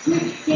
Muted.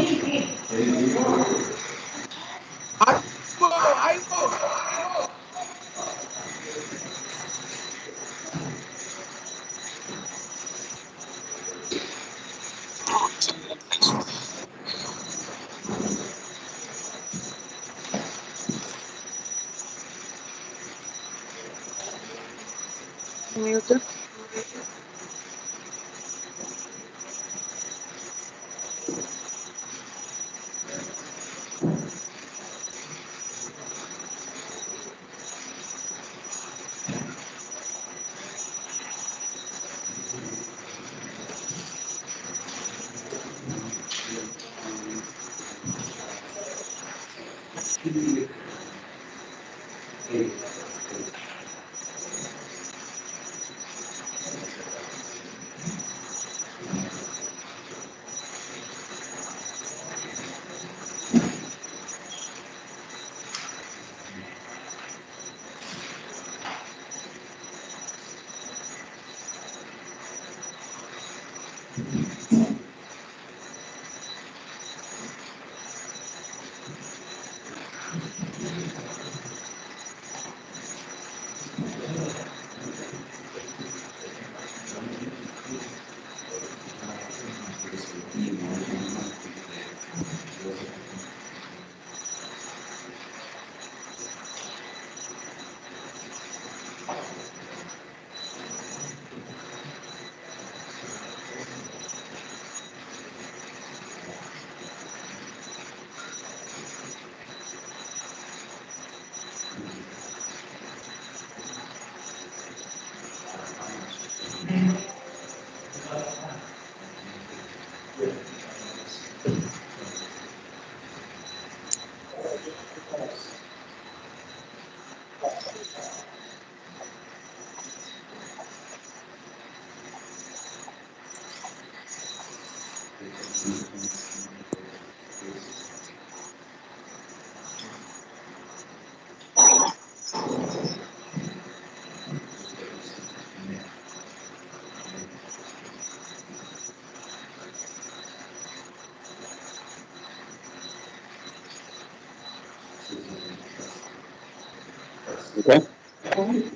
Okay. Okay.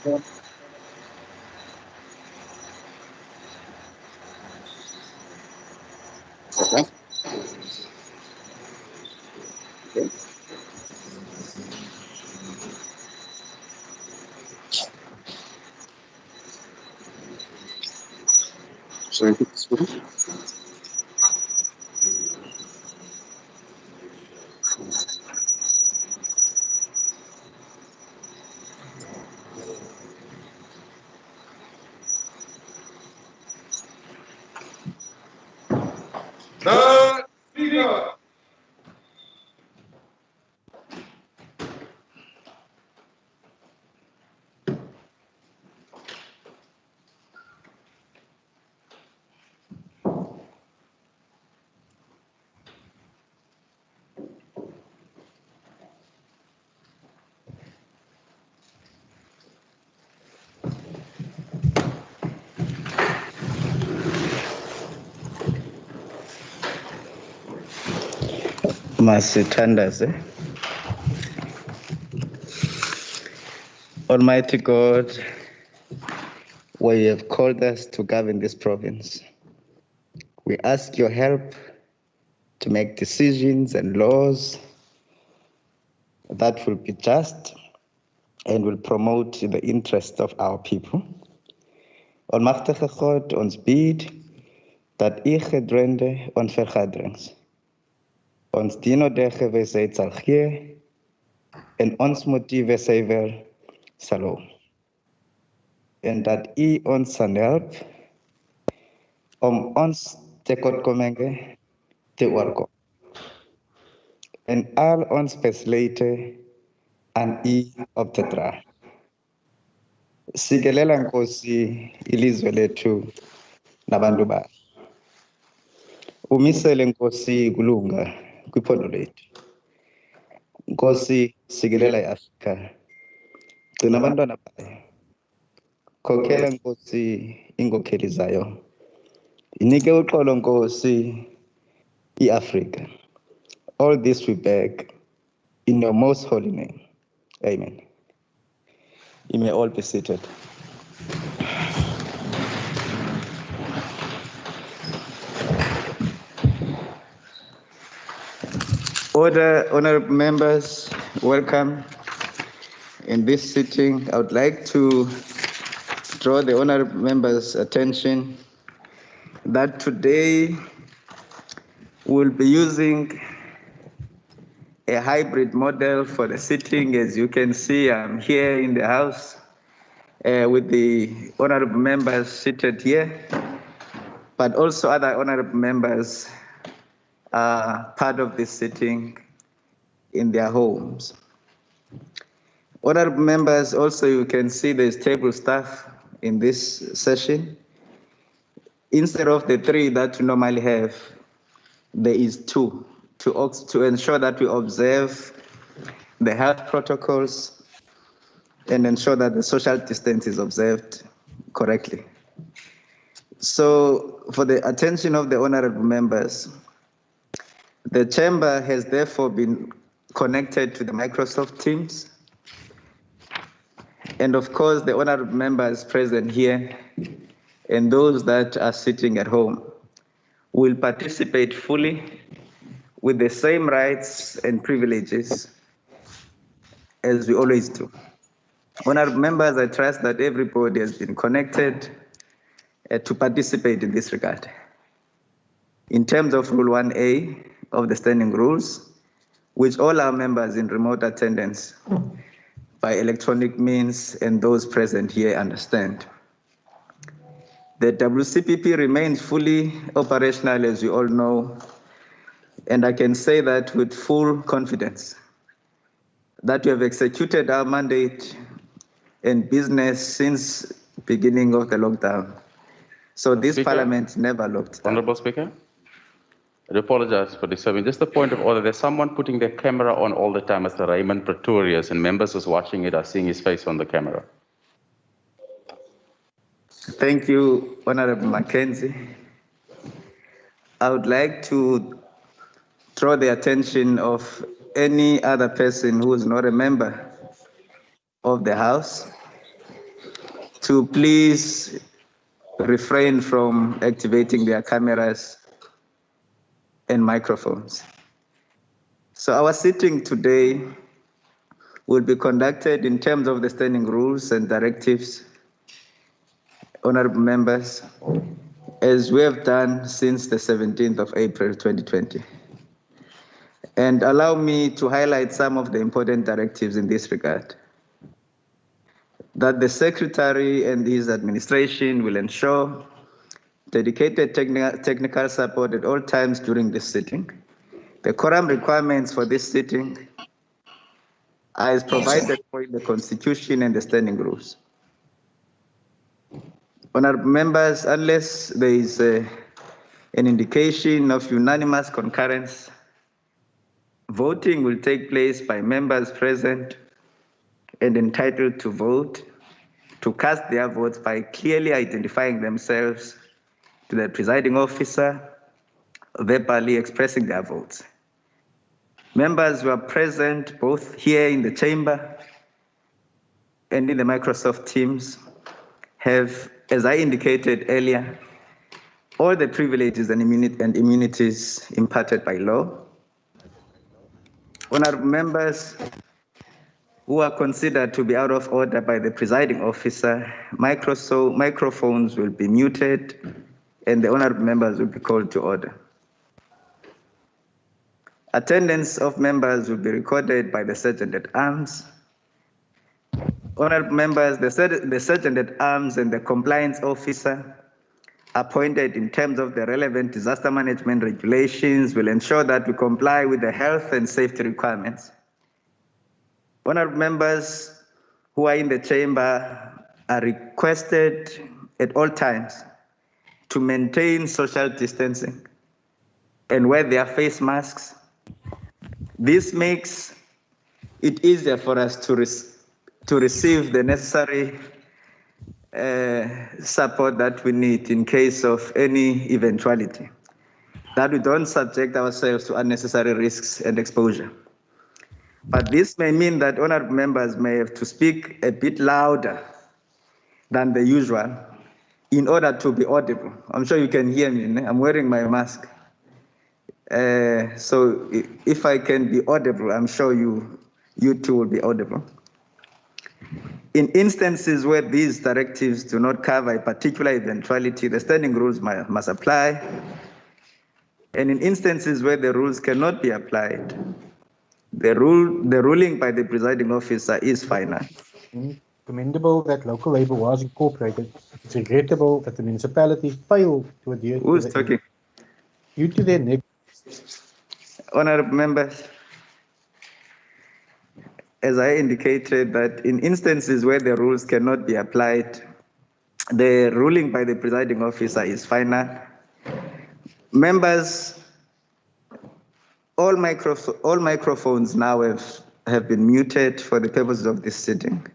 Okay. Okay. Scientific student. The speaker. Masithandaze. Almighty God, we have called us to govern this province. We ask your help to make decisions and laws that will be just and will promote the interest of our people. Almachtige God, ons bid dat u gedrende onvergadrings ons dienodege wysheid sal gee en ons motiewe suiwer sal hou. En dat u ons sal help om ons tekortkominge te oorkom. En al ons besluite aan u op te dra. Sikelela Nkosi ilizwe lethu nabantu bayo. Umisele Nkosi kulunga kwiphondo lethu. Nkosi sikelela iAfrika. Gcina abantwana bayo. Khokhela Nkosi inkokheli zayo. Inike uxolo Nkosi Africa. All this we beg in your most holy name. Amen. You may all be seated. Order, honorable members, welcome. In this sitting, I would like to draw the honorable members' attention that today we'll be using a hybrid model for the sitting. As you can see, I'm here in the house with the honorable members seated here, but also other honorable members are part of this sitting in their homes. Honorable members, also you can see there's table staff in this session. Instead of the 3 that we normally have, there is 2 to ensure that we observe the health protocols and ensure that the social distance is observed correctly. So for the attention of the honorable members, the chamber has therefore been connected to the Microsoft Teams. And of course, the honorable members present here and those that are sitting at home will participate fully with the same rights and privileges as we always do. Honorable members, I trust that everybody has been connected to participate in this regard. In terms of Rule 1A of the standing rules, which all our members in remote attendance by electronic means and those present here understand. The WCPP remains fully operational, as you all know, and I can say that with full confidence that we have executed our mandate and business since beginning of the lockdown. So this Speaker, Parliament never locked down. Honorable Speaker, I apologize for disturbing. Just a point of order. There's someone putting their camera on all the time. Mr. Raymond Pretorius, and members who's watching it are seeing his face on the camera. Thank you, Honorable Mackenzie. I would like to draw the attention of any other person who is not a member of the House to please refrain from activating their cameras and microphones. So our sitting today will be conducted in terms of the standing rules and directives, honorable members, as we have done since the 17th of April 2020. And allow me to highlight some of the important directives in this regard. That the Secretary and his administration will ensure dedicated technical support at all times during this sitting. The quorum requirements for this sitting are as provided for in the Constitution and the standing rules. Honorable members, unless there is an indication of unanimous concurrence, voting will take place by members present and entitled to vote to cast their votes by clearly identifying themselves to the presiding officer, verbally expressing their votes. Members who are present both here in the chamber and in the Microsoft Teams have, as I indicated earlier, all the privileges and immunities imparted by law. Honorable members who are considered to be out of order by the presiding officer, microphones will be muted and the honorable members will be called to order. Attendance of members will be recorded by the Sergeant at Arms. Honorable members, the Sergeant at Arms and the compliance officer appointed in terms of the relevant disaster management regulations will ensure that we comply with the health and safety requirements. Honorable members who are in the chamber are requested at all times to maintain social distancing and wear their face masks. This makes it easier for us to receive the necessary support that we need in case of any eventuality. that we don't subject ourselves to unnecessary risks and exposure. But this may mean that honorable members may have to speak a bit louder than the usual in order to be audible. I'm sure you can hear me. I'm wearing my mask. So if I can be audible, I'm sure you too will be audible. In instances where these directives do not cover a particular eventuality, the standing rules must apply. And in instances where the rules cannot be applied, the ruling by the presiding officer is final. Commendable that local labour was incorporated. It's regrettable that the municipality failed to adhere to Who's the talking? due to their Honourable members, as I indicated, that in instances where the rules cannot be applied, the ruling by the presiding officer is final. Members, all microphones now have been muted for the purposes of this sitting.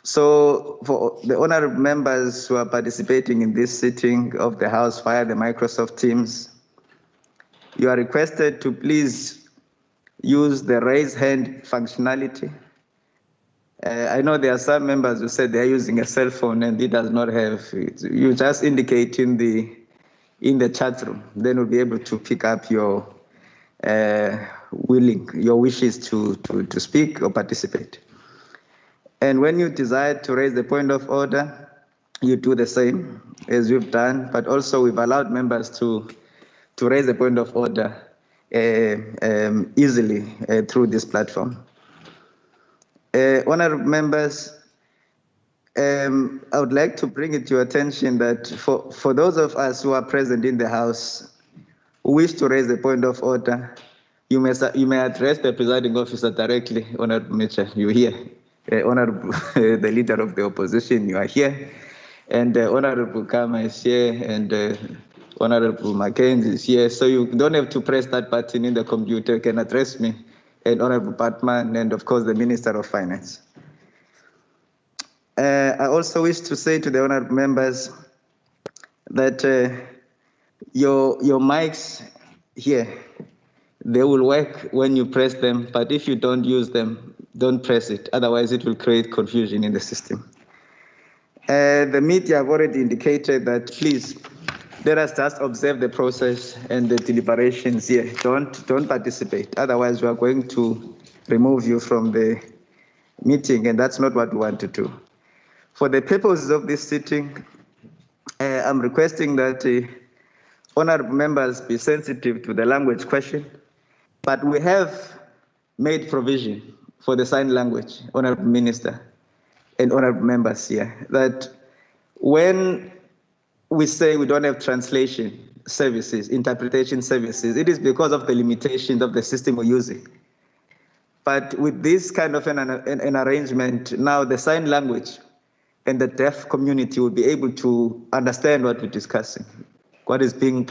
So for the honourable members who are participating in this sitting of the House via the Microsoft Teams, you are requested to please use the raise hand functionality. I know there are some members who said they are using a cell phone and it does not have it. You just indicate in the chat room, then we'll be able to pick up your wishes to speak or participate. And when you desire to raise the point of order, you do the same as we've done, but also we've allowed members to raise the point of order easily through this platform. Honourable members, I would like to bring it to your attention that for those of us who are present in the House who wish to raise the point of order, you may address the presiding officer directly. Honourable Mitchell, you're here. Honourable the leader of the opposition, you are here. And Honourable Kama is here, and Honourable Mackenzie is here. So you don't have to press that button in the computer. You can address me, and Honourable Batman, and of course the Minister of Finance. I also wish to say to the honourable members that your mics here, they will work when you press them, but if you don't use them, don't press it. Otherwise, it will create confusion in the system. The media have already indicated that please, let us just observe the process and the deliberations here. Don't participate. Otherwise, we are going to remove you from the meeting, and that's not what we want to do. For the purposes of this sitting, I'm requesting that honourable members be sensitive to the language question, but we have made provision for the sign language, Honourable Minister and honourable members here, that when we say we don't have translation services, interpretation services, it is because of the limitations of the system we're using. But with this kind of an arrangement, now the sign language and the deaf community will be able to understand what we're discussing, what is being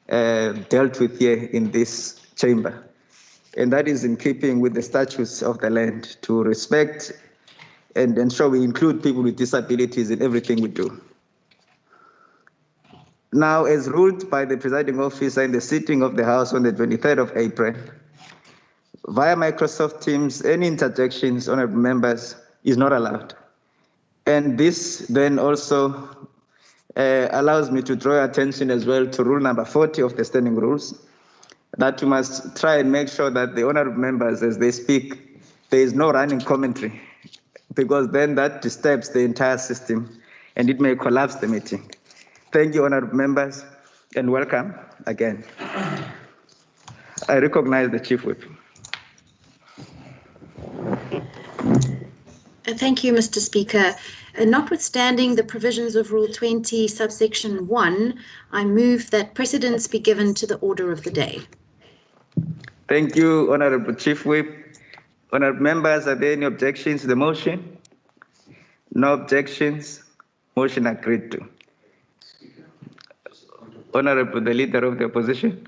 dealt with here in this chamber. And that is in keeping with the statutes of the land to respect and ensure we include people with disabilities in everything we do. Now, as ruled by the presiding officer in the sitting of the House on the 23rd of April, via Microsoft Teams, any interjections, honourable members, is not allowed. And this then also allows me to draw your attention as well to rule number 40 of the standing rules, that you must try and make sure that the honourable members, as they speak, there is no running commentary, because then that disturbs the entire system and it may collapse the meeting. Thank you, honourable members, and welcome again. I recognize the Chief Whip. Thank you, Mr. Speaker. Notwithstanding the provisions of Rule 20, subsection 1, I move that precedence be given to the order of the day. Thank you, Honourable Chief Whip. Honourable members, are there any objections to the motion? No objections. Motion agreed to. Honourable, the Leader of the Opposition.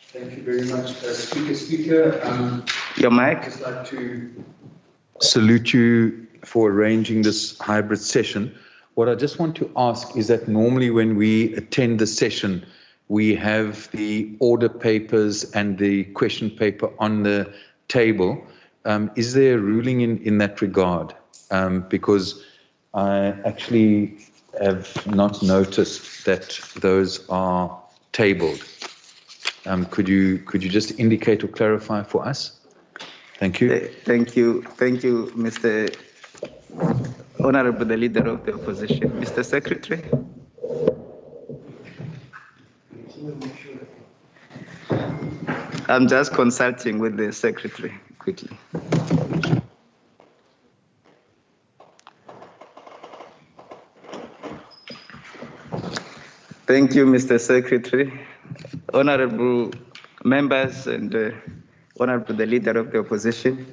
Thank you very much, Speaker. Your mic. I'd just like to salute you for arranging this hybrid session. What I just want to ask is that normally when we attend the session, we have the order papers and the question paper on the table. Is there a ruling in that regard? Because I actually have not noticed that those are tabled. Could you just indicate or clarify for us? Thank you. Thank you, Mr. Honorable the Leader of the Opposition. Mr. Secretary. I'm just consulting with the Secretary quickly. Thank you, Mr. Secretary. Honorable members and Honorable the Leader of the Opposition,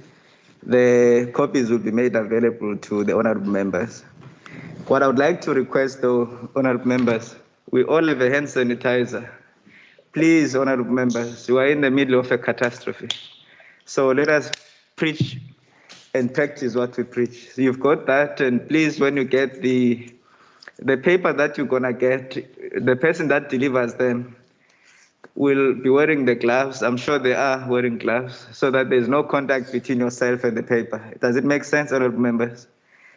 the copies will be made available to the honorable members. What I would like to request, though, honorable members, we all have a hand sanitizer. Please, honorable members, we are in the middle of a catastrophe. So let us preach and practice what we preach. So you've got that, and please, when you get the paper that you're gonna get, the person that delivers them will be wearing the gloves. I'm sure they are wearing gloves, so that there's no contact between yourself and the paper. Does it make sense, honorable members?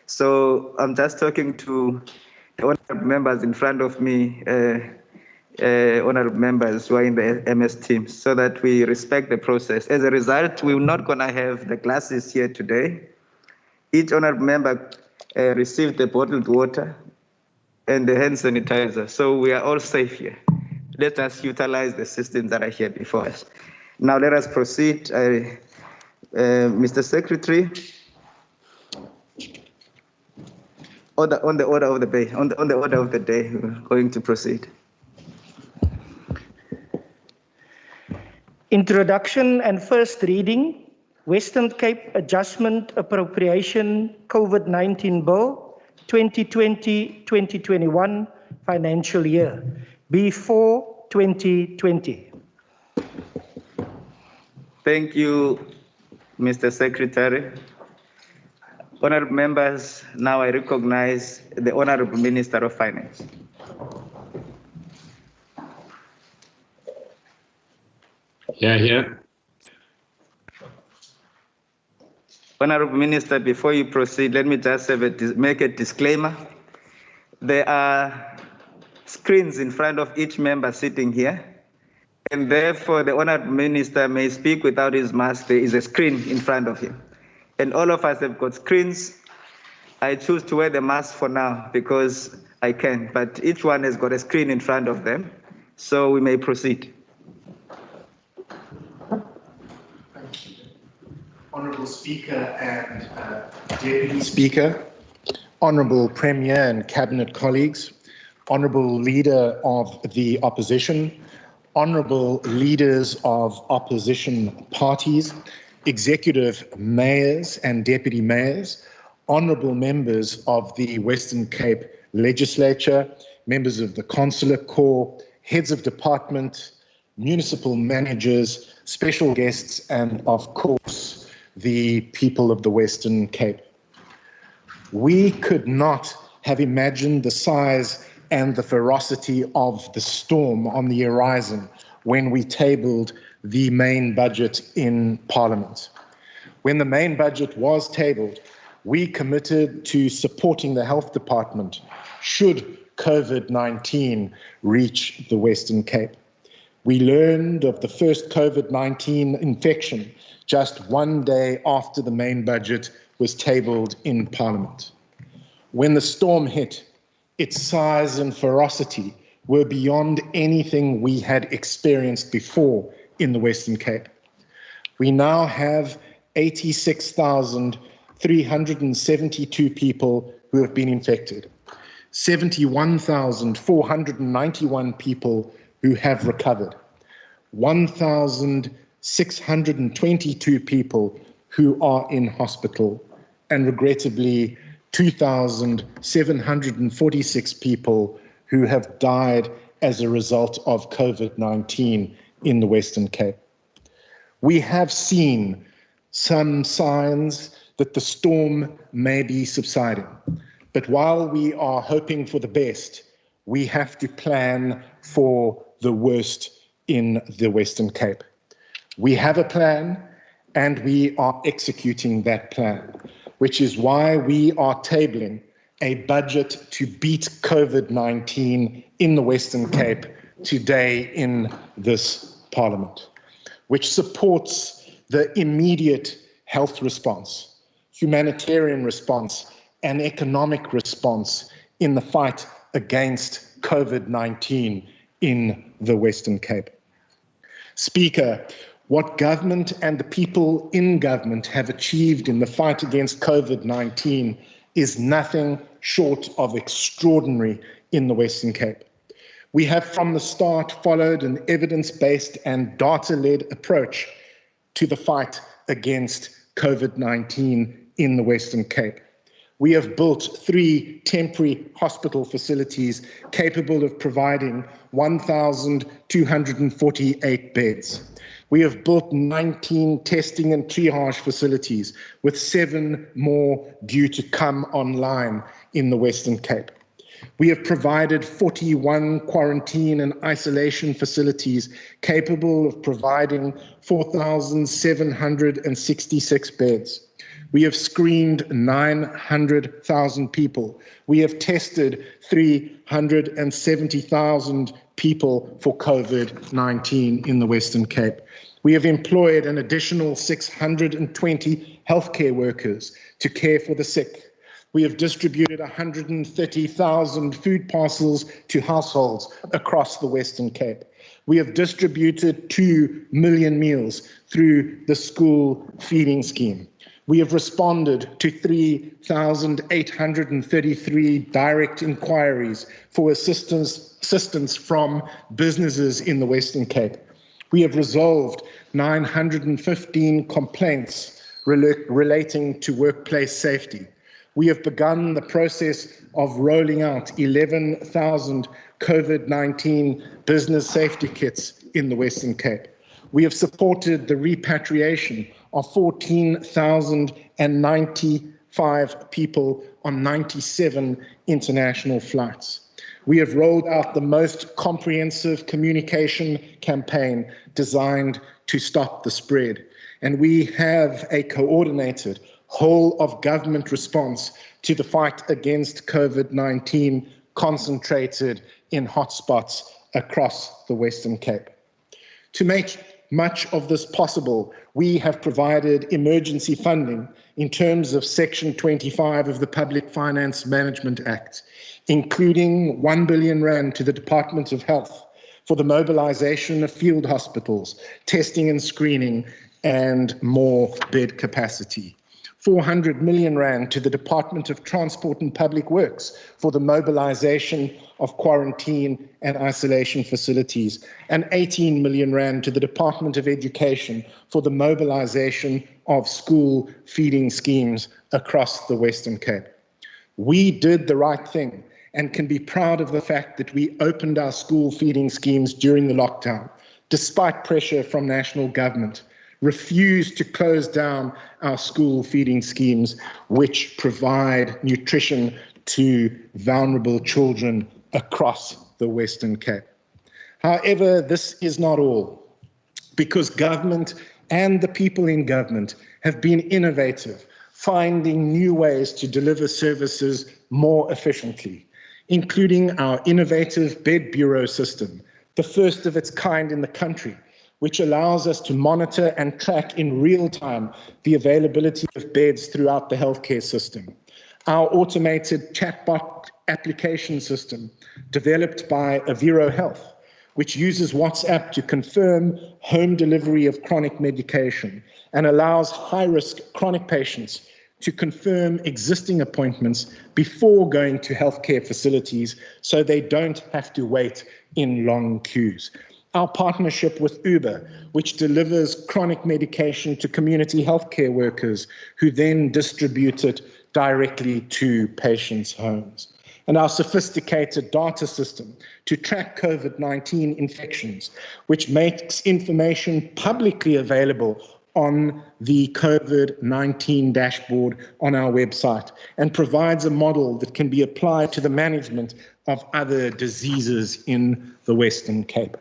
So I'm just talking to the honorable members in front of me, honorable members who are in the MS team, so that we respect the process. As a result, we're not gonna have the glasses here today. Each honorable member received the bottled water and the hand sanitizer, so we are all safe here. Let us utilize the systems that are here before us. Now let us proceed. Mr. Secretary, on the order of the day, on the order of the day, we're going to proceed. Introduction and first reading, Western Cape Adjustment Appropriation COVID-19 Bill 2020-2021 financial year, B4 2020. Thank you, Mr. Secretary. Honorable members, now I recognize the Honorable Minister of Finance. Here. Honorable Minister, before you proceed, let me just make a disclaimer. There are screens in front of each member sitting here, and therefore the Honorable Minister may speak without his mask. There is a screen in front of him. And all of us have got screens. I choose to wear the mask for now because I can, but each one has got a screen in front of them, so we may proceed. Honourable Speaker and Deputy Speaker, Honourable Premier and Cabinet colleagues, Honourable Leader of the Opposition, Honourable Leaders of Opposition parties, Executive Mayors and Deputy Mayors, Honourable Members of the Western Cape Legislature, Members of the Consular Corps, Heads of Department, Municipal Managers, special guests, and of course, the people of the Western Cape. We could not have imagined the size and the ferocity of the storm on the horizon when we tabled the main budget in Parliament. When the main budget was tabled, we committed to supporting the Health Department should COVID-19 reach the Western Cape. We learned of the first COVID-19 infection just one day after the main budget was tabled in Parliament. When the storm hit, its size and ferocity were beyond anything we had experienced before in the Western Cape. We now have 86,372 people who have been infected, 71,491 people who have recovered, 1,622 people who are in hospital, and regrettably 2,746 people who have died as a result of COVID-19 in the Western Cape. We have seen some signs that the storm may be subsiding, but while we are hoping for the best, we have to plan for the worst in the Western Cape. We have a plan and we are executing that plan, which is why we are tabling a budget to beat COVID-19 in the Western Cape today in this Parliament, which supports the immediate health response, humanitarian response, and economic response in the fight against COVID-19 in the Western Cape. Speaker, what government and the people in government have achieved in the fight against COVID-19 is nothing short of extraordinary in the Western Cape. We have from the start followed an evidence-based and data-led approach to the fight against COVID-19 in the Western Cape. We have built 3 temporary hospital facilities capable of providing 1,248 beds. We have built 19 testing and triage facilities, with 7 more due to come online in the Western Cape. We have provided 41 quarantine and isolation facilities capable of providing 4,766 beds. We have screened 900,000 people. We have tested 370,000 people for COVID-19 in the Western Cape. We have employed an additional 620 healthcare workers to care for the sick. We have distributed 130,000 food parcels to households across the Western Cape. We have distributed 2 million meals through the school feeding scheme. We have responded to 3,833 direct inquiries for assistance from businesses in the Western Cape. We have resolved 915 complaints relating to workplace safety. We have begun the process of rolling out 11,000 COVID-19 business safety kits in the Western Cape. We have supported the repatriation of 14,095 people on 97 international flights. We have rolled out the most comprehensive communication campaign designed to stop the spread. And we have a coordinated whole of government response to the fight against COVID-19 concentrated in hotspots across the Western Cape. To make much of this possible, we have provided emergency funding in terms of Section 25 of the Public Finance Management Act, including 1 billion rand to the Department of Health for the mobilization of field hospitals, testing and screening, and more bed capacity. 400 million rand to the Department of Transport and Public Works for the mobilization of quarantine and isolation facilities, and 18 million rand to the Department of Education for the mobilization of school feeding schemes across the Western Cape. We did the right thing and can be proud of the fact that we opened our school feeding schemes during the lockdown, despite pressure from national government, refused to close down our school feeding schemes, which provide nutrition to vulnerable children across the Western Cape. However, this is not all, because government and the people in government have been innovative, finding new ways to deliver services more efficiently, including our innovative bed bureau system, the first of its kind in the country, which allows us to monitor and track in real time the availability of beds throughout the healthcare system. Our automated chatbot application system, developed by Avero Health, which uses WhatsApp to confirm home delivery of chronic medication and allows high-risk chronic patients to confirm existing appointments before going to healthcare facilities so they don't have to wait in long queues. Our partnership with Uber, which delivers chronic medication to community healthcare workers who then distribute it directly to patients' homes. And our sophisticated data system to track COVID-19 infections, which makes information publicly available on the COVID-19 dashboard on our website and provides a model that can be applied to the management of other diseases in the Western Cape.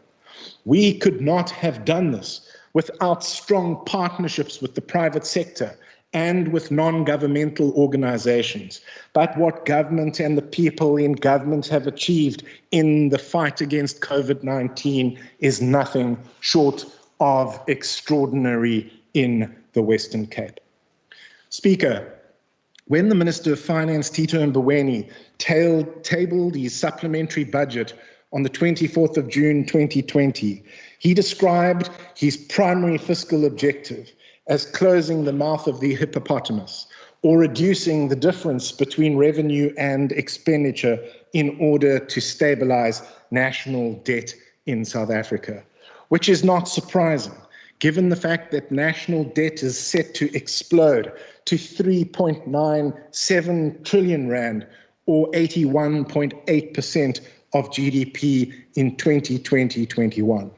We could not have done this without strong partnerships with the private sector and with non-governmental organizations. But what government and the people in government have achieved in the fight against COVID-19 is nothing short of extraordinary in the Western Cape. Speaker, when the Minister of Finance, Tito Mboweni, tabled his supplementary budget on the 24th of June 2020, he described his primary fiscal objective as closing the mouth of the hippopotamus, or reducing the difference between revenue and expenditure in order to stabilize national debt in South Africa, which is not surprising, given the fact that national debt is set to explode to 3.97 trillion rand, or 81.8% of GDP in 2020-21.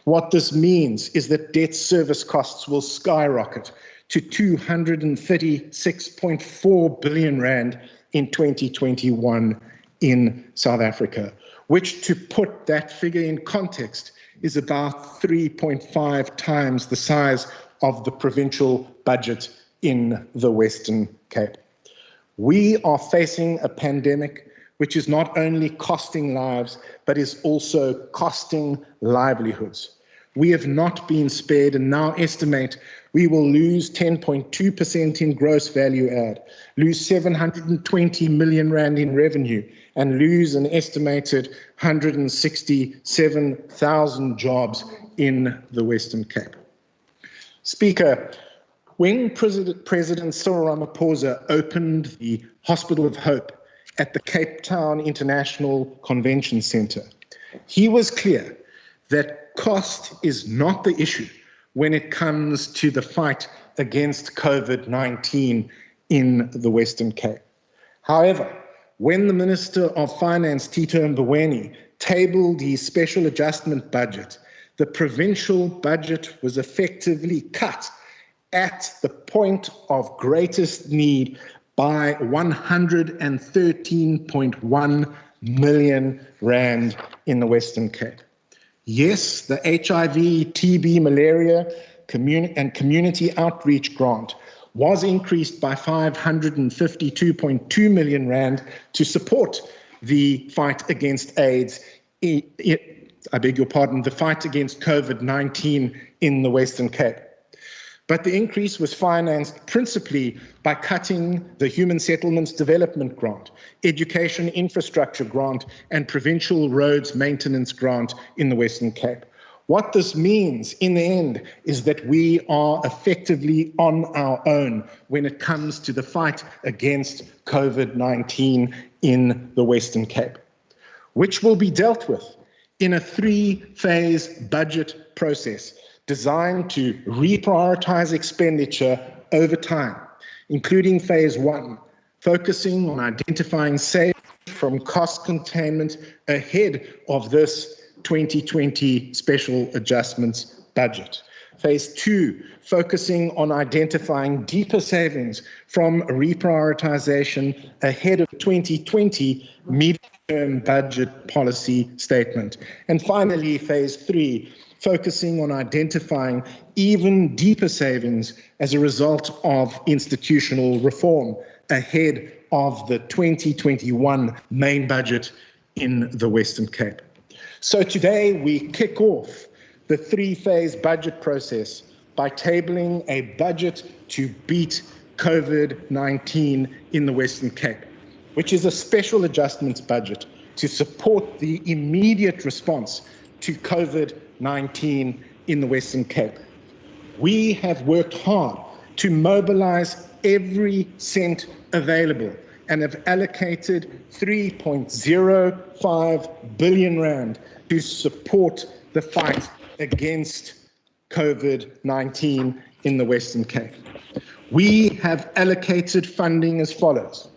What this means is that debt service costs will skyrocket to 236.4 billion rand in 2021 in South Africa, which, to put that figure in context, is about 3.5 times the size of the provincial budget in the Western Cape. We are facing a pandemic which is not only costing lives, but is also costing livelihoods. We have not been spared and now estimate we will lose 10.2% in gross value add, lose 720 million rand in revenue, and lose an estimated 167,000 jobs in the Western Cape. Speaker, when President Cyril Ramaphosa opened the Hospital of Hope at the Cape Town International Convention Centre, he was clear that cost is not the issue when it comes to the fight against COVID-19 in the Western Cape. However, when the Minister of Finance, Tito Mboweni, tabled the special adjustment budget, the provincial budget was effectively cut at the point of greatest need by 113.1 million rand in the Western Cape. Yes, the HIV, TB, malaria, and community outreach grant was increased by 552.2 million rand to support the fight against AIDS, the fight against COVID-19 in the Western Cape. But the increase was financed principally by cutting the Human Settlements Development Grant, Education Infrastructure Grant, and Provincial Roads Maintenance Grant in the Western Cape. What this means in the end is that we are effectively on our own when it comes to the fight against COVID-19 in the Western Cape, which will be dealt with in a three-phase budget process designed to reprioritize expenditure over time, including phase one, focusing on identifying savings from cost containment ahead of this 2020 special adjustments budget. Phase two, focusing on identifying deeper savings from reprioritization ahead of 2020 medium-term budget policy statement. And finally, phase three, focusing on identifying even deeper savings as a result of institutional reform ahead of the 2021 main budget in the Western Cape. So today we kick off the three-phase budget process by tabling a budget to beat COVID-19 in the Western Cape, which is a special adjustments budget to support the immediate response to COVID-19 in the Western Cape. We have worked hard to mobilize every cent available and have allocated 3.05 billion rand to support the fight against COVID-19 in the Western Cape. We have allocated funding as follows: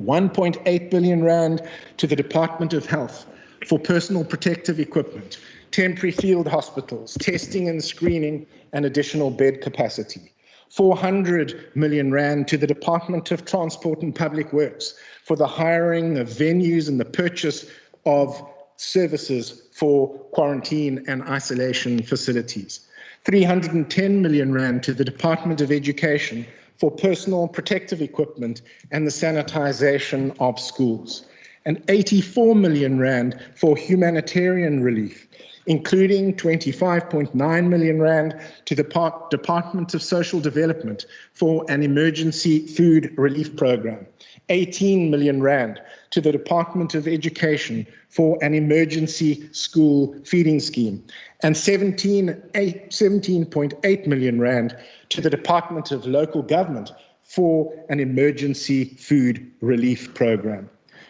1.8 billion rand to the Department of Health for personal protective equipment, temporary field hospitals, testing and screening, and additional bed capacity. 400 million rand to the Department of Transport and Public Works for the hiring of venues and the purchase of services for quarantine and isolation facilities. 310 million rand to the Department of Education for personal protective equipment and the sanitization of schools. And 84 million rand for humanitarian relief, including 25.9 million rand to the Department of Social Development for an emergency food relief program, 18 million rand to the Department of Education for an emergency school feeding scheme, and 17.8 million rand to the Department of Local Government for an emergency food relief program.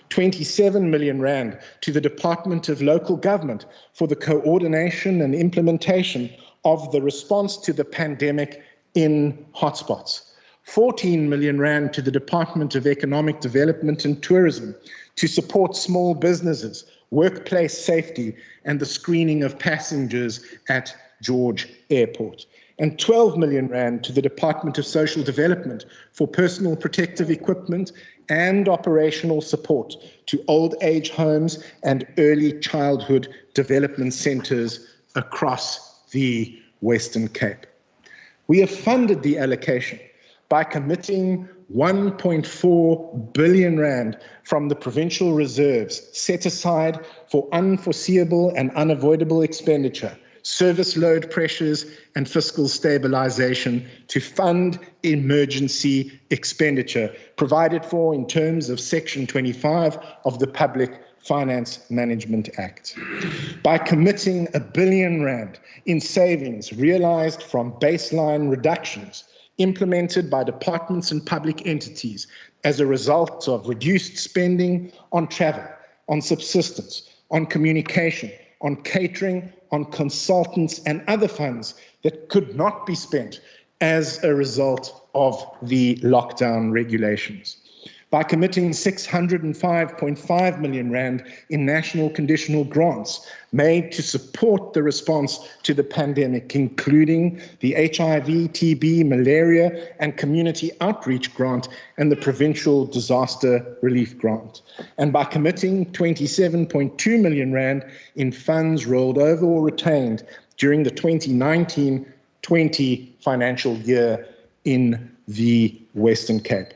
27 million rand to the Department of Local Government for the coordination and implementation of the response to the pandemic in hotspots. 14 million rand to the Department of Economic Development and Tourism to support small businesses, workplace safety, and the screening of passengers at George Airport. And 12 million rand to the Department of Social Development for personal protective equipment and operational support to old age homes and early childhood development centres across the Western Cape. We have funded the allocation by committing 1.4 billion rand from the provincial reserves set aside for unforeseeable and unavoidable expenditure, service load pressures, and fiscal stabilization to fund emergency expenditure provided for in terms of Section 25 of the Public Finance Management Act. By committing R1 billion in savings realized from baseline reductions implemented by departments and public entities as a result of reduced spending on travel, on subsistence, on communication, on catering, on consultants and other funds that could not be spent as a result of the lockdown regulations. By committing 605.5 million rand in national conditional grants made to support the response to the pandemic, including the HIV, TB, malaria, and community outreach grant and the provincial disaster relief grant. And by committing 27.2 million rand in funds rolled over or retained during the 2019-20 financial year in the Western Cape,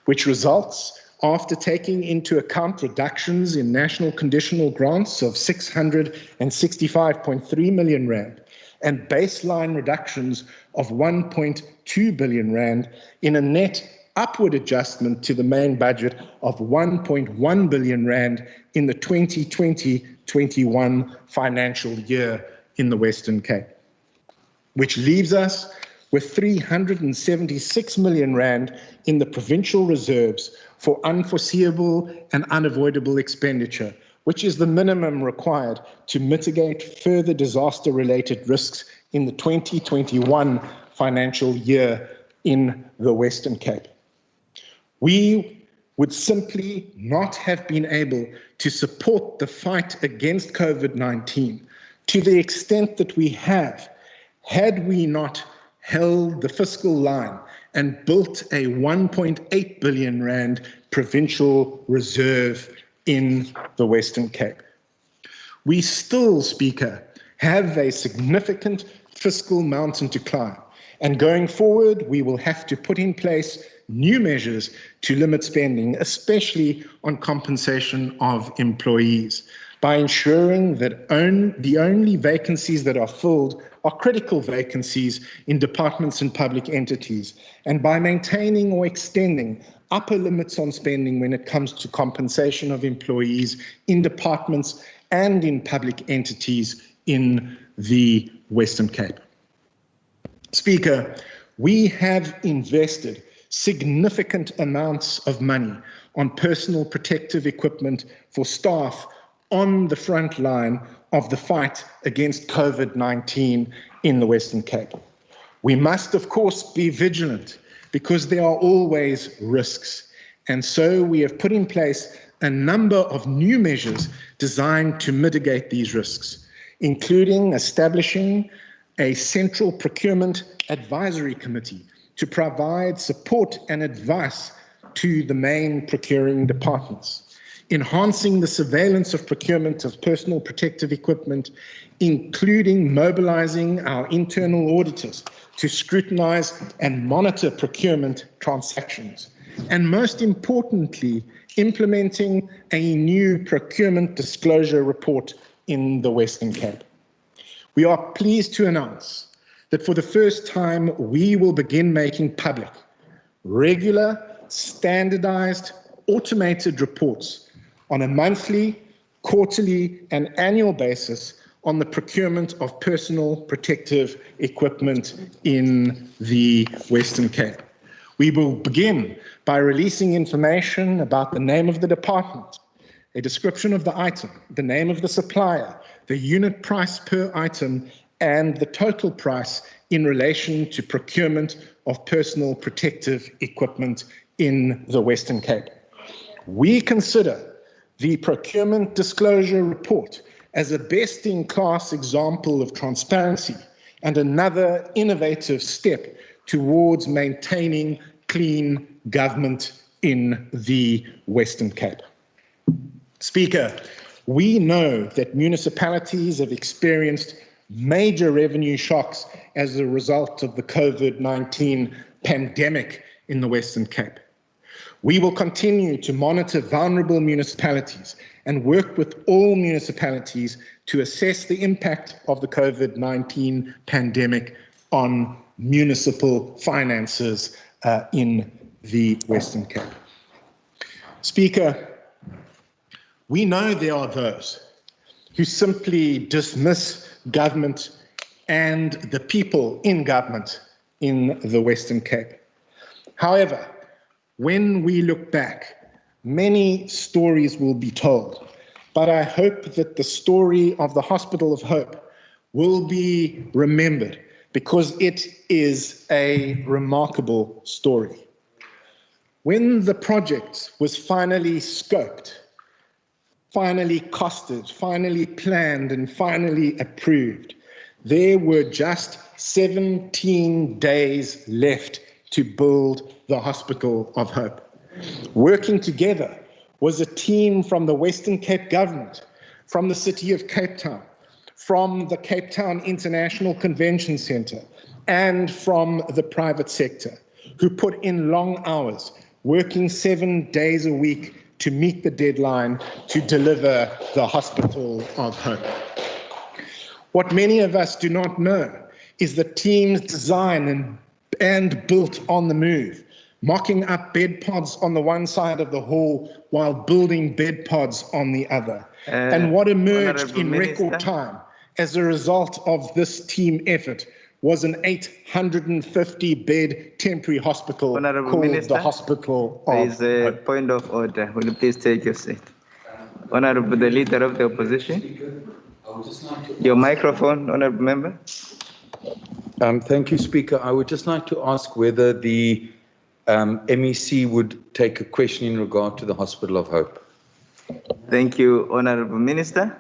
which results, after taking into account reductions in national conditional grants of 665.3 million rand and baseline reductions of 1.2 billion rand, in a net upward adjustment to the main budget of 1.1 billion rand in the 2020-21 financial year in the Western Cape, which leaves us with 376 million rand in the provincial reserves for unforeseeable and unavoidable expenditure, which is the minimum required to mitigate further disaster-related risks in the 2021 financial year in the Western Cape. We would simply not have been able to support the fight against COVID-19 to the extent that we have, had we not held the fiscal line and built a 1.8 billion rand provincial reserve in the Western Cape. We still, Speaker, have a significant fiscal mountain to climb, and going forward, we will have to put in place new measures to limit spending, especially on compensation of employees, by ensuring that the only vacancies that are filled are critical vacancies in departments and public entities, and by maintaining or extending upper limits on spending when it comes to compensation of employees in departments and in public entities in the Western Cape. Speaker, we have invested significant amounts of money on personal protective equipment for staff on the front line of the fight against COVID-19 in the Western Cape. We must, of course, be vigilant because there are always risks. And so we have put in place a number of new measures designed to mitigate these risks, including establishing a central procurement advisory committee to provide support and advice to the main procuring departments, enhancing the surveillance of procurement of personal protective equipment, including mobilizing our internal auditors to scrutinize and monitor procurement transactions, and most importantly, implementing a new procurement disclosure report in the Western Cape. We are pleased to announce that for the first time, we will begin making public regular, standardized, automated reports on a monthly, quarterly, and annual basis on the procurement of personal protective equipment in the Western Cape. We will begin by releasing information about the name of the department, a description of the item, the name of the supplier, the unit price per item, and the total price in relation to procurement of personal protective equipment in the Western Cape. We consider the procurement disclosure report as a best-in-class example of transparency and another innovative step towards maintaining clean government in the Western Cape. Speaker, we know that municipalities have experienced major revenue shocks as a result of the COVID-19 pandemic in the Western Cape. We will continue to monitor vulnerable municipalities and work with all municipalities to assess the impact of the COVID-19 pandemic on municipal finances in the Western Cape. Speaker, we know there are those who simply dismiss government and the people in government in the Western Cape. However, when we look back, many stories will be told, but I hope that the story of the Hospital of Hope will be remembered because it is a remarkable story. When the project was finally scoped, finally costed, finally planned, and finally approved, there were just 17 days left to build the Hospital of Hope. Working together was a team from the Western Cape government, from the City of Cape Town, from the Cape Town International Convention Centre, and from the private sector, who put in long hours, working 7 days a week to meet the deadline to deliver the Hospital of Hope. What many of us do not know is the team's design and built on the move, mocking up bed pods on the one side of the hall while building bed pods on the other. And what emerged in record time as a result of this team effort was an 850-bed temporary hospital called the Hospital of Hope. There is a point of order. Will you please take your seat? Honorable, the Leader of the Opposition. Your microphone, Honorable Member. Thank you, Speaker. I would just like to ask whether the MEC would take a question in regard to the Hospital of Hope. Thank you, Honorable Minister.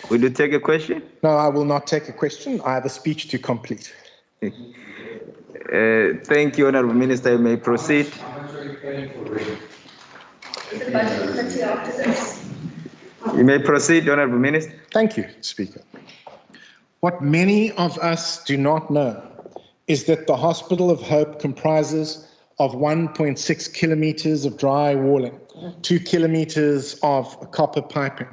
Will you take a question? No, I will not take a question. I have a speech to complete. Thank you, Honorable Minister. You may proceed. You may proceed, Honorable Minister. Thank you, Speaker. What many of us do not know is that the Hospital of Hope comprises of 1.6 kilometers of dry walling, 2 kilometers of copper piping,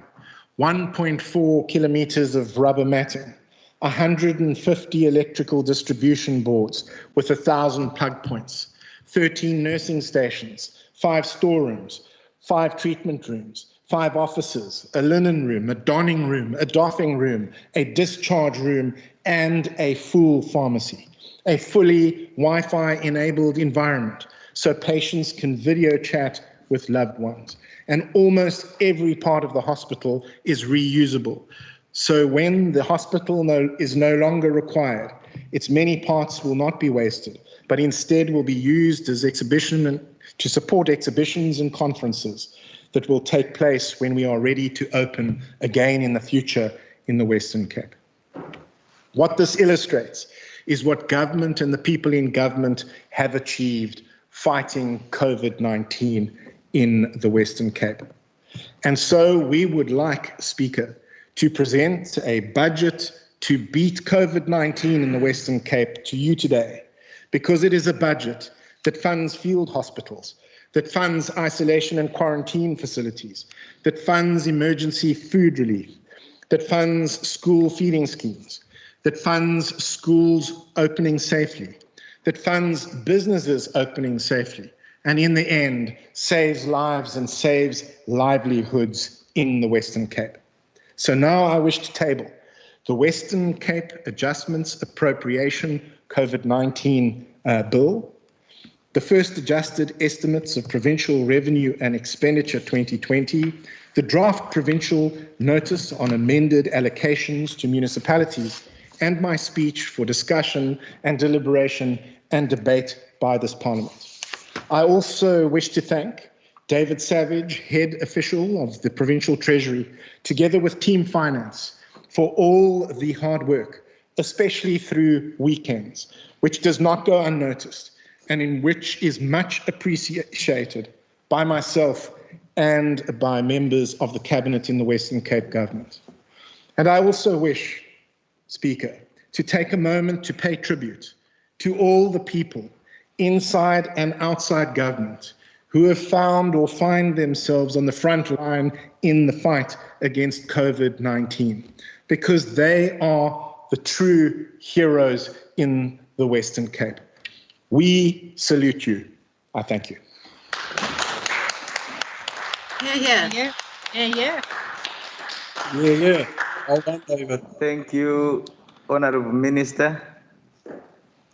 1.4 kilometers of rubber matting, 150 electrical distribution boards with 1,000 plug points, 13 nursing stations, 5 storerooms, 5 treatment rooms, 5 offices, a linen room, a donning room, a doffing room, a discharge room, and a full pharmacy. A fully Wi-Fi enabled environment so patients can video chat with loved ones. And almost every part of the hospital is reusable. So when the hospital is no longer required, its many parts will not be wasted, but instead will be used as to support exhibitions and conferences that will take place when we are ready to open again in the future in the Western Cape. What this illustrates is what government and the people in government have achieved fighting COVID-19 in the Western Cape. And so we would like, Speaker, to present a budget to beat COVID-19 in the Western Cape to you today, because it is a budget that funds field hospitals, that funds isolation and quarantine facilities, that funds emergency food relief, that funds school feeding schemes, that funds schools opening safely, that funds businesses opening safely, and in the end, saves lives and saves livelihoods in the Western Cape. So now I wish to table the Western Cape Adjustments Appropriation COVID-19 Bill, the first adjusted estimates of provincial revenue and expenditure 2020, the draft provincial notice on amended allocations to municipalities, and my speech for discussion and deliberation and debate by this Parliament. I also wish to thank David Savage, head official of the Provincial Treasury, together with Team Finance, for all the hard work, especially through weekends, which does not go unnoticed, and in which is much appreciated by myself and by members of the Cabinet in the Western Cape Government. And I also wish, Speaker, to take a moment to pay tribute to all the people inside and outside government who have found or find themselves on the front line in the fight against COVID-19, because they are the true heroes in the Western Cape. We salute you. I thank you. Yeah. Yeah. Well done, David. Thank you, Honourable Minister,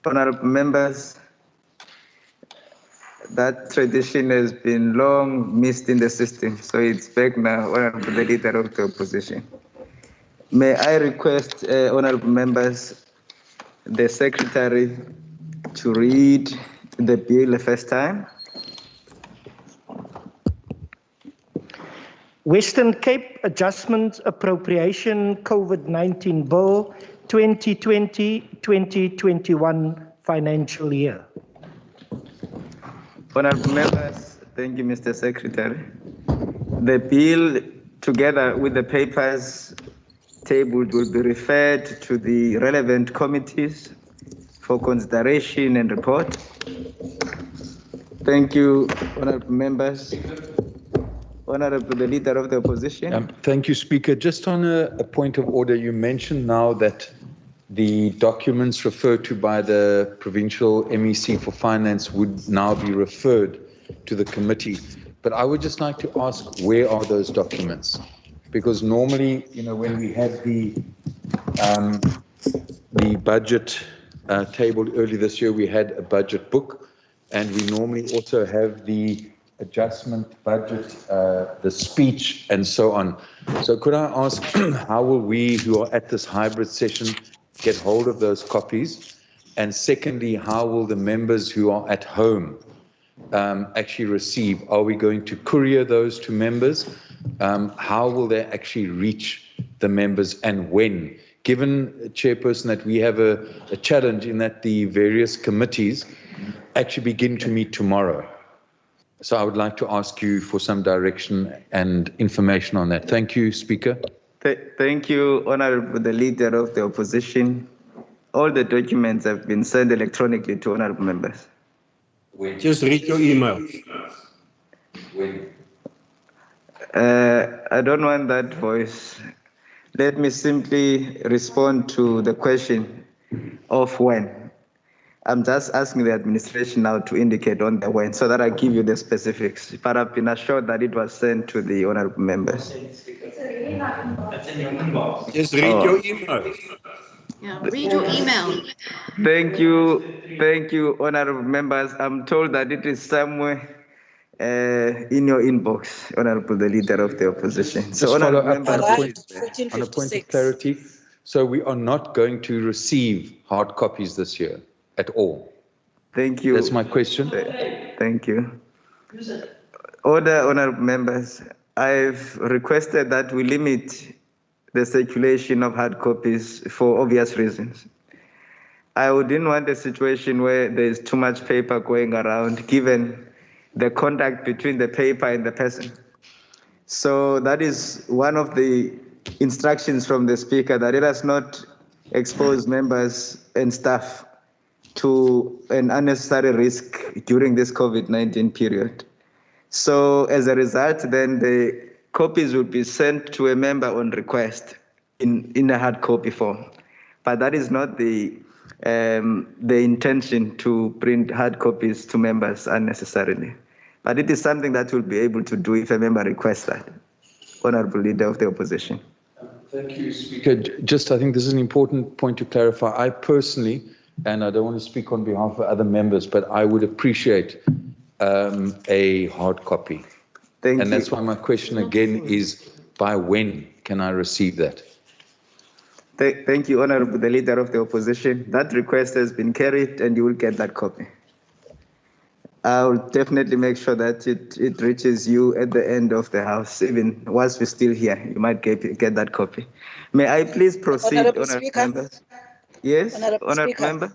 honourable members. That tradition has been long missed in the system, so it's back now, Honourable the Leader of the Opposition. May I request, honourable members, the Secretary to read the bill the first time. Western Cape Adjustment Appropriation COVID-19 Bill 2020-2021 financial year. Honourable members, thank you, Mr. Secretary. The bill, together with the papers tabled, will be referred to the relevant committees for consideration and report. Thank you, honourable members. Honourable the Leader of the Opposition. Thank you, Speaker. Just on a point of order, you mentioned now that the documents referred to by the Provincial MEC for Finance would now be referred to the committee. But I would just like to ask, where are those documents? Because normally, when we had the budget tabled early this year, we had a budget book, and we normally also have the adjustment budget, the speech, and so on. So could I ask, how will we who are at this hybrid session get hold of those copies? And secondly, how will the members who are at home actually receive? Are we going to courier those to members? How will they actually reach the members, and when? Given, Chairperson, that we have a challenge in that the various committees actually begin to meet tomorrow. So I would like to ask you for some direction and information on that. Thank you, Speaker. Thank you, Honourable the Leader of the Opposition. All the documents have been sent electronically to honourable members. Just read your email. I don't want that voice. Let me simply respond to the question of when. I'm just asking the administration now to indicate on the when, so that I give you the specifics. But I've been assured that it was sent to the honourable members. Just read your email. Yeah, read your email. Thank you, honourable members. I'm told that it is somewhere in your inbox, Honourable the Leader of the Opposition. So, follow up on a point of clarity. So we are not going to receive hard copies this year at all. Thank you. That's my question. Thank you. Order, honourable members. I've requested that we limit the circulation of hard copies for obvious reasons. I wouldn't want a situation where there's too much paper going around, given the contact between the paper and the person. So that is one of the instructions from the Speaker, that let us not expose members and staff to an unnecessary risk during this COVID-19 period. So as a result, then the copies will be sent to a member on request in a hard copy form. But that is not the intention to print hard copies to members unnecessarily. But it is something that we'll be able to do if a member requests that. Honorable Leader of the Opposition. Thank you, Speaker. Just, I think this is an important point to clarify. I personally, and I don't want to speak on behalf of other members, but I would appreciate a hard copy. Thank you. And that's why my question again is, by when can I receive that? Thank you, Honorable the Leader of the Opposition. That request has been carried and you will get that copy. I'll definitely make sure that it reaches you at the end of the House, even whilst we're still here. You might get that copy. May I please proceed, Honorable Members? Yes, Honorable Member?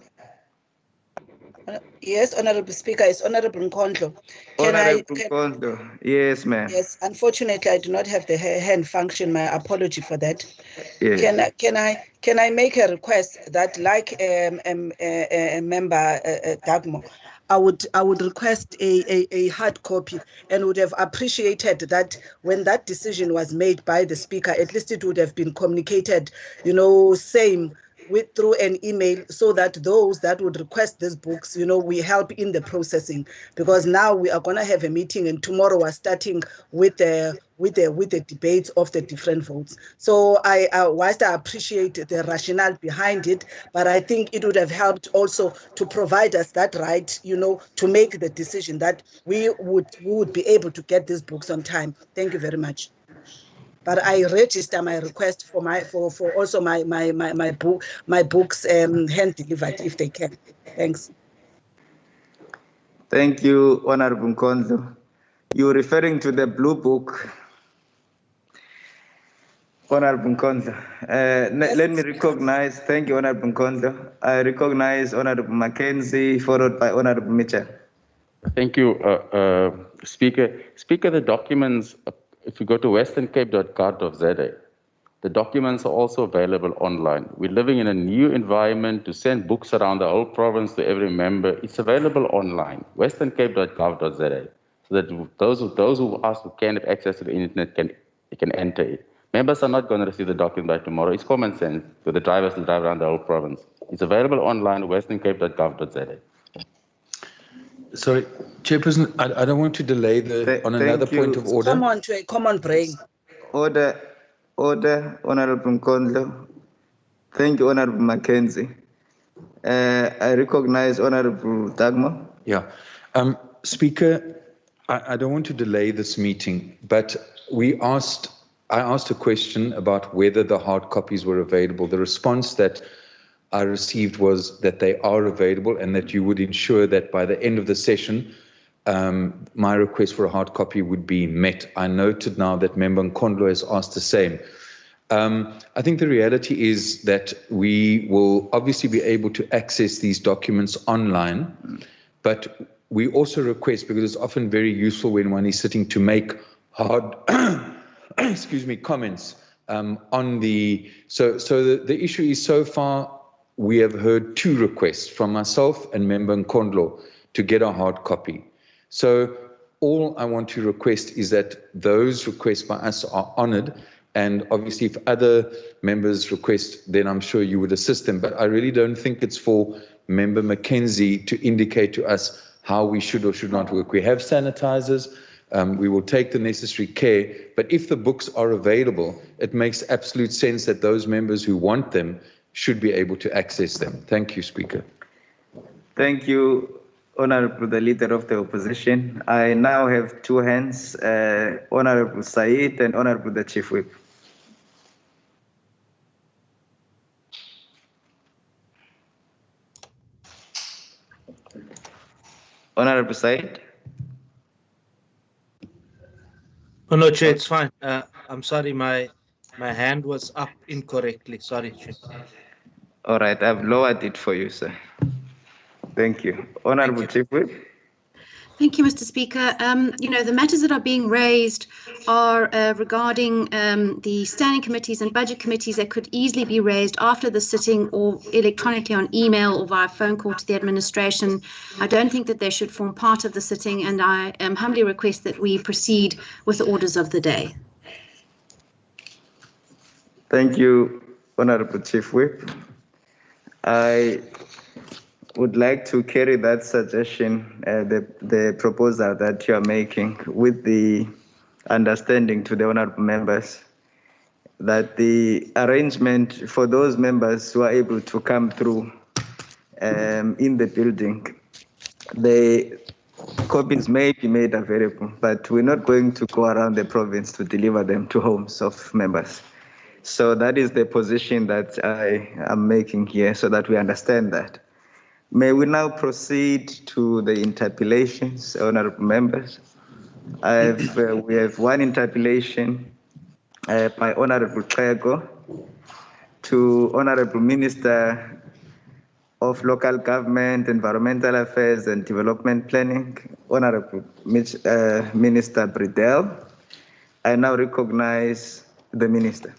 Yes, Honorable Speaker, it's Honorable Nkondlo. Nkondlo, yes, ma'am. Yes, unfortunately, I do not have the hand function. My apology for that. Yes. Can I make a request that, like a member Dagmo, I would request a hard copy, and would have appreciated that when that decision was made by the Speaker, at least it would have been communicated, same through an email, so that those that would request these books, we help in the processing, because now we are going to have a meeting and tomorrow we're starting with the debates of the different votes. So whilst I appreciate the rationale behind it, but I think it would have helped also to provide us that right, to make the decision that we would be able to get these books on time. Thank you very much. But I register my request for also my books hand delivered if they can. Thanks. Thank you, Honorable Nkondlo. You're referring to the blue book, Honorable Nkondlo. Let me recognize. Thank you, Honorable Nkondlo. I recognize Honorable Mackenzie, followed by Honorable Mitchell. Thank you, Speaker. Speaker, the documents. If you go to westerncape.gov.za, the documents are also available online. We're living in a new environment to send books around the whole province to every member. It's available online, westerncape.gov.za, so that those who ask, who can have access to the internet can enter it. Members are not going to receive the document by tomorrow. It's common sense for the drivers to drive around the whole province. It's available online, westerncape.gov.za. Sorry, Chairperson, I don't want to delay on another point of order. Come on to a common brain. Order, Honorable Nkondlo. Thank you, Honorable Mackenzie. I recognize Honorable Dagmo. Yeah. Speaker, I don't want to delay this meeting, but I asked a question about whether the hard copies were available. The response that I received was that they are available and that you would ensure that by the end of the session, my request for a hard copy would be met. I noted now that Member Nkondlo has asked the same. I think the reality is that we will obviously be able to access these documents online, but we also request, because it's often very useful when one is sitting to make hard, comments on the, so the issue is, so far we have heard 2 requests from myself and Member Nkondlo to get a hard copy. So all I want to request is that those requests by us are honoured, and obviously if other members request, then I'm sure you would assist them. But I really don't think it's for Member Mackenzie to indicate to us how we should or should not work. We have sanitizers. We will take the necessary care, but if the books are available, it makes absolute sense that those members who want them should be able to access them. Thank you, Speaker. Thank you, Honorable the Leader of the Opposition. I now have 2 hands, Honorable Said and Honorable the Chief Whip. Honorable Said. Oh, no, Chair, it's fine. I'm sorry, my hand was up incorrectly. Sorry, Chair. All right, I've lowered it for you, sir. Thank you. Honorable Chief Whip. Thank you, Mr. Speaker. The matters that are being raised are regarding the standing committees and budget committees that could easily be raised after the sitting or electronically on email or via phone call to the administration. I don't think that they should form part of the sitting, and I humbly request that we proceed with the orders of the day. Thank you, Honorable Chief Whip. I would like to carry that suggestion, the proposal that you are making, with the understanding to the honorable members that the arrangement for those members who are able to come through in the building, the copies may be made available, but we're not going to go around the province to deliver them to homes of members. So that is the position that I am making here, so that we understand that. May we now proceed to the interpellations, honorable members. We have one interpellation by Honorable Xhego to Honorable Minister of Local Government, Environmental Affairs and Development Planning, Honorable Minister Bridell. I now recognize the Minister.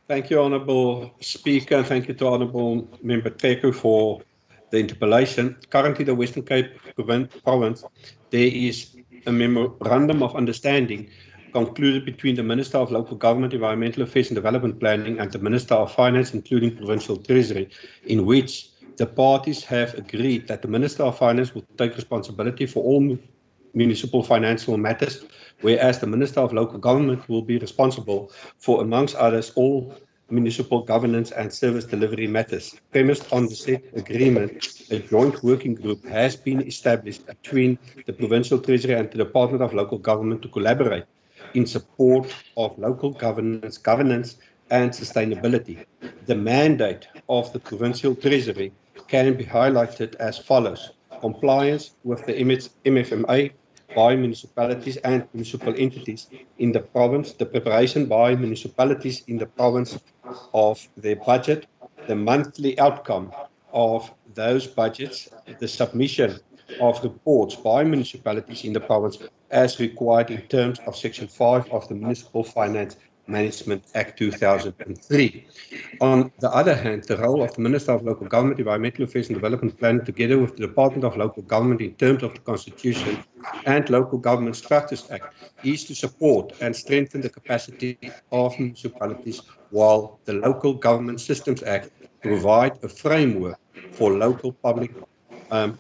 Thank you, Honourable Speaker. Thank you to Honourable Member Xhego for the interpellation. Currently, the Western Cape Province, there is a memorandum of understanding concluded between the Minister of Local Government, Environmental Affairs and Development Planning and the Minister of Finance, including Provincial Treasury, in which the parties have agreed that the Minister of Finance will take responsibility for all municipal financial matters, whereas the Minister of Local Government will be responsible for, amongst others, all municipal governance and service delivery matters. Premised on the said agreement, a joint working group has been established between the Provincial Treasury and the Department of Local Government to collaborate in support of local governance and sustainability. The mandate of the Provincial Treasury can be highlighted as follows: compliance with the MFMA by municipalities and municipal entities in the province, the preparation by municipalities in the province of their budget, the monthly outcome of those budgets, the submission of reports by municipalities in the province as required in terms of Section 5 of the Municipal Finance Management Act 2003. On the other hand, the role of the Minister of Local Government, Environmental Affairs and Development Planning, together with the Department of Local Government in terms of the Constitution and Local Government Structures Act, is to support and strengthen the capacity of municipalities, while the Local Government Systems Act provide a framework for local public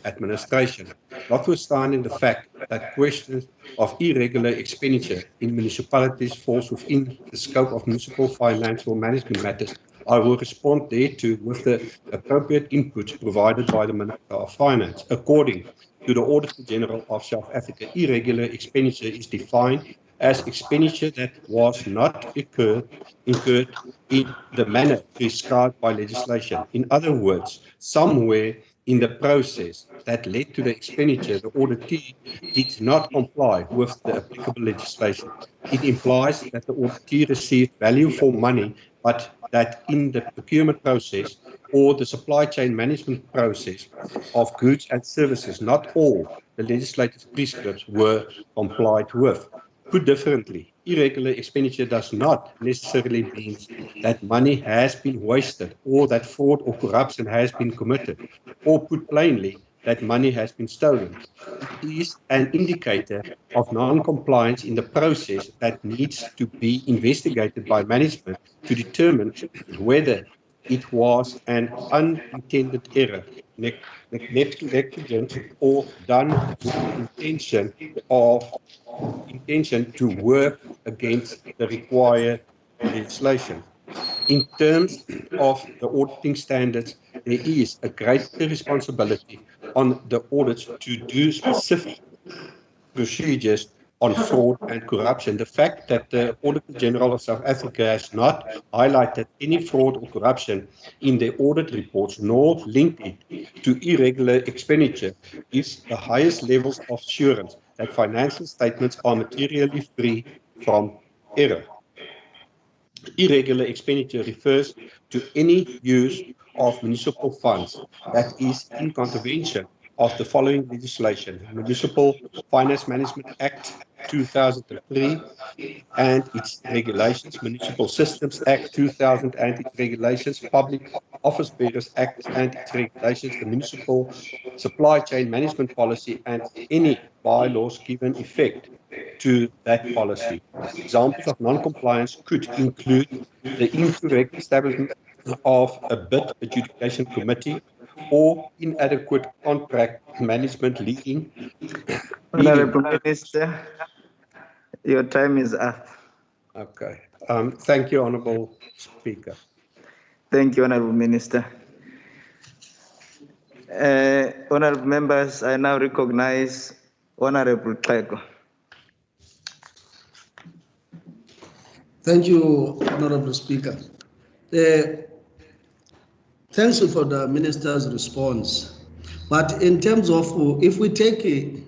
administration. Notwithstanding the fact that questions of irregular expenditure in municipalities falls within the scope of municipal financial management matters, I will respond thereto with the appropriate inputs provided by the Minister of Finance. According to the Auditor General of South Africa, irregular expenditure is defined as expenditure that was not incurred in the manner prescribed by legislation. In other words, somewhere in the process that led to the expenditure, the auditee did not comply with the applicable legislation. It implies that the auditee received value for money, but that in the procurement process or the supply chain management process of goods and services, not all the legislative prescripts were complied with. Put differently, irregular expenditure does not necessarily mean that money has been wasted or that fraud or corruption has been committed, or put plainly, that money has been stolen. It is an indicator of non-compliance in the process that needs to be investigated by management to determine whether it was an unintended error, negligence, or done with the intention to work against the required legislation. In terms of the auditing standards, there is a greater responsibility on the audits to do specific procedures on fraud and corruption. The fact that the Auditor General of South Africa has not highlighted any fraud or corruption in their audit reports nor linked it to irregular expenditure gives the highest levels of assurance that financial statements are materially free from error. Irregular expenditure refers to any use of municipal funds that is in contravention of the following legislation: Municipal Finance Management Act 2003 and its regulations, Municipal Systems Act 2000 and its regulations, Public Office Bearers Act and its regulations, the Municipal Supply Chain Management Policy, and any bylaws given effect to that policy. Examples of non-compliance could include the incorrect establishment of a bid adjudication committee or inadequate contract management leading. Honorable Minister, your time is up. Okay. Thank you, Honourable Speaker. Thank you, Honorable Minister. Honorable members, I now recognize Honorable Tlego. Thank you, Honorable Speaker. Thanks for the Minister's response. But in terms of, if we take a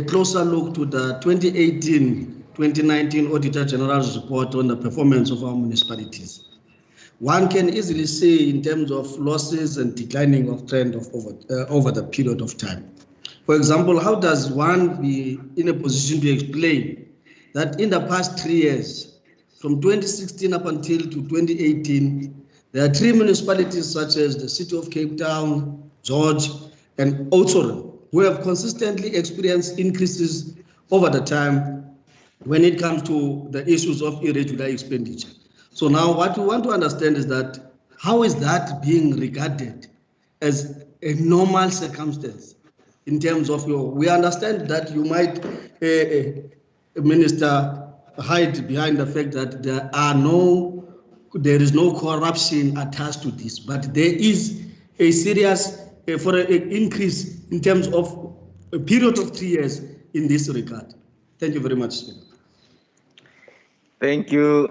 closer look to the 2018-2019 Auditor General's report on the performance of our municipalities, one can easily see in terms of losses and declining of trend of over the period of time. For example, how does one be in a position to explain that in the past 3 years, from 2016 up until to 2018, there are 3 municipalities such as the City of Cape Town, George, and Oudtshoorn, who have consistently experienced increases over the time when it comes to the issues of irregular expenditure. So now what we want to understand is that how is that being regarded as a normal circumstance in terms of we understand that you might, Minister, hide behind the fact that there is no corruption attached to this, but there is a serious for an increase in terms of a period of 3 years in this regard. Thank you very much, Speaker. Thank you,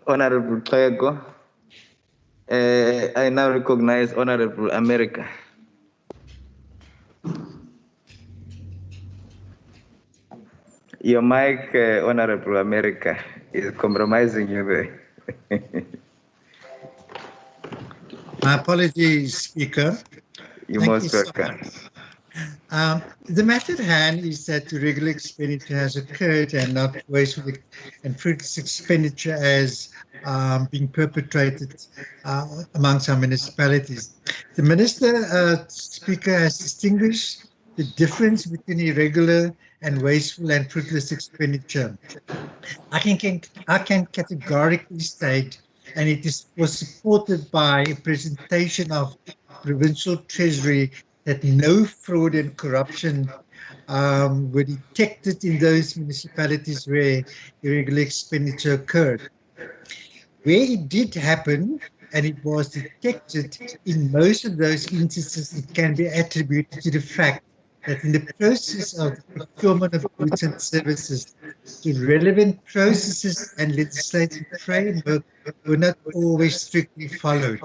Honorable Tlego. I now recognize Honorable America. Your mic, Honorable America, is compromising you there. My apologies, Speaker. You're most welcome. The matter at hand is that irregular expenditure has occurred and not wasteful and fruitless expenditure as being perpetrated amongst our municipalities. The Minister, Speaker, has distinguished the difference between irregular and wasteful and fruitless expenditure. I can categorically state, and it was supported by a presentation of Provincial Treasury, that no fraud and corruption were detected in those municipalities where irregular expenditure occurred. Where it did happen, and it was detected, in most of those instances, it can be attributed to the fact that in the process of the procurement of goods and services, the relevant processes and legislative framework were not always strictly followed.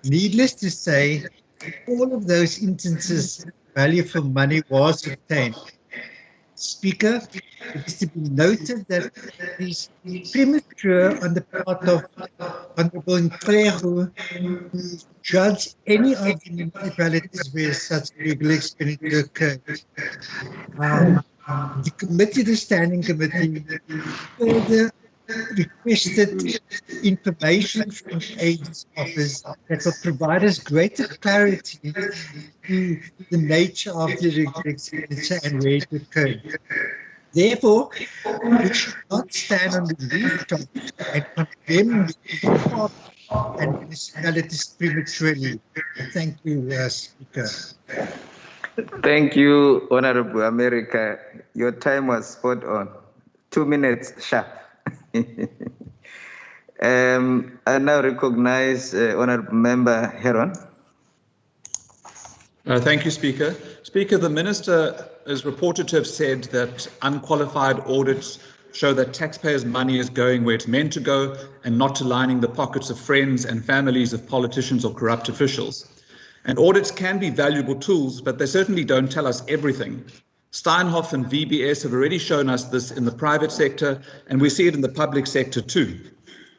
Needless to say, all of those instances, value for money was obtained. Speaker, it is to be noted that it is premature on the part of Honourable Tlego to judge any of the municipalities where such irregular expenditure occurred. The committee, the standing committee, further requested information from Aid's office that will provide us greater clarity to the nature of the irregular expenditure and where it occurred. Therefore, we should not stand on the rooftop and condemn the and municipalities prematurely. Thank you, Speaker. Thank you, Honorable America. Your time was spot on. 2 minutes sharp. I now recognize Honourable Member Heron. Thank you, Speaker. Speaker, the Minister is reported to have said that unqualified audits show that taxpayers' money is going where it's meant to go and not to lining the pockets of friends and families of politicians or corrupt officials. And audits can be valuable tools, but they certainly don't tell us everything. Steinhoff and VBS have already shown us this in the private sector, and we see it in the public sector too.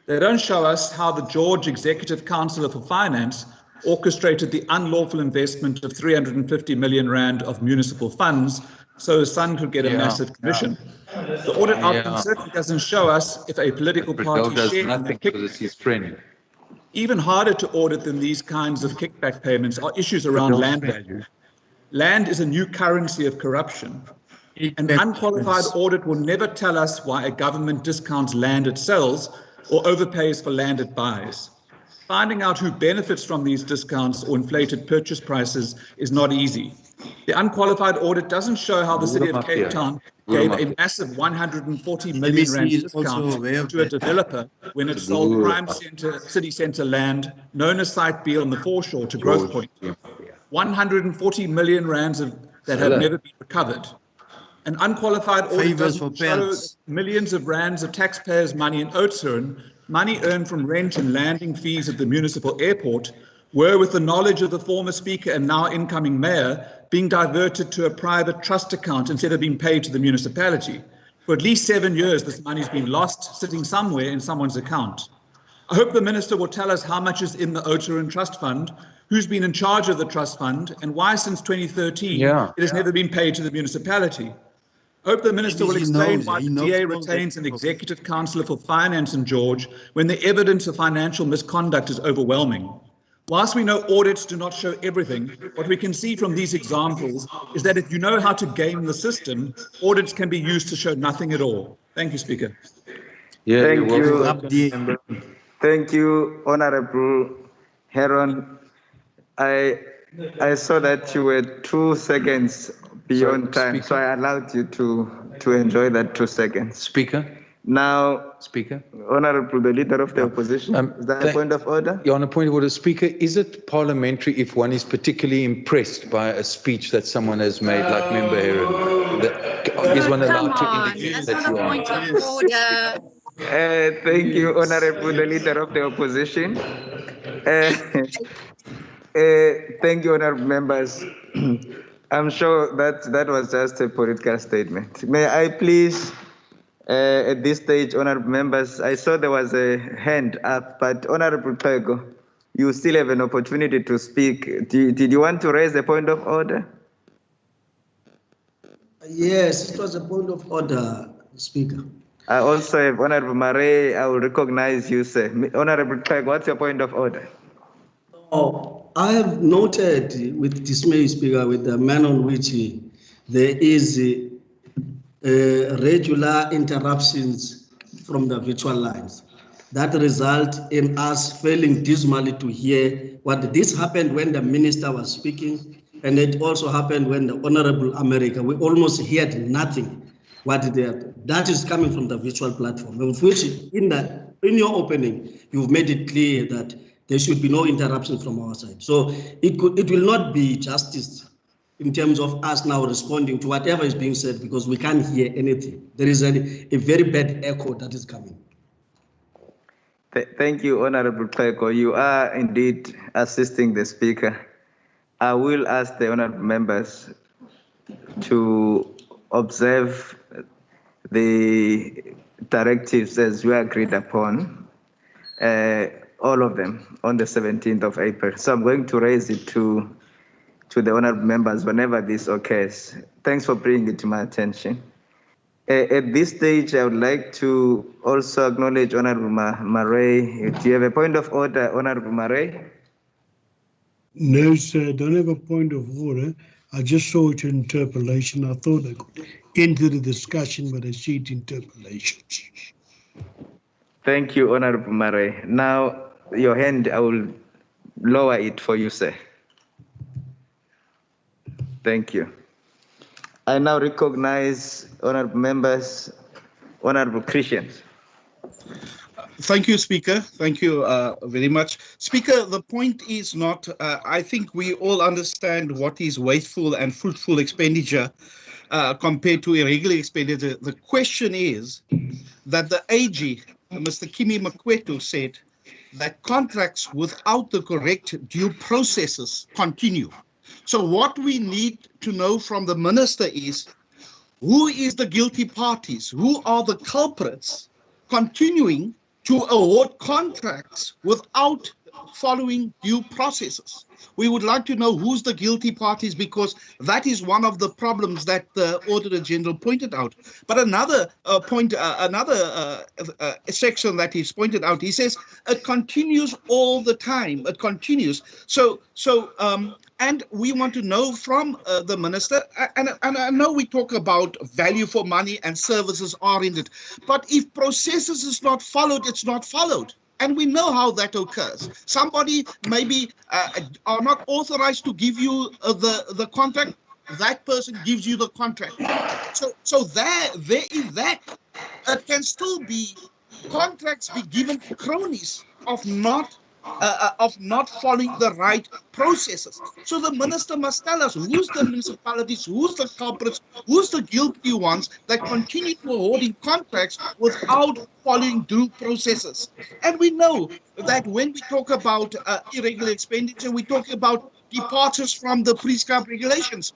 They don't show us how the George Executive Councillor for Finance orchestrated the unlawful investment of 350 million rand of municipal funds so his son could get a massive commission. The audit outcome certainly doesn't show us if a political party does shared in nothing that because it's his friend. Even harder to audit than these kinds of kickback payments are issues around land value. Land is a new currency of corruption. An unqualified audit will never tell us why a government discounts land it sells or overpays for land it buys. Finding out who benefits from these discounts or inflated purchase prices is not easy. The unqualified audit doesn't show how the city of Cape Town gave a massive 140 million rand discount to a developer when it sold prime city centre land known as Site B on the foreshore to Growth Point. 140 million rands that have never been recovered. An unqualified audit doesn't show millions of rands of taxpayers' money in Oudtshoorn, money earned from rent and landing fees at the municipal airport, were, with the knowledge of the former speaker and now incoming mayor, being diverted to a private trust account instead of being paid to the municipality. For at least 7 years, this money's been lost, sitting somewhere in someone's account. I hope the minister will tell us how much is in the Oudtshoorn Trust Fund, who's been in charge of the trust fund, and why since 2013 it has never been paid to the municipality. I hope the minister will explain why the DA retains an executive councillor for finance in George when the evidence of financial misconduct is overwhelming. Whilst we know audits do not show everything, what we can see from these examples is that if you know how to game the system, audits can be used to show nothing at all. Thank you, Speaker. Thank you. Thank you, Honourable Heron. I saw that you were 2 seconds beyond time, so I allowed you to enjoy that 2 seconds. Speaker. Now, Speaker. Honourable, the Leader of the Opposition, is that a point of order? Yeah, on a point of order, Speaker, is it parliamentary if one is particularly impressed by a speech that someone has made, like Member Heron? Is one allowed to indicate that you are? Point of order. Thank you, Honourable, the Leader of the Opposition. Thank you, Honourable Members. I'm sure that was just a political statement. May I please, at this stage, Honourable Members, I saw there was a hand up, but Honourable Pego, you still have an opportunity to speak. Did you want to raise a point of order? Yes, it was a point of order, Speaker. I also have Honourable Marais. I will recognize you, sir. Honourable Pego, what's your point of order? Oh, I have noted with dismay, Speaker, with the manner on which there is regular interruptions from the virtual lines that result in us failing dismally to hear what this happened when the minister was speaking, and it also happened when the Honourable America, we almost heard nothing. That is coming from the virtual platform, of which in your opening, you've made it clear that there should be no interruption from our side. So it will not be justice in terms of us now responding to whatever is being said because we can't hear anything. There is a very bad echo that is coming. Thank you, Honourable Pego. You are indeed assisting the Speaker. I will ask the Honourable Members to observe the directives as we agreed upon, all of them, on the 17th of April. So I'm going to raise it to the Honourable Members whenever this occurs. Thanks for bringing it to my attention. At this stage, I would like to also acknowledge Honourable Marais. Do you have a point of order, Honourable Marais? No, sir, I don't have a point of order. I just saw it in interpolation. I thought I could enter the discussion, but I see it in interpolation. Thank you, Honourable Marais. Now, your hand, I will lower it for you, sir. Thank you. I now recognize Honourable Members, Honourable Christians. Thank you, Speaker. Thank you very much. Speaker, the point is not, I think we all understand what is wasteful and fruitful expenditure compared to irregular expenditure. The question is that the AG, Mr. Kimi Makwetu, said that contracts without the correct due processes continue. So what we need to know from the minister is who is the guilty parties, who are the culprits continuing to award contracts without following due processes. We would like to know who's the guilty parties, because that is one of the problems that the Auditor General pointed out. But another section that he's pointed out, he says it continues all the time. It continues. And we want to know from the minister, and I know we talk about value for money and services oriented, but if processes is not followed, it's not followed. And we know how that occurs. Somebody maybe are not authorized to give you the contract. That person gives you the contract. So there is that. It can still be contracts be given to cronies of not following the right processes. So the minister must tell us who's the municipalities, who's the culprits, who's the guilty ones that continue to awarding contracts without following due processes. And we know that when we talk about irregular expenditure, we talk about departures from the prescribed regulations.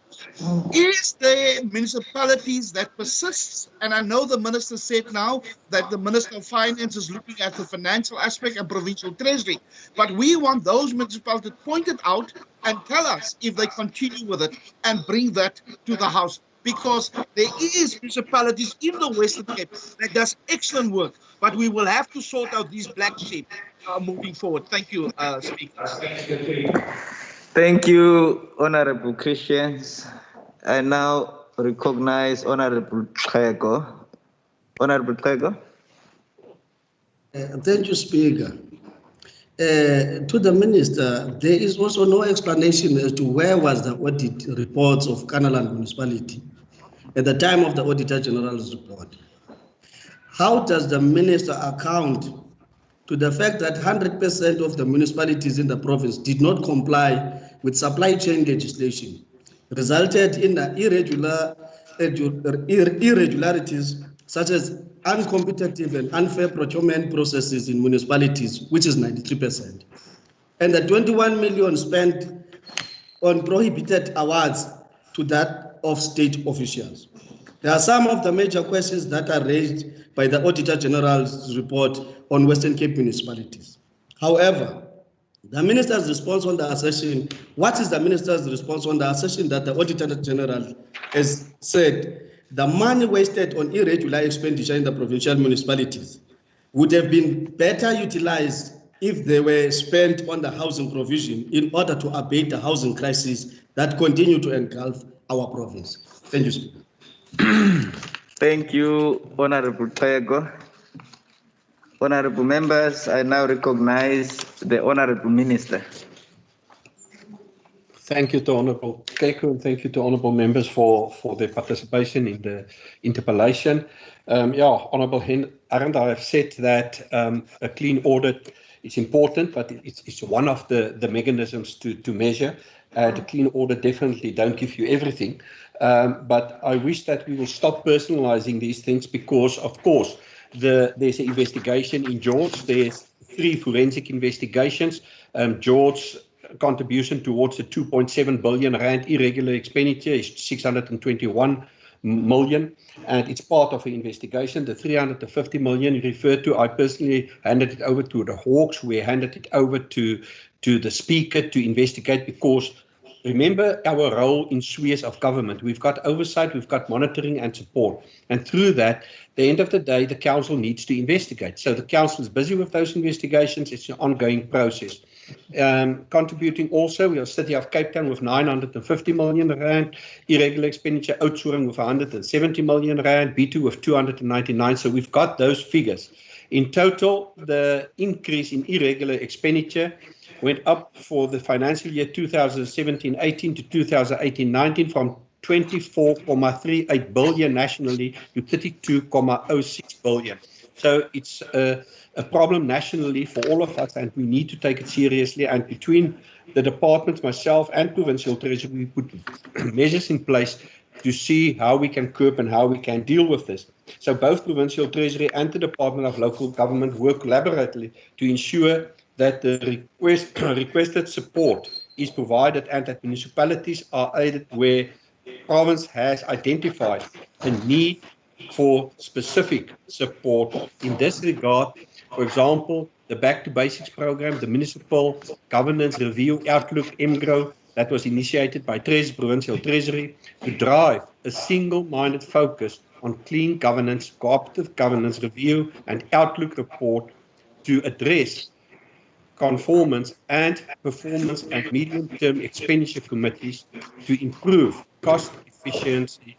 Is there municipalities that persists? And I know the minister said now that the Minister of Finance is looking at the financial aspect and provincial treasury. But we want those municipalities pointed out and tell us if they continue with it and bring that to the House. Because there is municipalities in the Western Cape that does excellent work, but we will have to sort out these black sheep moving forward. Thank you, Speaker. Thank you, Honorable Christians. I now recognize Honorable Trego. Honorable Trego. Thank you, Speaker. To the Minister, there is also no explanation as to where was the audit reports of Kanaland Municipality at the time of the Auditor General's report. How does the Minister account to the fact that 100% of the municipalities in the province did not comply with supply chain legislation, resulted in irregularities such as uncompetitive and unfair procurement processes in municipalities, which is 93%, and the 21 million spent on prohibited awards to that of state officials. There are some of the major questions that are raised by the Auditor General's report on Western Cape municipalities. However, the Minister's response on the assertion, what is the Minister's response on the assertion that the Auditor General has said the money wasted on irregular expenditure in the provincial municipalities would have been better utilized if they were spent on the housing provision in order to abate the housing crisis that continue to engulf our province? Thank you, Speaker. Thank you, Honorable Trego. Honorable members, I now recognize the Honorable Minister. Thank you to Honorable Keiko, and thank you to Honorable members for their participation in the interpellation. Honorable Arend, I have said that a clean audit is important, but it's one of the mechanisms to measure. The clean audit definitely don't give you everything, but I wish that we will stop personalizing these things because, of course, there's an investigation in George. There's 3 forensic investigations. George's contribution towards the 2.7 billion rand irregular expenditure is 621 million, and it's part of the investigation. The 350 million you referred to, I personally handed it over to the Hawks. We handed it over to the Speaker to investigate, because remember our role in spheres of government. We've got oversight, we've got monitoring and support. And through that, at the end of the day, the council needs to investigate. So the council is busy with those investigations. It's an ongoing process. Contributing also, we are City of Cape Town with 950 million rand, irregular expenditure, Oudtshoorn with 170 million rand, B2 with 299. So we've got those figures. In total, the increase in irregular expenditure went up for the financial year 2017-18 to 2018-19 from 24.38 billion nationally to 32.06 billion. So it's a problem nationally for all of us, and we need to take it seriously. And between the departments, myself and Provincial Treasury, we put measures in place to see how we can curb and how we can deal with this. So both Provincial Treasury and the Department of Local Government work collaboratively to ensure that the requested support is provided and that municipalities are aided where province has identified a need for specific support. In this regard, For example, the Back to Basics program, the Municipal Governance Review Outlook MGROW that was initiated by Provincial Treasury to drive a single-minded focus on clean governance, cooperative governance review and outlook report to address conformance and performance and medium-term expenditure committees to improve cost efficiency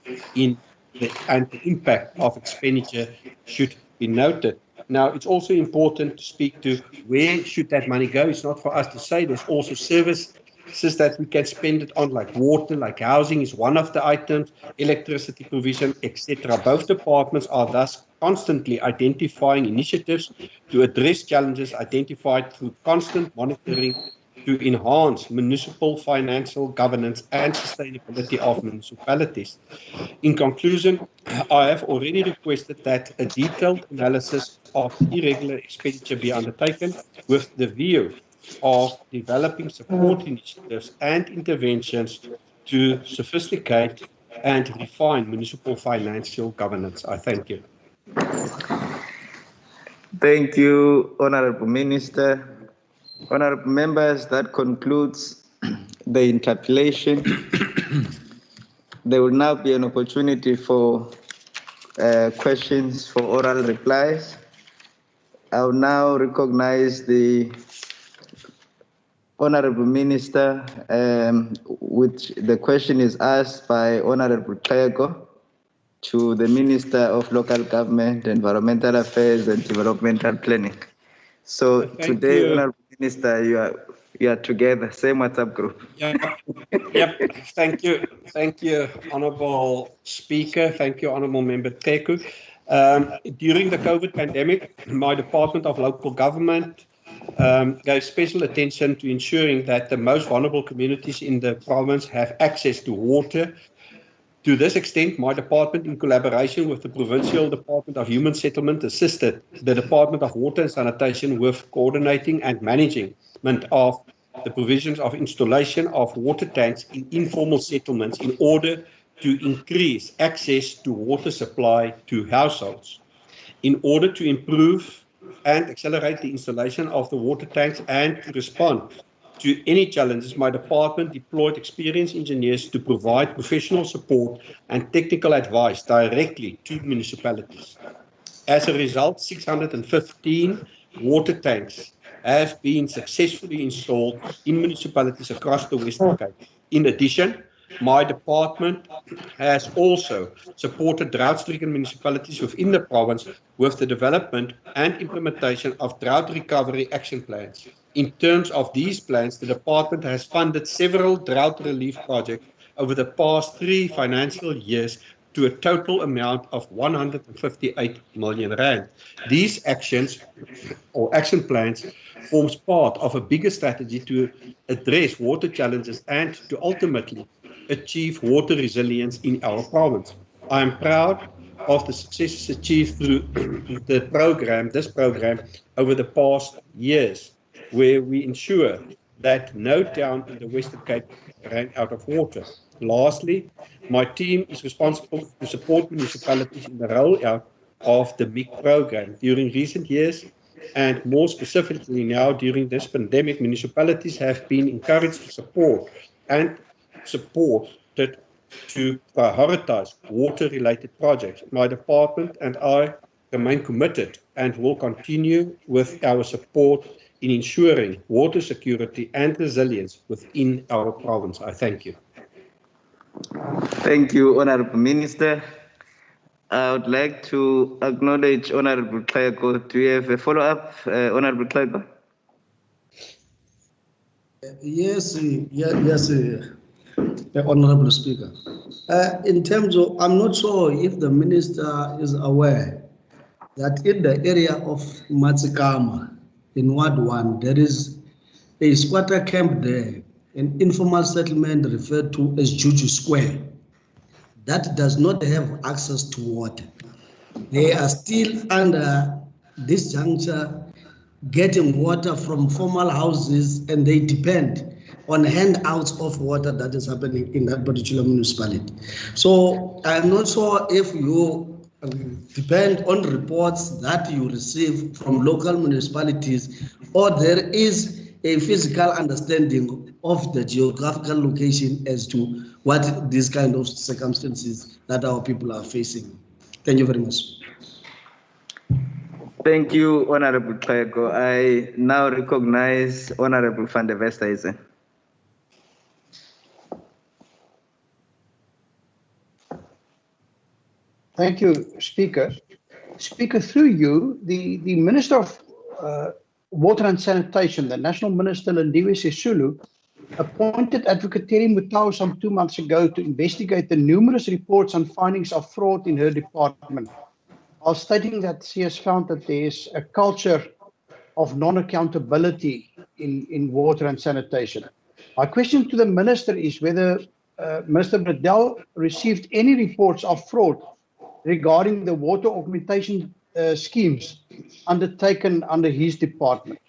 and the impact of expenditure should be noted. Now, it's also important to speak to where should that money go. It's not for us to say. There's also services that we can spend it on, like water, like housing is one of the items, electricity provision, etc. Both departments are thus constantly identifying initiatives to address challenges identified through constant monitoring to enhance municipal financial governance and sustainability of municipalities. In conclusion, I have already requested that a detailed analysis of irregular expenditure be undertaken with the view of developing support initiatives and interventions to sophisticate and refine municipal financial governance. I thank you. Thank you, Honorable Minister. Honorable members, that concludes the interpellation. There will now be an opportunity for questions for oral replies. I will now recognize the Honorable Minister, which the question is asked by Honorable Tlego to the Minister of Local Government, Environmental Affairs and Developmental Planning. So today, Honorable Minister, you are together, same WhatsApp group. Yep. Thank you, Honorable Speaker. Thank you, Honorable Member Teku. During the COVID pandemic, my Department of Local Government gave special attention to ensuring that the most vulnerable communities in the province have access to water. To this extent, my department, in collaboration with the Provincial Department of Human Settlement, assisted the Department of Water and Sanitation with coordinating and management of the provisions of installation of water tanks in informal settlements in order to increase access to water supply to households. In order to improve and accelerate the installation of the water tanks and to respond to any challenges, my department deployed experienced engineers to provide professional support and technical advice directly to municipalities. As a result, 615 water tanks have been successfully installed in municipalities across the Western Cape. In addition, my department has also supported drought-stricken municipalities within the province with the development and implementation of drought recovery action plans. In terms of these plans, the department has funded several drought relief projects over the past 3 financial years to a total amount of 158 million rand. These actions or action plans forms part of a bigger strategy to address water challenges and to ultimately achieve water resilience in our province. I am proud of the successes achieved through this program over the past years, where we ensure that no town in the Western Cape ran out of water. Lastly, my team is responsible to support municipalities in the rollout of the MIC program. During recent years, and more specifically now during this pandemic, municipalities have been encouraged to supported to prioritize water-related projects. My department and I remain committed and will continue with our support in ensuring water security and resilience within our province. I thank you. Thank you, Honorable Minister. I would like to acknowledge Honorable Tlego. Do you have a follow-up, Honorable Tlego? Yes, Honorable Speaker. In terms of, I'm not sure if the Minister is aware that in the area of Matsikama, in Ward 1, there is a squatter camp there, an informal settlement referred to as Juju Square, that does not have access to water. They are still under this juncture getting water from formal houses, and they depend on handouts of water that is happening in that particular municipality. So I'm not sure if you depend on reports that you receive from local municipalities, or there is a physical understanding of the geographical location as to what these kind of circumstances that our people are facing. Thank you very much. Thank you, Honorable Xhego. I now recognize Honorable van der Westhuizen. Thank you, Speaker. Speaker, through you, the Minister of Water and Sanitation, the National Minister Lindiwe Sisulu, appointed Advocate Terry Mutau some 2 months ago to investigate the numerous reports and findings of fraud in her department, while stating that she has found that there is a culture of non-accountability in water and sanitation. My question to the Minister is whether Minister Bradell received any reports of fraud regarding the water augmentation schemes undertaken under his department.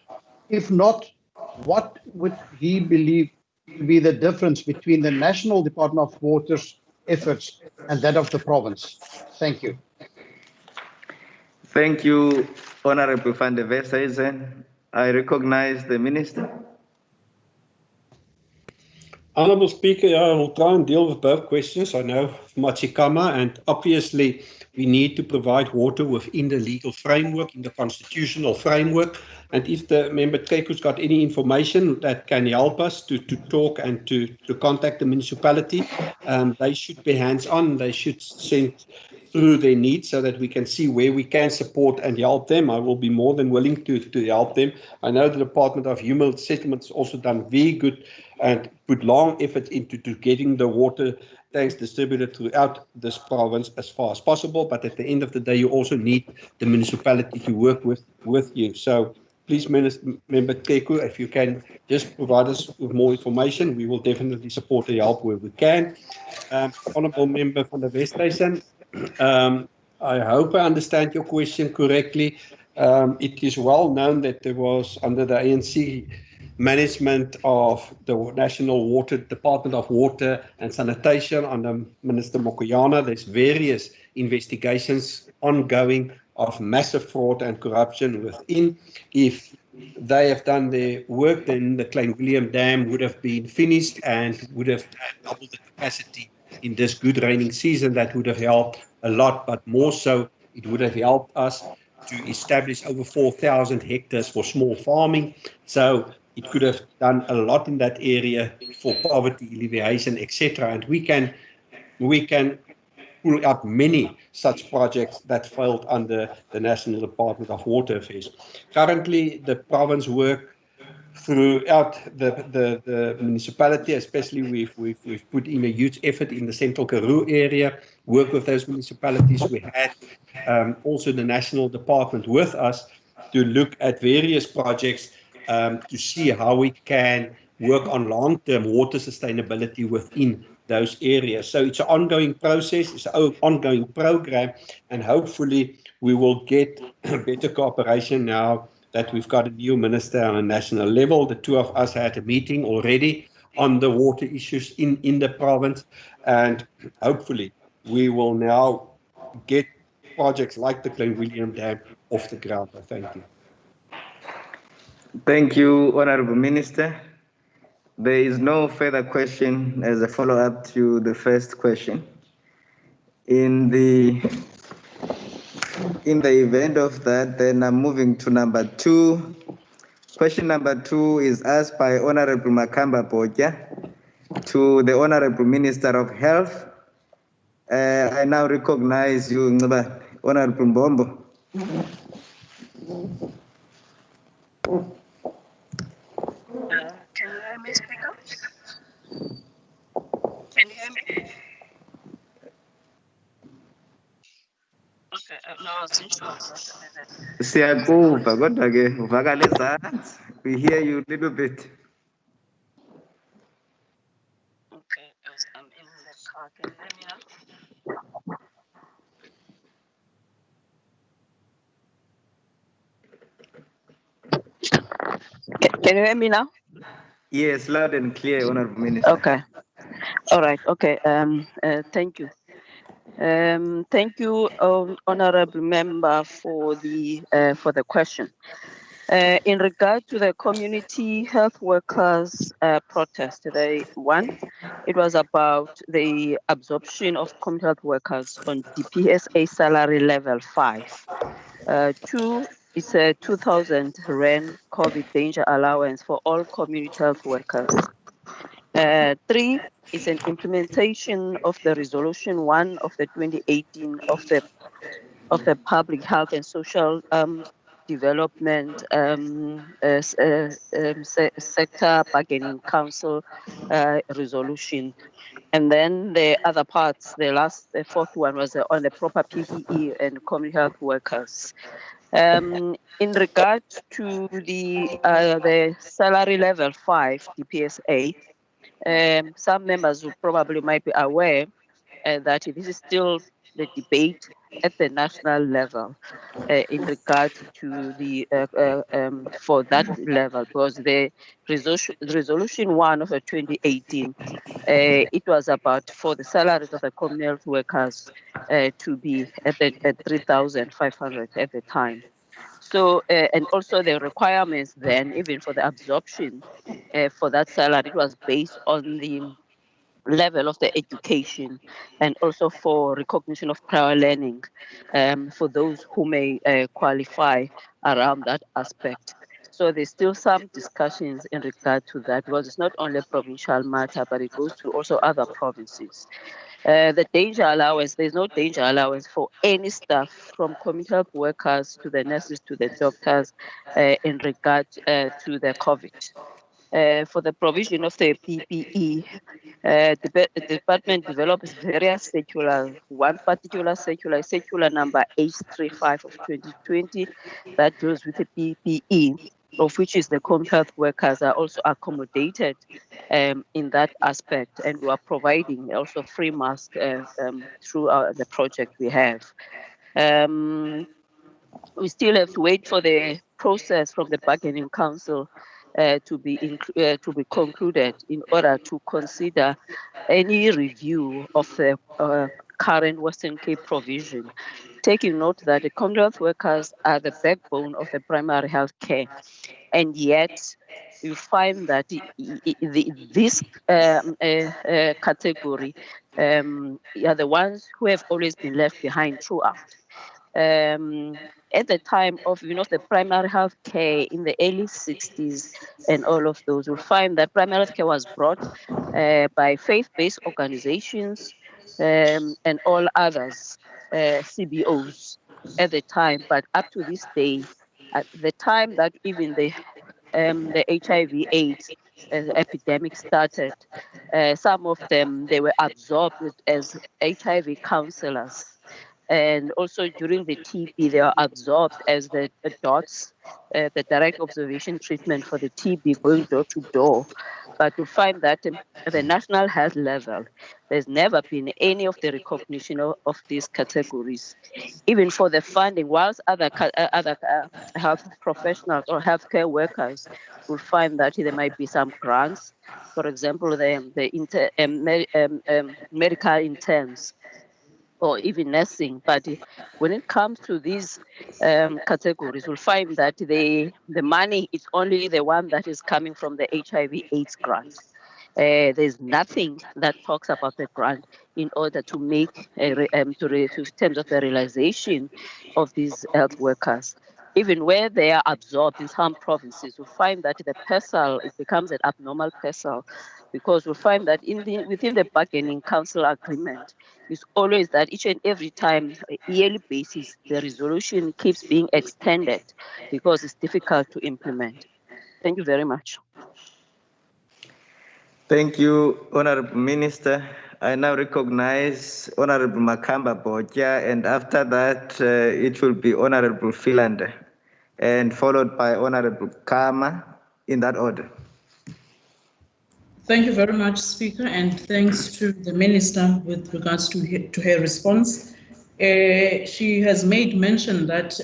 If not, what would he believe to be the difference between the National Department of Water's efforts and that of the province? Thank you. Thank you, Honorable van der Westhuizen. I recognize the Minister. Honourable Speaker, I will try and deal with both questions. I know Machikama, and obviously we need to provide water within the legal framework, in the constitutional framework. And if the member Keku's got any information that can help us to talk and to contact the municipality, they should be hands-on. They should send through their needs so that we can see where we can support and help them. I will be more than willing to help them. I know the Department of Human Settlements also done very good and put long effort into getting the water tanks distributed throughout this province as far as possible. But at the end of the day, you also need the municipality to work with you. So please, Member Keku, if you can just provide us with more information, we will definitely support and help where we can. Honourable Member van der Westhuizen, I hope I understand your question correctly. It is well known that there was, under the ANC management of the National Water Department of Water and Sanitation under Minister Mokoyana, there's various investigations ongoing of massive fraud and corruption within. If they have done their work, then the Klein Willem Dam would have been finished and would have doubled the capacity in this good raining season. That would have helped a lot, but more so, it would have helped us to establish over 4,000 hectares for small farming. So it could have done a lot in that area for poverty alleviation, etc. And we can pull up many such projects that failed under the National Department of Water Affairs. Currently, the province work throughout the municipality, especially we've put in a huge effort in the Central Karoo area, work with those municipalities. We had also the National Department with us to look at various projects to see how we can work on long-term water sustainability within those areas. So it's an ongoing process, it's an ongoing program, and hopefully we will get better cooperation now that we've got a new minister on a national level. The two of us had a meeting already on the water issues in the province, and hopefully we will now get projects like the Klein Willem Dam off the ground. Thank you. Thank you, Honourable Minister. There is no further question as a follow-up to the first question. In the event of that, then I'm moving to number 2. Question number 2 is asked by Honourable Makamba Botja to the Honourable Minister of Health. I now recognize you, Honourable Mbombo. Can you hear me, Speaker? Can you hear me? Okay, no, Siyakuva kodwa ke uvakala ezantsi. We hear you a little bit. Okay, I'm in the car. Can you hear me now? Can you hear me now? Yes, loud and clear, Honourable Minister. Okay. All right. Okay. Thank you. Thank you, honourable member, for the question. In regard to the community health workers protest, it was about the absorption of community health workers on DPSA salary level 5. 2, it's a 2,000 Rand COVID danger allowance for all community health workers. 3 is an implementation of the resolution 1 of the 2018 of the Public Health and Social Development Sector Bargaining Council resolution. And then the other parts, the fourth one was on the proper PPE and community health workers. In regard to the salary level 5 DPSA, some members who probably might be aware that this is still the debate at the national level in regard to the for that level, because the resolution 1 of 2018 it was about for the salaries of the community health workers to be at 3,500 at the time. So, and also the requirements then, even for the absorption for that salary, it was based on the level of the education and also for recognition of prior learning for those who may qualify around that aspect. So there's still some discussions in regard to that, because it's not only a provincial matter, but it goes to also other provinces. The danger allowance, there's no danger allowance for any staff, from community health workers to the nurses to the doctors in regard to the COVID. For the provision of the PPE, the department develops various circulars. One particular circular number H35 of 2020, that deals with the PPE, of which is the community health workers are also accommodated in that aspect, and we are providing also free masks through the project we have. We still have to wait for the process from the bargaining council to be concluded in order to consider any review of the current Western Cape provision, taking note that the community health workers are the backbone of the primary health care, and yet you find that this category are the ones who have always been left behind throughout. At the time of the primary health care in the early 60s and all of those, you'll find that primary health care was brought by faith-based organizations and all others, CBOs at the time. But up to this day, at the time that even the HIV/AIDS epidemic started, some of them, they were absorbed as HIV counselors. And also during the TB, they are absorbed as the DOTS, the direct observation treatment for the TB, going door to door. But you find that at the national health level, there's never been any of the recognition of these categories. Even for the funding, whilst other health professionals or healthcare workers will find that there might be some grants, for example, the medical interns, or even nursing. But when it comes to these categories, we'll find that the money is only the one that is coming from the HIV/AIDS grant. There's nothing that talks about the grant in order to make in terms of the realization of these health workers. Even where they are absorbed in some provinces, we find that the PESAL, it becomes an abnormal PESAL, because we find that within the bargaining council agreement, it's always that each and every time, yearly basis, the resolution keeps being extended because it's difficult to implement. Thank you very much. Thank you, Honorable Minister. I now recognize Honorable Makamba Botja, and after that, it will be Honorable Philander, and followed by Honorable Kama, in that order. Thank you very much, Speaker, and thanks to the Minister with regards to her response. She has made mention that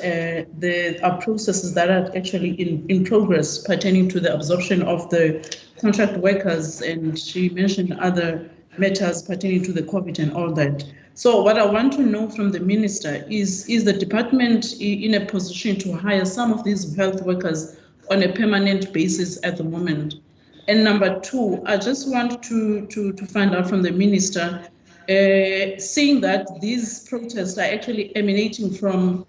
there are processes that are actually in progress pertaining to the absorption of the contract workers, and she mentioned other matters pertaining to the COVID and all that. So what I want to know from the minister is the department in a position to hire some of these health workers on a permanent basis at the moment? And number two, I just want to find out from the minister, seeing that these protests are actually emanating from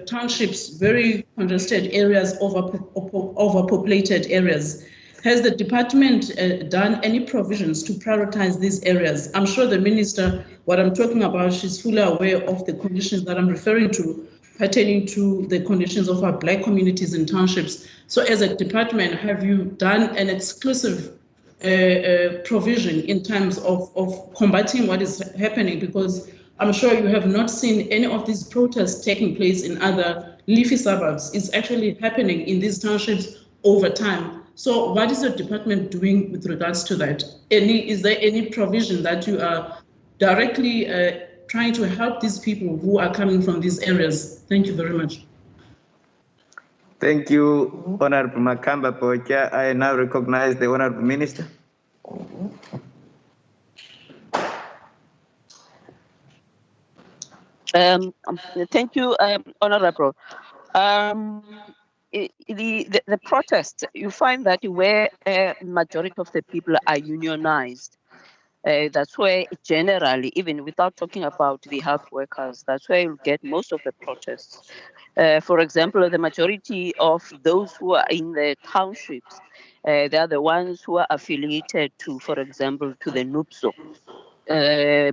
townships, very congested areas, overpopulated areas. Has the department done any provisions to prioritize these areas? I'm sure the minister, what I'm talking about, she's fully aware of the conditions that I'm referring to pertaining to the conditions of our Black communities in townships. So as a department, have you done an exclusive provision in terms of combating what is happening? Because I'm sure you have not seen any of these protests taking place in other leafy suburbs. It's actually happening in these townships over time. So what is your department doing with regards to that? Is there any provision that you are directly trying to help these people who are coming from these areas? Thank you very much. Thank you, Honorable Makamba Pocha. I now recognize the Honorable Minister. Thank you, Honorable. The protests, you find that where majority of the people are unionized, that's where generally, even without talking about the health workers, that's where you get most of the protests. For example, the majority of those who are in the townships, they are the ones who are affiliated to, for example, to the NUPSO.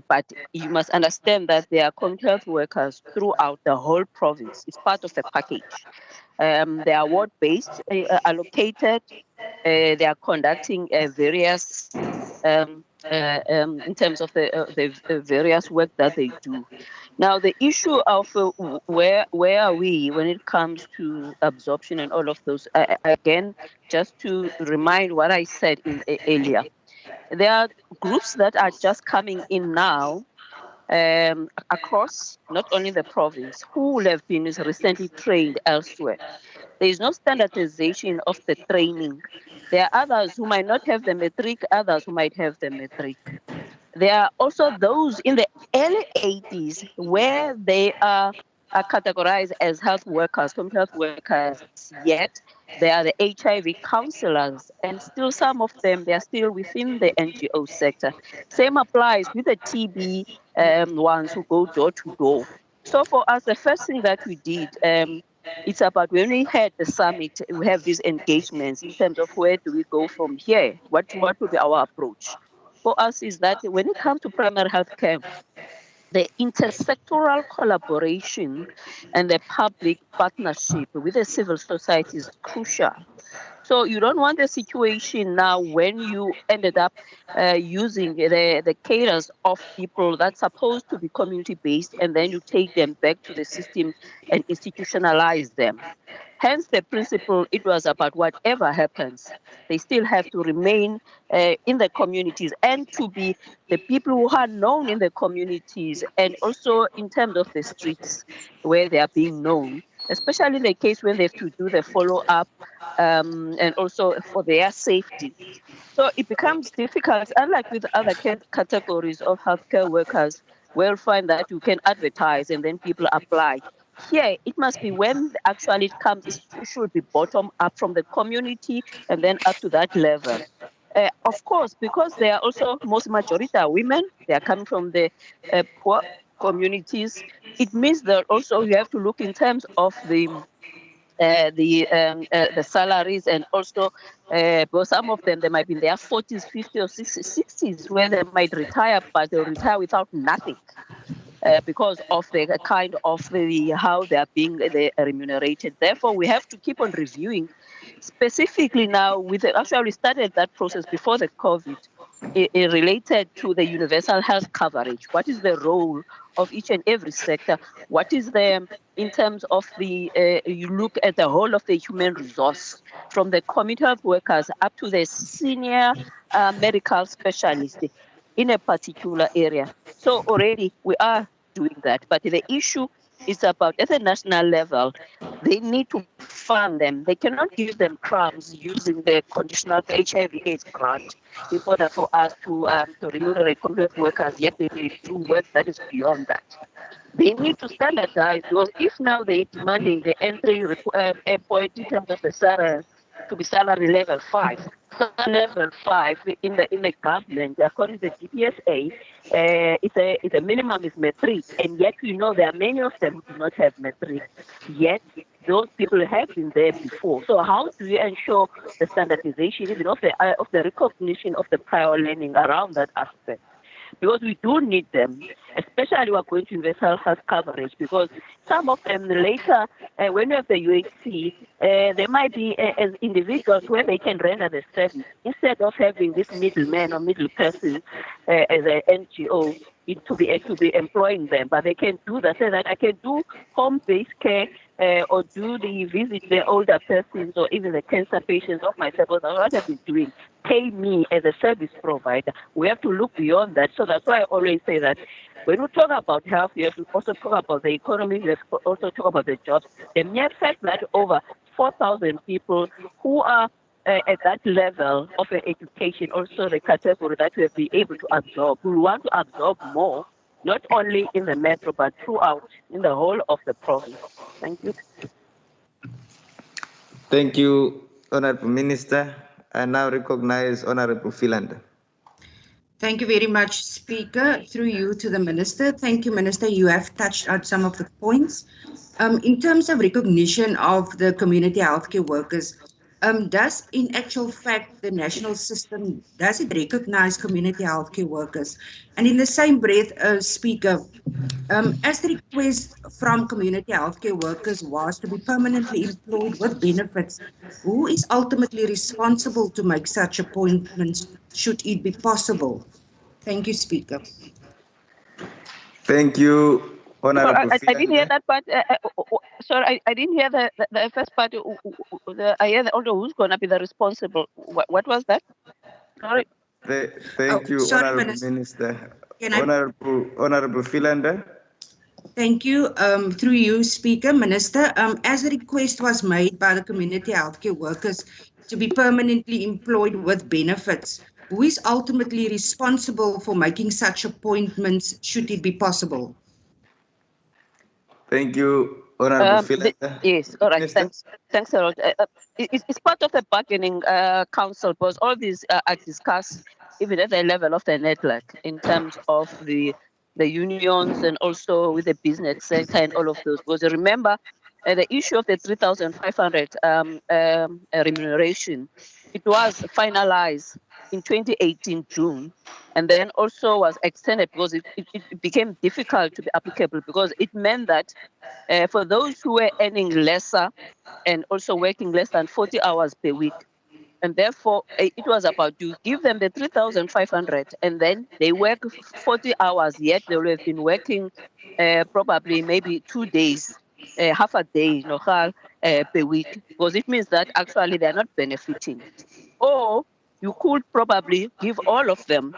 But you must understand that there are community health workers throughout the whole province. It's part of the package. They are ward-based, allocated. They are conducting various, in terms of the various work that they do. Now, the issue of where are we when it comes to absorption and all of those, again, just to remind what I said earlier, there are groups that are just coming in now across not only the province, who will have been recently trained elsewhere. There is no standardization of the training. There are others who might not have the metric, others who might have the metric. There are also those in the early 80s where they are categorized as health workers, community health workers, yet they are the HIV counselors, and still some of them, they are still within the NGO sector. Same applies with the TB ones who go door to door. So for us, the first thing that we did, it's about when we had the summit, we have these engagements in terms of where do we go from here? What will be our approach? For us is that when it comes to primary health care, the intersectoral collaboration and the public partnership with the civil society is crucial. So you don't want a situation now when you ended up using the carers of people that's supposed to be community-based, and then you take them back to the system and institutionalize them. Hence the principle, it was about whatever happens, they still have to remain in the communities and to be the people who are known in the communities, and also in terms of the streets where they are being known, especially in the case when they have to do the follow-up and also for their safety. So it becomes difficult, unlike with other categories of healthcare workers, where you'll find that you can advertise and then people apply. Here, it must be when actually it comes, it should be bottom up from the community and then up to that level. Of course, because they are also, most majority are women, they are coming from the poor communities. It means that also you have to look in terms of the salaries, and also because some of them, they might be in their 40s, 50s or 60s, where they might retire, but they'll retire without nothing. Because of the kind of how they are being remunerated. Therefore, we have to keep on reviewing. Specifically now, actually we started that process before the COVID, related to the universal health coverage. What is the role of each and every sector? What is the, in terms of the, you look at the whole of the human resource, from the community health workers up to the senior medical specialist in a particular area. So already we are doing that, but the issue It's about at the national level, they need to fund them. They cannot give them crumbs using the conditional HIV/AIDS grant in order for us to remunerate contract workers, yet they do work that is beyond that. They need to standardize, because if now they're demanding the entry point in terms of the salary to be salary level 5. Level 5 in the government, according to the GPSA, it's a minimum is metric, and yet we know there are many of them who do not have metric. Yet those people have been there before. So how do you ensure the standardization even of the recognition of the prior learning around that aspect? Because we do need them, especially we're going to universal health coverage, because some of them later, when you have the UHC, there might be as individuals where they can render the service instead of having this middleman or middle person as an NGO to be employing them, but they can do that. So that I can do home-based care or do the visit the older persons or even the cancer patients of myself. What I've been doing, pay me as a service provider. We have to look beyond that. So that's why I always say that when we talk about health, we have to also talk about the economy. We have to also talk about the jobs. The mere fact that over 4,000 people who are at that level of education, also the category that we have been able to absorb. We want to absorb more, not only in the metro, but throughout in the whole of the province. Thank you. Thank you, Honorable Minister. I now recognize Honorable Philander. Thank you very much, Speaker. Through you to the Minister. Thank you, Minister. You have touched on some of the points. In terms of recognition of the community healthcare workers, does in actual fact the national system, does it recognize community healthcare workers? And in the same breath, Speaker, as the request from community healthcare workers was to be permanently employed with benefits, who is ultimately responsible to make such appointments should it be possible? Thank you, Speaker. Thank you, Honorable I didn't hear that part. Sorry, I didn't hear the first part. I hear the order who's going to be the responsible. What was that? Sorry. Thank you, sorry, Honorable Minister. Honorable Philander. Thank you. Through you, Speaker, Minister, as a request was made by the community healthcare workers to be permanently employed with benefits, who is ultimately responsible for making such appointments should it be possible? Thank you, Honorable Philander. Yes, all right. Thanks a lot. It's part of the bargaining council, because all these are discussed even at the level of the network in terms of the unions and also with the business sector and all of those. Because remember, the issue of the 3,500 remuneration, it was finalized in 2018 June, and then also was extended because it became difficult to be applicable, because it meant that for those who were earning lesser and also working less than 40 hours per week, and therefore it was about to give them the 3,500 and then they work 40 hours, yet they will have been working probably maybe 2 days, half a day per week, because it means that actually they're not benefiting. Or you could probably give all of them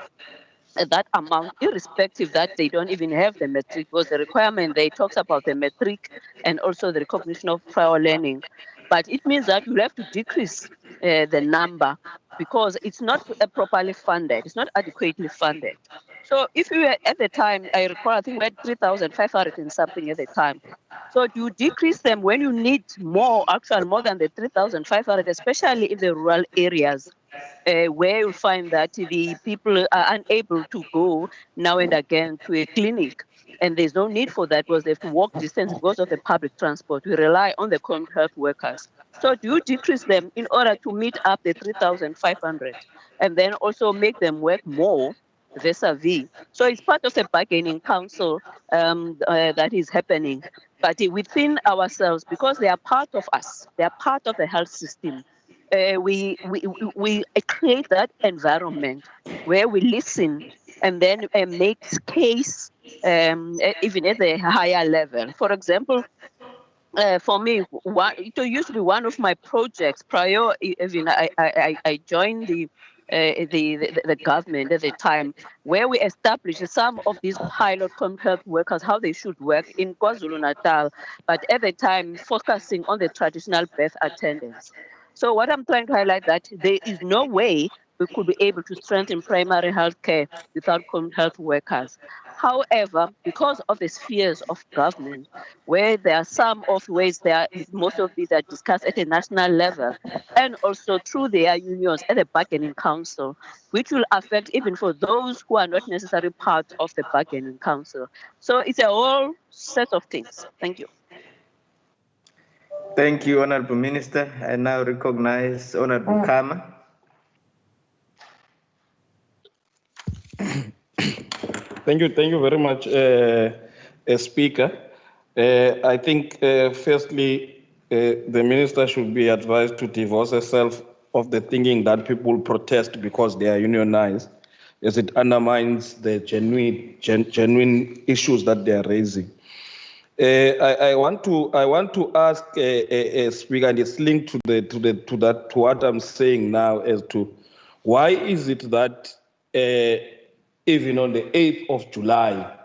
that amount, irrespective that they don't even have the metric, because the requirement they talks about the metric and also the recognition of prior learning. But it means that you have to decrease the number, because it's not properly funded, it's not adequately funded. So if you were at the time, I recall, I think we had 3,500 and something at the time. So you decrease them when you need more, actually more than the 3,500, especially in the rural areas, where you find that the people are unable to go now and again to a clinic. And there's no need for that because they have to walk distance because of the public transport. We rely on the community health workers. So do you decrease them in order to meet up the 3,500 and then also make them work more vis-a-vis? So it's part of the bargaining council that is happening. But within ourselves, because they are part of us, they are part of the health system, we create that environment where we listen and then make case even at the higher level. For example, for me, it used to be one of my projects prior. Even I joined the the government at the time, where we established some of these pilot home health workers, how they should work in KwaZulu-Natal, but at the time focusing on the traditional birth attendants. So what I'm trying to highlight that there is no way we could be able to strengthen primary health care without home health workers. However, because of the spheres of government, where there are some of ways most of these are discussed at a national level, and also through their unions at the bargaining council, which will affect even for those who are not necessarily part of the bargaining council. So it's a whole set of things. Thank you. Thank you, Honorable Minister. I now recognize Honorable Kama. Thank you very much, Speaker. I think, firstly, the Minister should be advised to divorce herself of the thinking that people protest because they are unionized, as it undermines the genuine issues that they are raising. I want to ask Speaker, and it's linked to what I'm saying now, as to why is it that even on the 8th of July,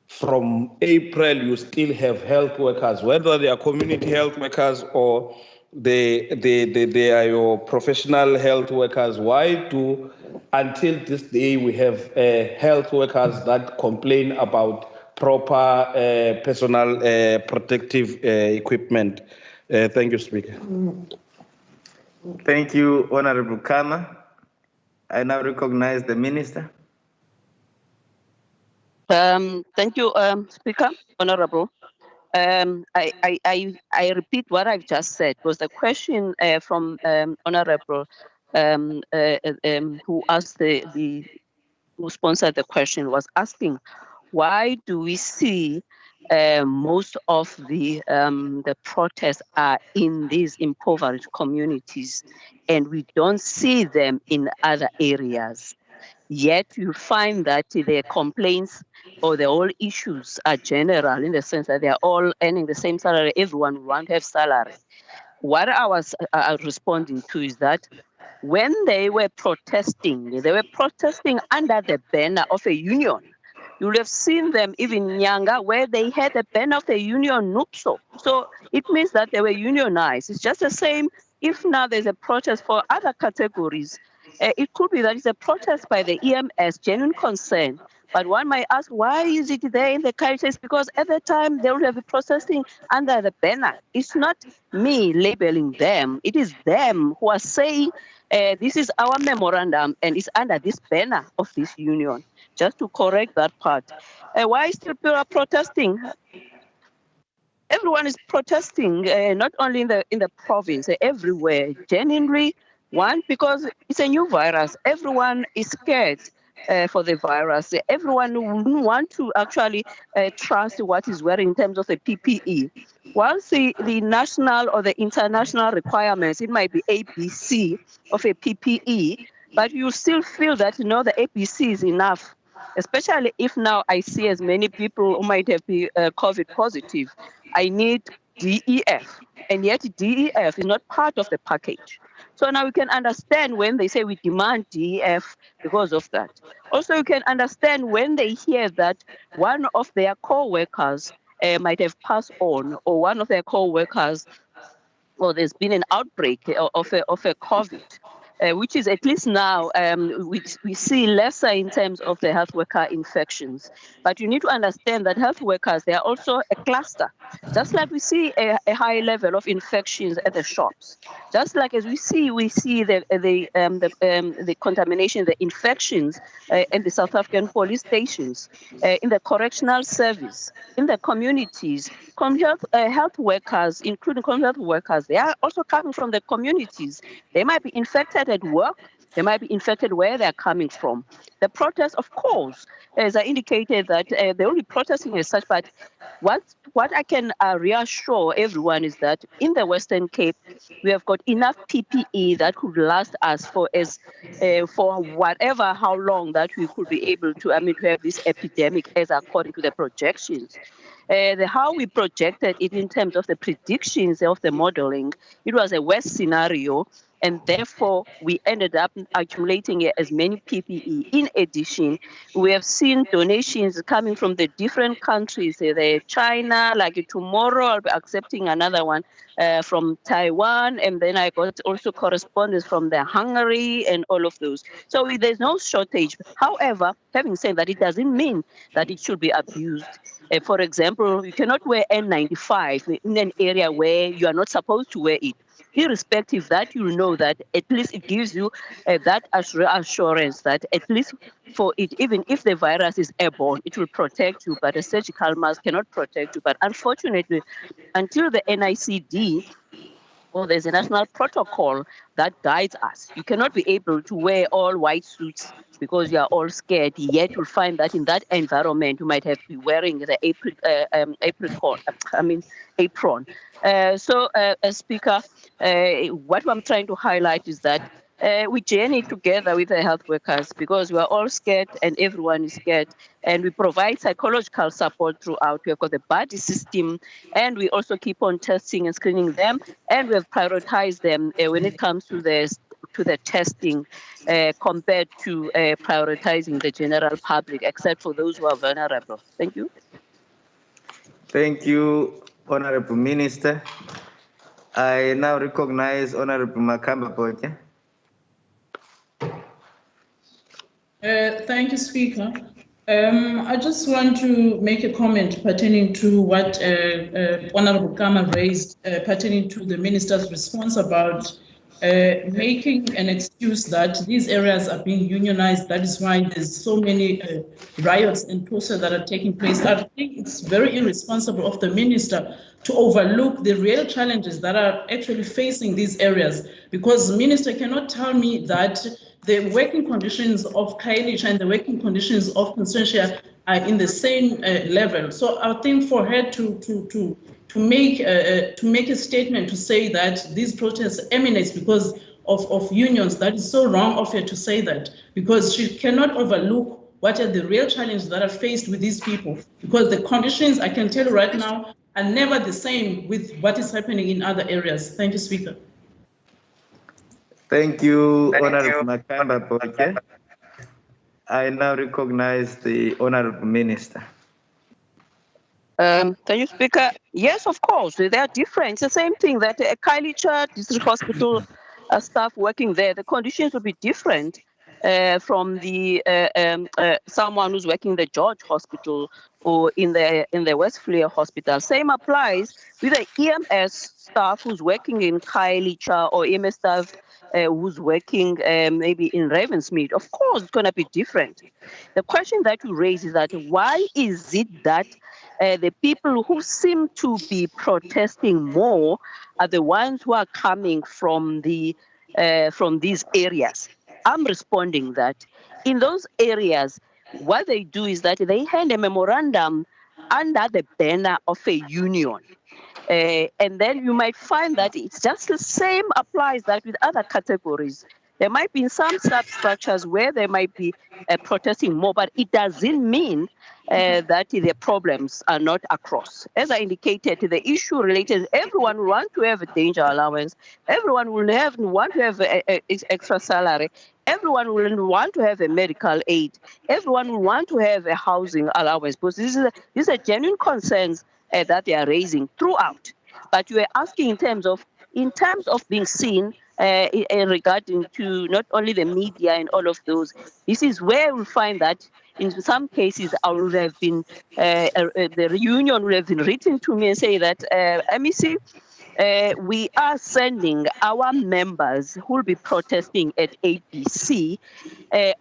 from April, you still have health workers, whether they are community health workers or they are your professional health workers. Why do, until this day, we have health workers that complain about proper personal protective equipment? Thank you, Speaker. Thank you, Honorable Kama. I now recognize the Minister. Thank you, Speaker, Honorable. I repeat what I've just said. Was the question from Honorable who asked who sponsored the question, was asking, why do we see most of the protests are in these impoverished communities and we don't see them in other areas? Yet you find that their complaints or the whole issues are general, in the sense that they are all earning the same salary. Everyone won't have salary. What I was responding to is that when they were protesting under the banner of a union. You would have seen them even Nyanga, where they had the banner of the union NUPSO. So it means that they were unionized. It's just the same if now there's a protest for other categories. It could be that it's a protest by the EMS, genuine concern. But one might ask, why is it there in the cultures? Because at the time they would have been protesting under the banner. It's not me labeling them. It is them who are saying, this is our memorandum and it's under this banner of this union. Just to correct that part. Why still people are protesting? Everyone is protesting, not only in the province, everywhere, genuinely. One, because it's a new virus. Everyone is scared for the virus. Everyone wouldn't want to actually trust what is wearing in terms of the PPE. Once the national or the international requirements, it might be ABC of a PPE, but you still feel that, the ABC is enough. Especially if now I see as many people who might have been COVID positive. I need DEF, and yet DEF is not part of the package. So now we can understand when they say we demand DEF because of that. Also, you can understand when they hear that one of their co-workers might have passed on, or one of their co-workers, or there's been an outbreak of a COVID. Which is at least now, we see lesser in terms of the health worker infections. But you need to understand that health workers, they are also a cluster. Just like we see a high level of infections at the shops. Just like as we see the contamination, the infections in the South African police stations, in the correctional service, in the communities. Health workers, including health workers, they are also coming from the communities. They might be infected at work. They might be infected where they're coming from. The protests, of course, as I indicated, that they're only protesting as such, but what I can reassure everyone is that in the Western Cape, we have got enough PPE that could last us for whatever, how long that we could be able to, to have this epidemic as according to the projections. How we projected it in terms of the predictions of the modeling, it was a worst scenario and therefore we ended up accumulating as many PPE. In addition, we have seen donations coming from the different countries, China, like tomorrow I'll be accepting another one from Taiwan, and then I got also correspondence from the Hungary and all of those. So there's no shortage. However, having said that, it doesn't mean that it should be abused. For example, you cannot wear N95 in an area where you are not supposed to wear it. Irrespective that you know that at least it gives you that assurance that at least for it, even if the virus is airborne, it will protect you, but a surgical mask cannot protect you. But unfortunately, until the NICD, well, there's a national protocol that guides us. You cannot be able to wear all white suits because you are all scared. Yet you'll find that in that environment, you might have to be wearing the apron. So, Speaker, what I'm trying to highlight is that we journey together with the health workers because we are all scared and everyone is scared. And we provide psychological support throughout. We have got the buddy system, and we also keep on testing and screening them. And we have prioritized them when it comes to the testing compared to prioritizing the general public, except for those who are vulnerable. Thank you. Thank you, Honorable Minister. I now recognize Honorable Makamba Bote. Thank you, Speaker. I just want to make a comment pertaining to what Honorable Kama raised pertaining to the Minister's response about making an excuse that these areas are being unionized. That is why there's so many riots and protests that are taking place. I think it's very irresponsible of the Minister to overlook the real challenges that are actually facing these areas, because the Minister cannot tell me that the working conditions of Khayelitsha and the working conditions of Constantia are in the same level. So I think for her to make a statement to say that these protests emanate because of unions, that is so wrong of her to say that, because she cannot overlook what are the real challenges that are faced with these people, because the conditions, I can tell you right now, are never the same with what is happening in other areas. Thank you, Speaker. Thank you, Honorable Makamba Bote. I now recognize the Honorable Minister. Thank you, Speaker. Yes, of course, they are different. It's the same thing that a Khayelitsha District Hospital staff working there, the conditions would be different from the someone who's working in the George Hospital or in the Westphalia Hospital. Same applies with the EMS staff who's working in Khayelitsha or EMS staff who's working maybe in Ravensmead. Of course, it's going to be different. The question that you raise is that why is it that the people who seem to be protesting more are the ones who are coming from these areas? I'm responding that in those areas, what they do is that they hand a memorandum under the banner of a union. And then you might find that it's just the same applies that with other categories. There might be some substructures where they might be protesting more, but it doesn't mean that the problems are not across. As I indicated, the issue related, everyone will want to have a danger allowance. Everyone will want to have extra salary. Everyone will want to have a medical aid. Everyone will want to have a housing allowance, because these are genuine concerns that they are raising throughout. But you are asking in terms of being seen regarding to not only the media and all of those. This is where we find that in some cases I would have been the reunion would have been written to me and say that MEC, we are sending our members who will be protesting at ABC,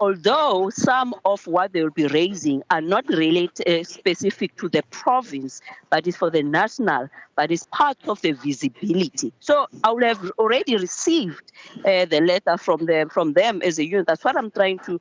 although some of what they will be raising are not related specific to the province, but is for the national, but is part of the visibility. So I will have already received the letter from them as a union. That's what I'm trying to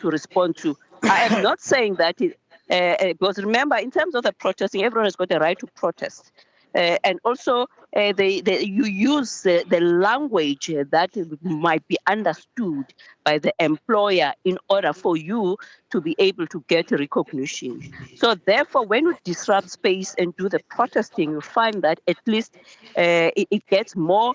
respond to. I am not saying that because remember, in terms of the protesting, everyone has got a right to protest. And also, you use the language that might be understood by the employer in order for you to be able to get recognition. So therefore, when you disrupt space and do the protesting, you find that at least it gets more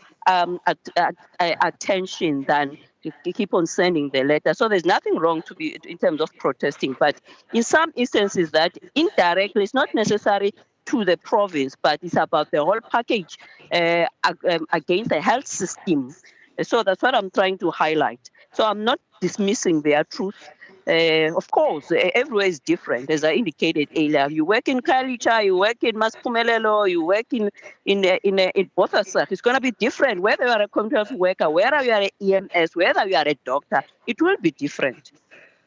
attention than to keep on sending the letter. So there's nothing wrong to be in terms of protesting, but in some instances that indirectly, it's not necessary to the province, but it's about the whole package against the health system. So that's what I'm trying to highlight. So I'm not dismissing their truth. Of course, everywhere is different, as I indicated earlier. You work in Kalicha, you work in Maspumelelo, you work in Bothasach. It's going to be different, whether you are a community health worker, whether you are an EMS, whether you are a doctor, it will be different.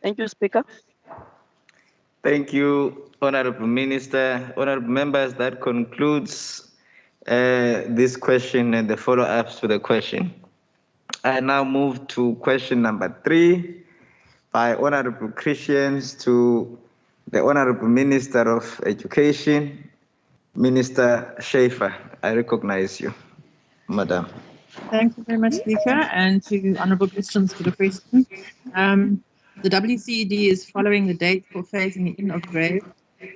Thank you, Speaker. Thank you, Honorable Minister. Honorable members, that concludes this question and the follow-ups to the question. I now move to question number 3 by Honorable Christians to the Honorable Minister of Education, Minister Schaefer. I recognize you, Madam. Thank you very much, Speaker, and to Honourable Christians for the question. The WCED is following the date for phasing in of grades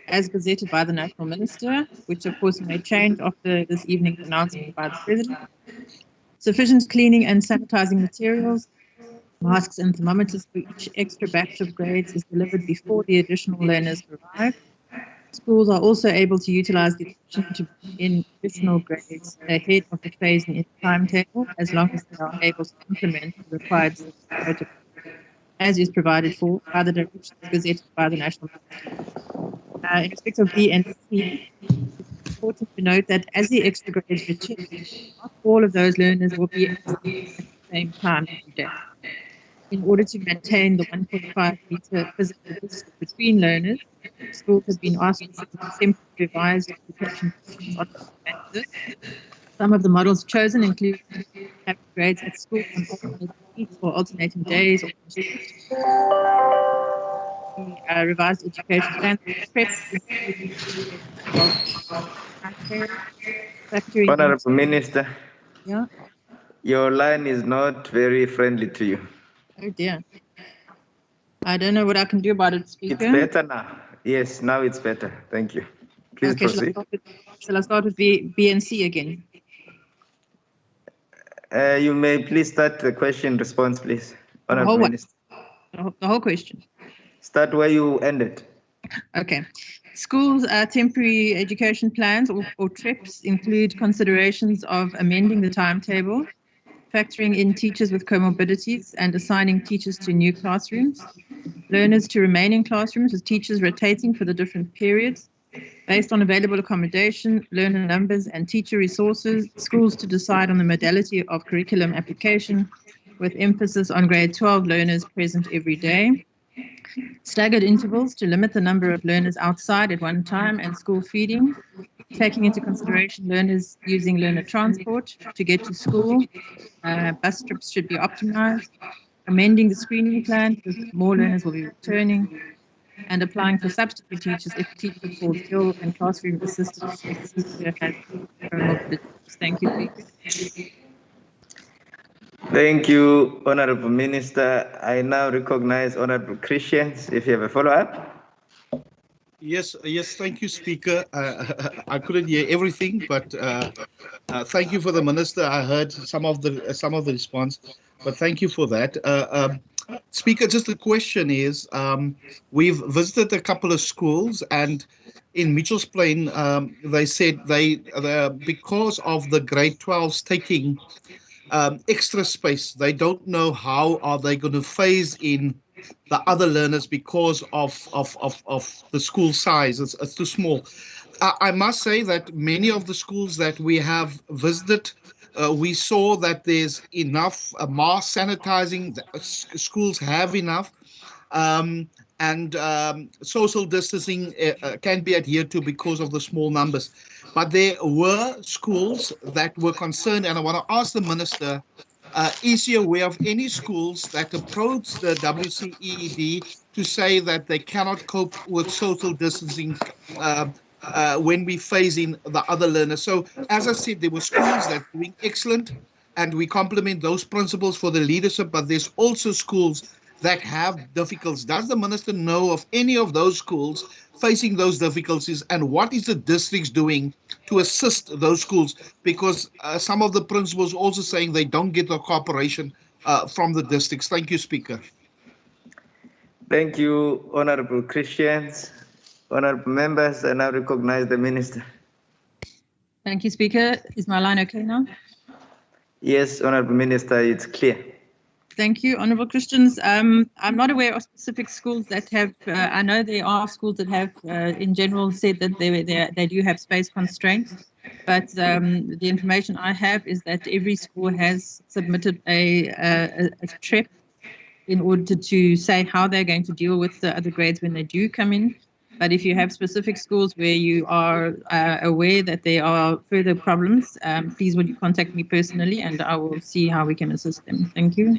as gazetted by the National Minister, which of course may change after this evening's announcement by the President. Sufficient cleaning and sanitizing materials, masks and thermometers for each extra batch of grades is delivered before the additional learners arrive. Schools are also able to utilize the option to bring in additional grades ahead of the phasing in timetable, as long as they are able to implement the required protocol, as is provided for by the directions gazetted by the National Minister. In respect of B and C, it's important to note that as the extra grades return, not all of those learners will be at the same time every day. In order to maintain the 1.5 meter physical distance between learners, schools have been asked to simply revise application on this. Some of the models chosen include having grades at school on alternating weeks or alternating days or shifts. The revised education plan Honorable Minister, yeah. Your line is not very friendly to you. Oh dear. I don't know what I can do about it, Speaker. It's better now. Yes, now it's better. Thank you. Please okay, proceed. Shall I start with B and C again? You may please start the question response, please. Honorable Minister. The whole question. Start where you ended. Okay. Schools' temporary education plans or TREPs include considerations of amending the timetable, factoring in teachers with comorbidities and assigning teachers to new classrooms, learners to remain in classrooms with teachers rotating for the different periods, based on available accommodation, learner numbers and teacher resources, schools to decide on the modality of curriculum application with emphasis on grade 12 learners present every day, staggered intervals to limit the number of learners outside at one time and school feeding, taking into consideration learners using learner transport to get to school. Bus trips should be optimized, amending the screening plan because more learners will be returning, and applying for substitute teachers if teacher falls ill and classroom assistants if teacher has comorbidities. Thank you. Thank you, Honorable Minister. I now recognize Honorable Christians. If you have a follow-up. Yes, thank you, Speaker. I couldn't hear everything, but thank you for the Minister. I heard some of the response, but thank you for that. Speaker, just the question is, we've visited a couple of schools, and in Mitchell's Plain, they said they because of the grade 12s taking extra space, they don't know how are they going to phase in the other learners because of the school size. It's too small. I must say that many of the schools that we have visited, we saw that there's enough mask sanitizing, schools have enough, and social distancing can be adhered to because of the small numbers. But there were schools that were concerned, and I want to ask the Minister, is he aware of any schools that approached the WCED to say that they cannot cope with social distancing when we phase in the other learners. So as I said, there were schools that are doing excellent, and we compliment those principals for the leadership, but there's also schools that have difficulties. Does the minister know of any of those schools facing those difficulties, and what is the districts doing to assist those schools? Because some of the principals also saying they don't get the cooperation from the districts. Thank you, Speaker. Thank you, Honorable Christians. Honorable members, I now recognize the minister. Thank you, Speaker. Is my line okay now? Yes, Honorable Minister, it's clear. Thank you, Honourable Christians. I'm not aware of specific schools that have, I know there are schools that have in general said that they do have space constraints, but the information I have is that every school has submitted a TREP in order to say how they're going to deal with the other grades when they do come in. But if you have specific schools where you are aware that there are further problems, please would you contact me personally and I will see how we can assist them. Thank you.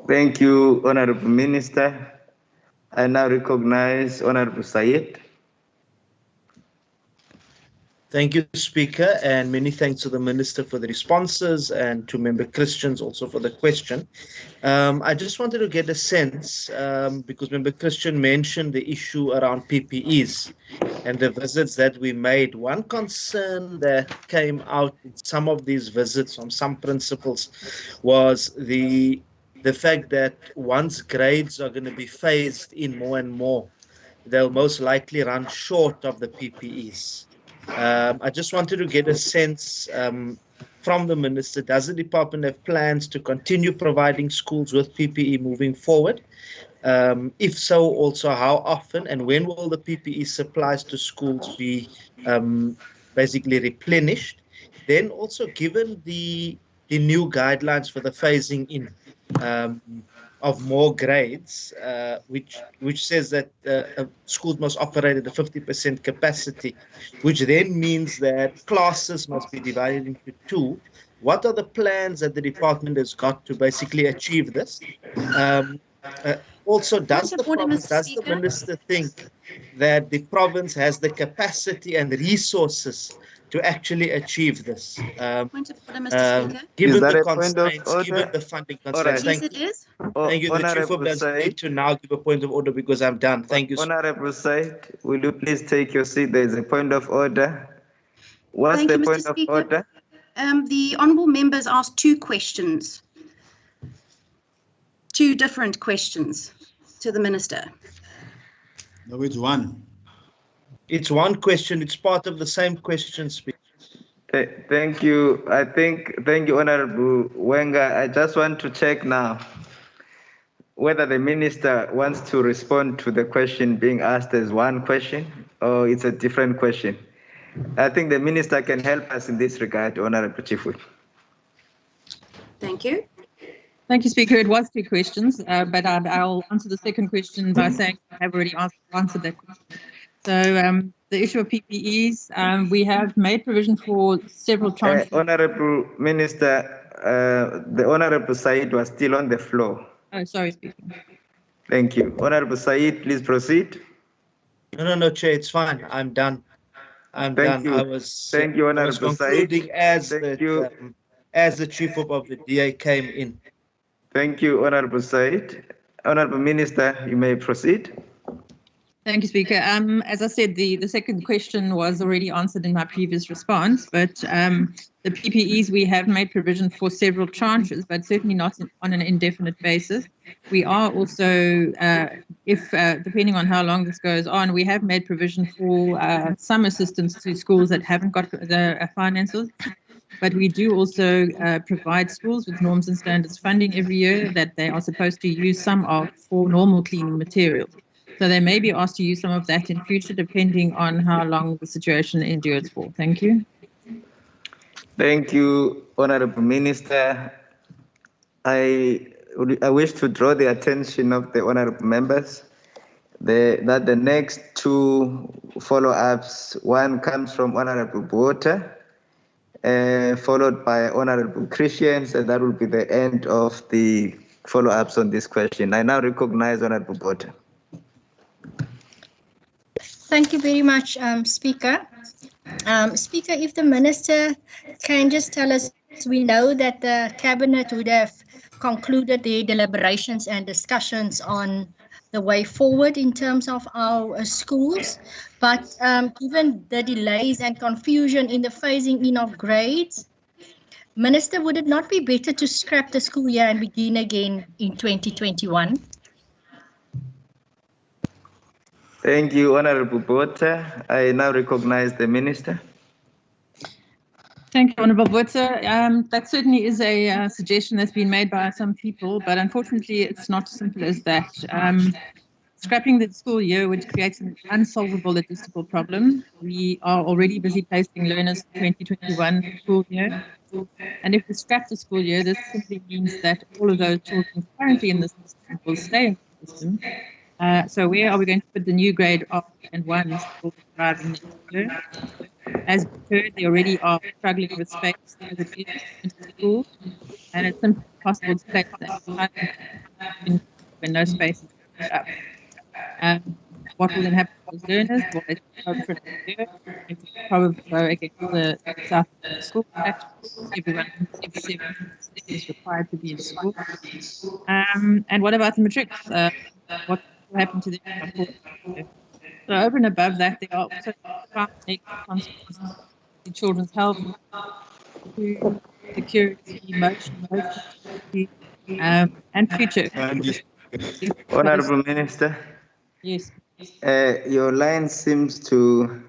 Thank you, Honorable Minister. I now recognize Honorable Sayed. Thank you, Speaker, and many thanks to the Minister for the responses and to Member Christians also for the question. I just wanted to get a sense, because Member Christian mentioned the issue around PPEs and the visits that we made. One concern that came out in some of these visits from some principals was the fact that once grades are going to be phased in more and more, they'll most likely run short of the PPEs. I just wanted to get a sense from the Minister, does the department have plans to continue providing schools with PPE moving forward? If so, also how often and when will the PPE supplies to schools be basically replenished? Then also, given the new guidelines for the phasing in of more grades, which says that schools must operate at a 50% capacity, which then means that classes must be divided into two. What are the plans that the department has got to basically achieve this? Also, does the minister think that the province has the capacity and resources to actually achieve this? Given the constraints, given the funding constraints. Right. Thank you. Thank you. The Chief of doesn't need to now give a point of order because I'm done. Thank you. Honorable Said, will you please take your seat? There is a point of order. What's Thank the you, point Mr. of Speaker. order? The honourable members asked two questions. Two different questions to the minister. No, it's one. It's one question. It's part of the same question, Speaker. Thank you. Thank you, Honorable Wenger. I just want to check now whether the minister wants to respond to the question being asked as one question or it's a different question. I think the minister can help us in this regard, Honorable Chief Whip. Thank you. Thank you, Speaker. It was two questions, but I'll answer the second question by saying I have already answered that question. So the issue of PPEs, we have made provision for several tranches. Honorable Minister, the Honorable Said was still on the floor. Oh, sorry, Speaker. Thank you. Honorable Said, please proceed. No, Chair, it's fine. I'm done. I'm done. You. I was Honorable concluding Said. As the Chief of the DA came in. Thank you, Honorable Said. Honorable Minister, you may proceed. Thank you, Speaker. As I said, the second question was already answered in my previous response, but the PPEs, we have made provision for several tranches, but certainly not on an indefinite basis. We are also, depending on how long this goes on, we have made provision for some assistance to schools that haven't got the finances. But we do also provide schools with norms and standards funding every year that they are supposed to use some of for normal cleaning materials. So they may be asked to use some of that in future, depending on how long the situation endures for. Thank you. Thank you, Honorable Minister. I wish to draw the attention of the honorable members that the next two follow-ups, one comes from Honorable Bota, followed by Honorable Christians, and that will be the end of the follow-ups on this question. I now recognize Honorable Bota. Thank you very much, Speaker. Speaker, if the Minister can just tell us, we know that the Cabinet would have concluded their deliberations and discussions on the way forward in terms of our schools, but given the delays and confusion in the phasing in of grades, Minister, would it not be better to scrap the school year and begin again in 2021? Thank you, Honorable Botha. I now recognize the Minister. Thank you, Honourable Botha. That certainly is a suggestion that's been made by some people, but unfortunately it's not as simple as that. Scrapping the school year would create an unsolvable logistical problem. We are already busy placing learners for 2021 school year. And if we scrap the school year, this simply means that all of those children currently in the system will stay in the system. So where are we going to put the new grade of and ones for arriving next year? As we heard, they already are struggling with space as it is in school, and it's simply impossible to place that when no space is up. What will then happen to those learners? Well, they go for another year. It will probably go against the South School Act. Everyone is required to be in school. And what about the matrics? What will happen to them? So over and above that, there are also consequences to children's health, food, security, emotional security, and future. Honourable Minister. Yes. Your line seems to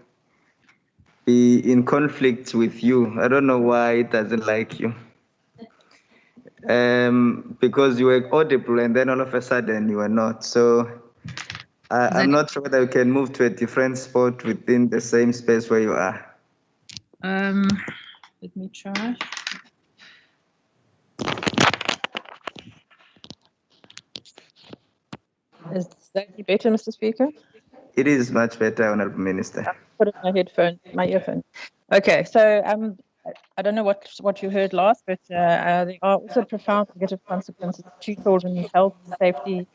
be in conflict with you. I don't know why it doesn't like you. Because you were audible and then all of a sudden you are not. So I'm not sure that you can move to a different spot within the same space where you are. Let me try. Is that better, Mr. Speaker? It is much better, Honourable Minister. Put in my earphone. Okay, so I don't know what you heard last, but there are also profound negative consequences to children's health, safety,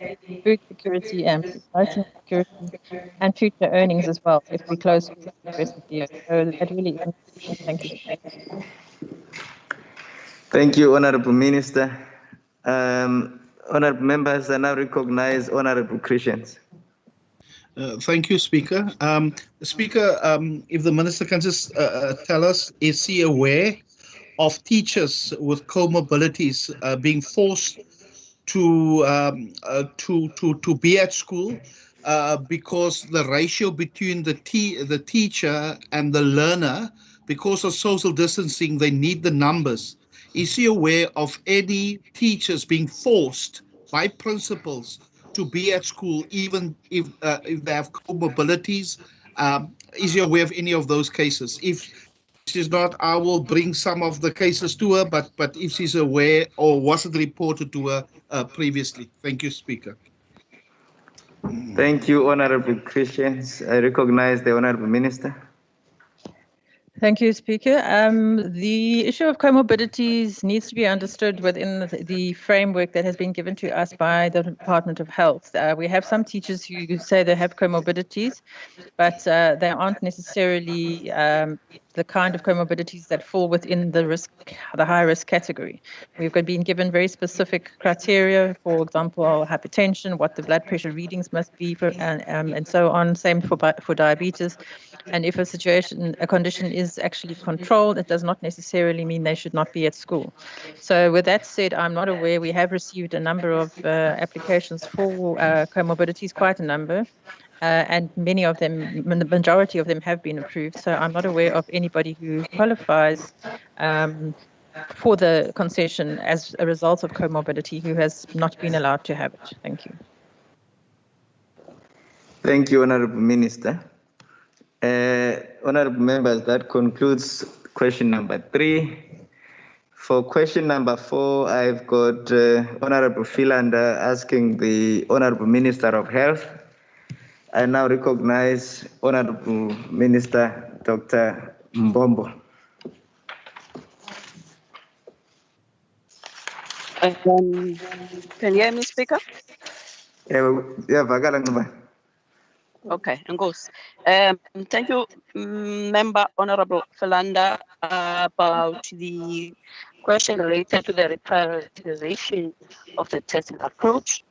food security, and emotional security, and future earnings as well if we close the rest of the year. So that really is important. Thank you. Thank you, Honourable Minister. Honourable members, I now recognize Honourable Christians. Thank you, Speaker. Speaker, if the Minister can just tell us, is he aware of teachers with comorbidities being forced to be at school because the ratio between the teacher and the learner, because of social distancing, they need the numbers. Is he aware of any teachers being forced by principals to be at school, even if they have comorbidities? Is he aware of any of those cases? If she's not, I will bring some of the cases to her, but if she's aware or was it reported to her previously? Thank you, Speaker. Thank you, Honourable Christians. I recognize the Honourable Minister. Thank you, Speaker. The issue of comorbidities needs to be understood within the framework that has been given to us by the Department of Health. We have some teachers who say they have comorbidities, but they aren't necessarily the kind of comorbidities that fall within the high-risk category. We've been given very specific criteria, for example, hypertension, what the blood pressure readings must be, and so on. Same for diabetes. And if a condition is actually controlled, it does not necessarily mean they should not be at school. So with that said, I'm not aware. We have received a number of applications for comorbidities, quite a number, and many of them, the majority of them have been approved. So I'm not aware of anybody who qualifies for the concession as a result of comorbidity who has not been allowed to have it. Thank you. Thank you, Honourable Minister. Honourable members, that concludes question number 3. For question number 4, I've got Honourable Philander asking the Honourable Minister of Health. I now recognize Honourable Minister Dr. Mbombo. Can you hear me, Speaker? Yeah, Vagala. Okay, and goes. Thank you, Member Honorable Philander, about the question related to the reprioritization of the testing approach.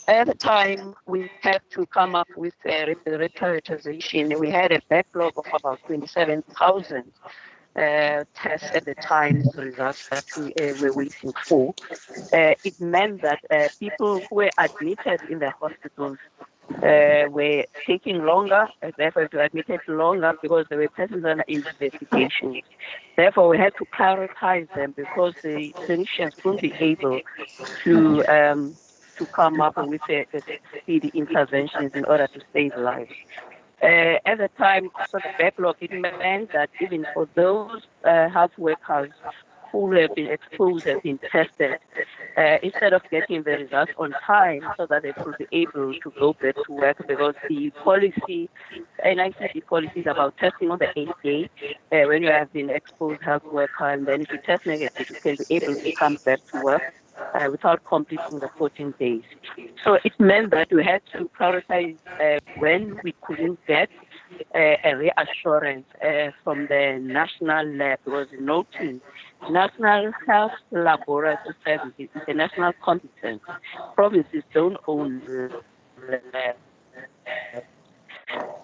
At the time, we had to come up with a reprioritization. We had a backlog of about 27,000 tests at the time, results that we were waiting for. It meant that people who were admitted in the hospitals were taking longer, therefore to admitted longer because they were persons under investigation. Therefore, we had to prioritize them because the clinicians couldn't be able to come up with a speedy interventions in order to save lives. At the time, so the backlog, it meant that even for those health workers who have been exposed, have been tested, instead of getting the results on time so that they could be able to go back to work, because the policy, NICD policy is about testing on the 8th day when you have been exposed health worker, and then if you test negative, you can be able to come back to work without completing the 14 days. So it meant that we had to prioritize when we couldn't get a reassurance from the national lab, because noting National Health Laboratory Services is a national competence. Provinces don't own the lab,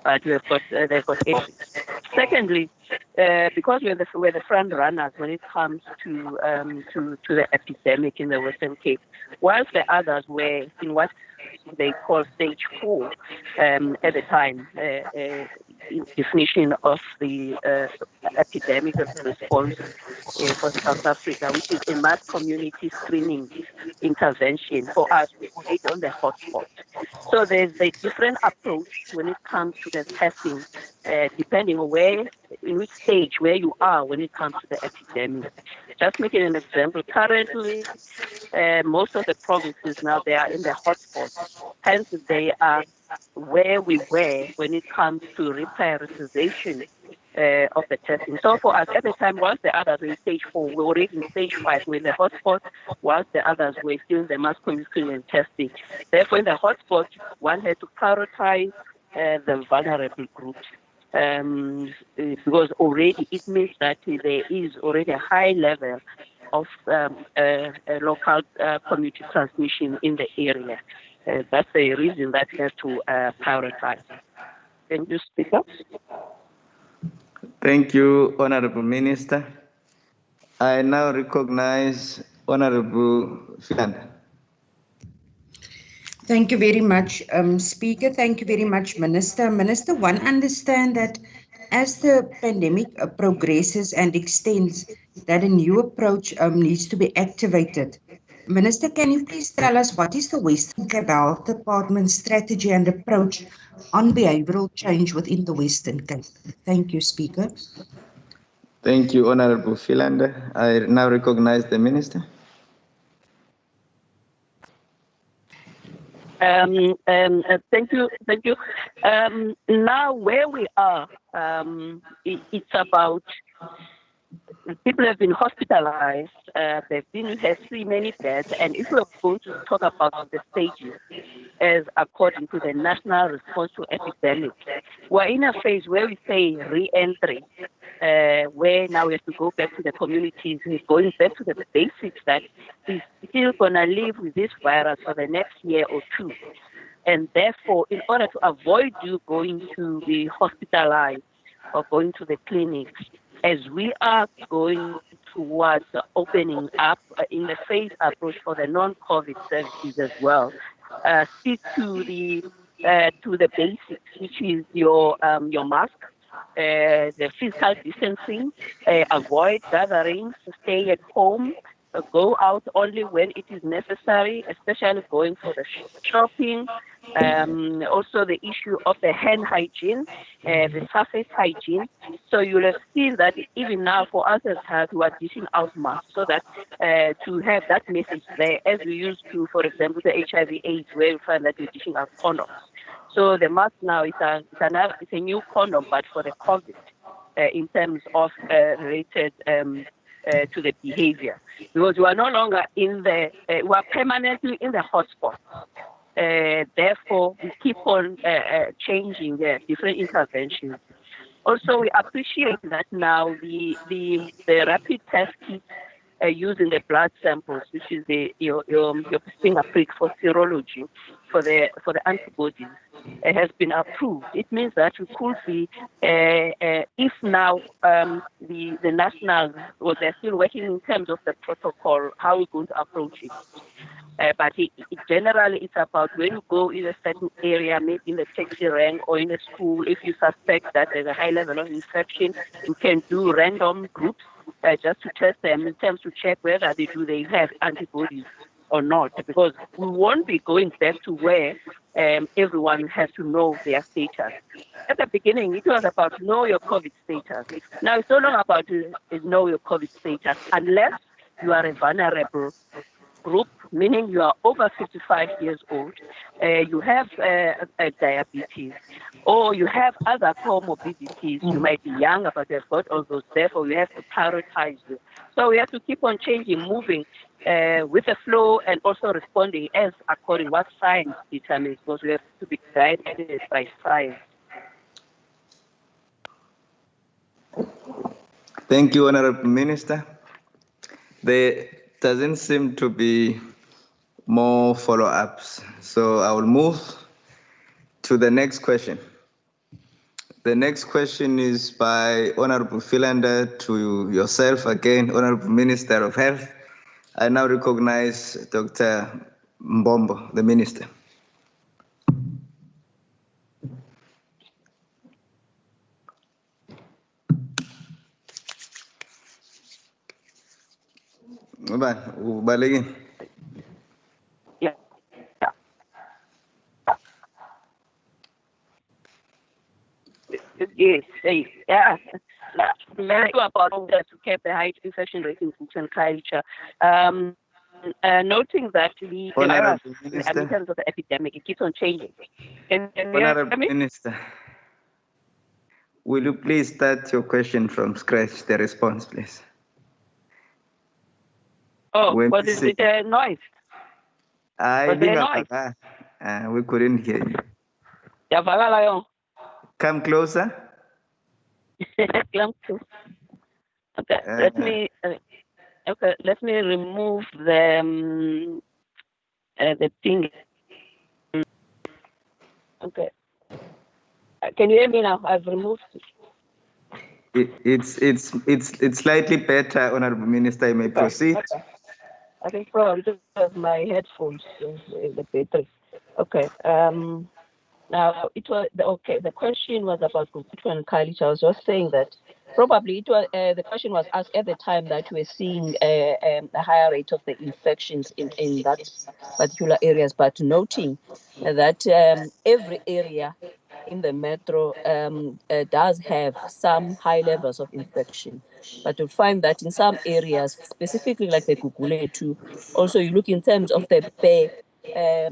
but they've got ethics. Secondly, because we're the front runners when it comes to the epidemic in the Western Cape, whilst the others were in what they call stage 4 at the time, definition of the epidemic response for South Africa, which is a mass community screening intervention. For us, we put it on the hotspot. So there's a different approach when it comes to the testing, depending on in which stage where you are when it comes to the epidemic. Just making an example, currently, most of the provinces now, they are in the hotspot. Hence, they are where we were when it comes to reprioritization of the testing. So for us, at the time, whilst the others were in stage 4, we were already in stage 5 with the hotspot, whilst the others were still in the mass community and testing. Therefore, in the hotspot, one had to prioritize the vulnerable groups. Because already it means that there is already a high level of local community transmission in the area. That's the reason that we have to prioritize. Can you speak up? Thank you, Honorable Minister. I now recognize Honorable Philander. Thank you very much, Speaker. Thank you very much, Minister. Minister, one understand that as the pandemic progresses and extends, that a new approach needs to be activated. Minister, can you please tell us what is the Western Cape Health Department's strategy and approach on behavioral change within the Western Cape? Thank you, Speaker. Thank you, Honorable Philander. I now recognize the Minister. Thank you. Now, where we are, it's about people have been hospitalized, they've had too many deaths, and if we're going to talk about the stages as according to the national response to epidemic, we're in a phase where we say re-entry, where now we have to go back to the communities, we're going back to the basics that is still going to live with this virus for the next year or two. And therefore, in order to avoid you going to be hospitalized or going to the clinics, as we are going towards opening up in the phased approach for the non-COVID services as well, stick to the basics, which is your mask, the physical distancing, avoid gatherings, stay at home, go out only when it is necessary, especially going for the shopping. Also the issue of the hand hygiene, the surface hygiene. So you'll have seen that even now for us as health, we are dishing out masks so that to have that message there, as we used to, for example, the HIV/AIDS, where we find that we're dishing out condoms. So the mask now is a new condom, but for the COVID, in terms of related to the behavior, because we are no longer we are permanently in the hotspot. Therefore, we keep keep on changing different interventions. Also, we appreciate that now the rapid test kits using the blood samples, which is your finger prick for serology for the antibodies, has been approved. It means that we could be, if now the national, or they're still working in terms of the protocol, how we're going to approach it. But generally, it's about when you go in a certain area, maybe in the taxi rank or in a school, if you suspect that there's a high level of infection, you can do random groups just to test them in terms to check whether they have antibodies or not, because we won't be going back to where everyone has to know their status. At the beginning, it was about know your COVID status. Now it's no longer about know your COVID status unless you are a vulnerable group, meaning you are over 55 years old, you have diabetes, or you have other comorbidities. You might be young, but you've got all those. Therefore, we have to prioritize you. So we have to keep on changing, moving with the flow, and also responding as according what science determines, because we have to be guided by science. Thank you, Honorable Minister. There doesn't seem to be more follow-ups, so I will move to the next question. The next question is by Honorable Philander to yourself again, Honorable Minister of Health. I now recognize Dr. Mbombo, the Minister. Yes, yeah. About to keep the high infection rate in food and culture. Noting that the virus, in terms of the epidemic, it keeps on changing. Honorable Minister, will you please start your question from scratch, the response, please? Oh, was it a noise? We couldn't hear you. Come closer. Okay, let me remove the thing. Okay. Can you hear me now? I've removed it. It's slightly better, Honorable Minister. You may proceed. Okay. I think probably because my headphones, the battery. Okay. Now it was the question was about Procedural and culture. I was just saying that probably it was the question was asked at the time that we're seeing a higher rate of the infections in that particular areas, but noting that every area in the metro does have some high levels of infection, but you'll find that in some areas, specifically like the Guguletu, also you look in terms of the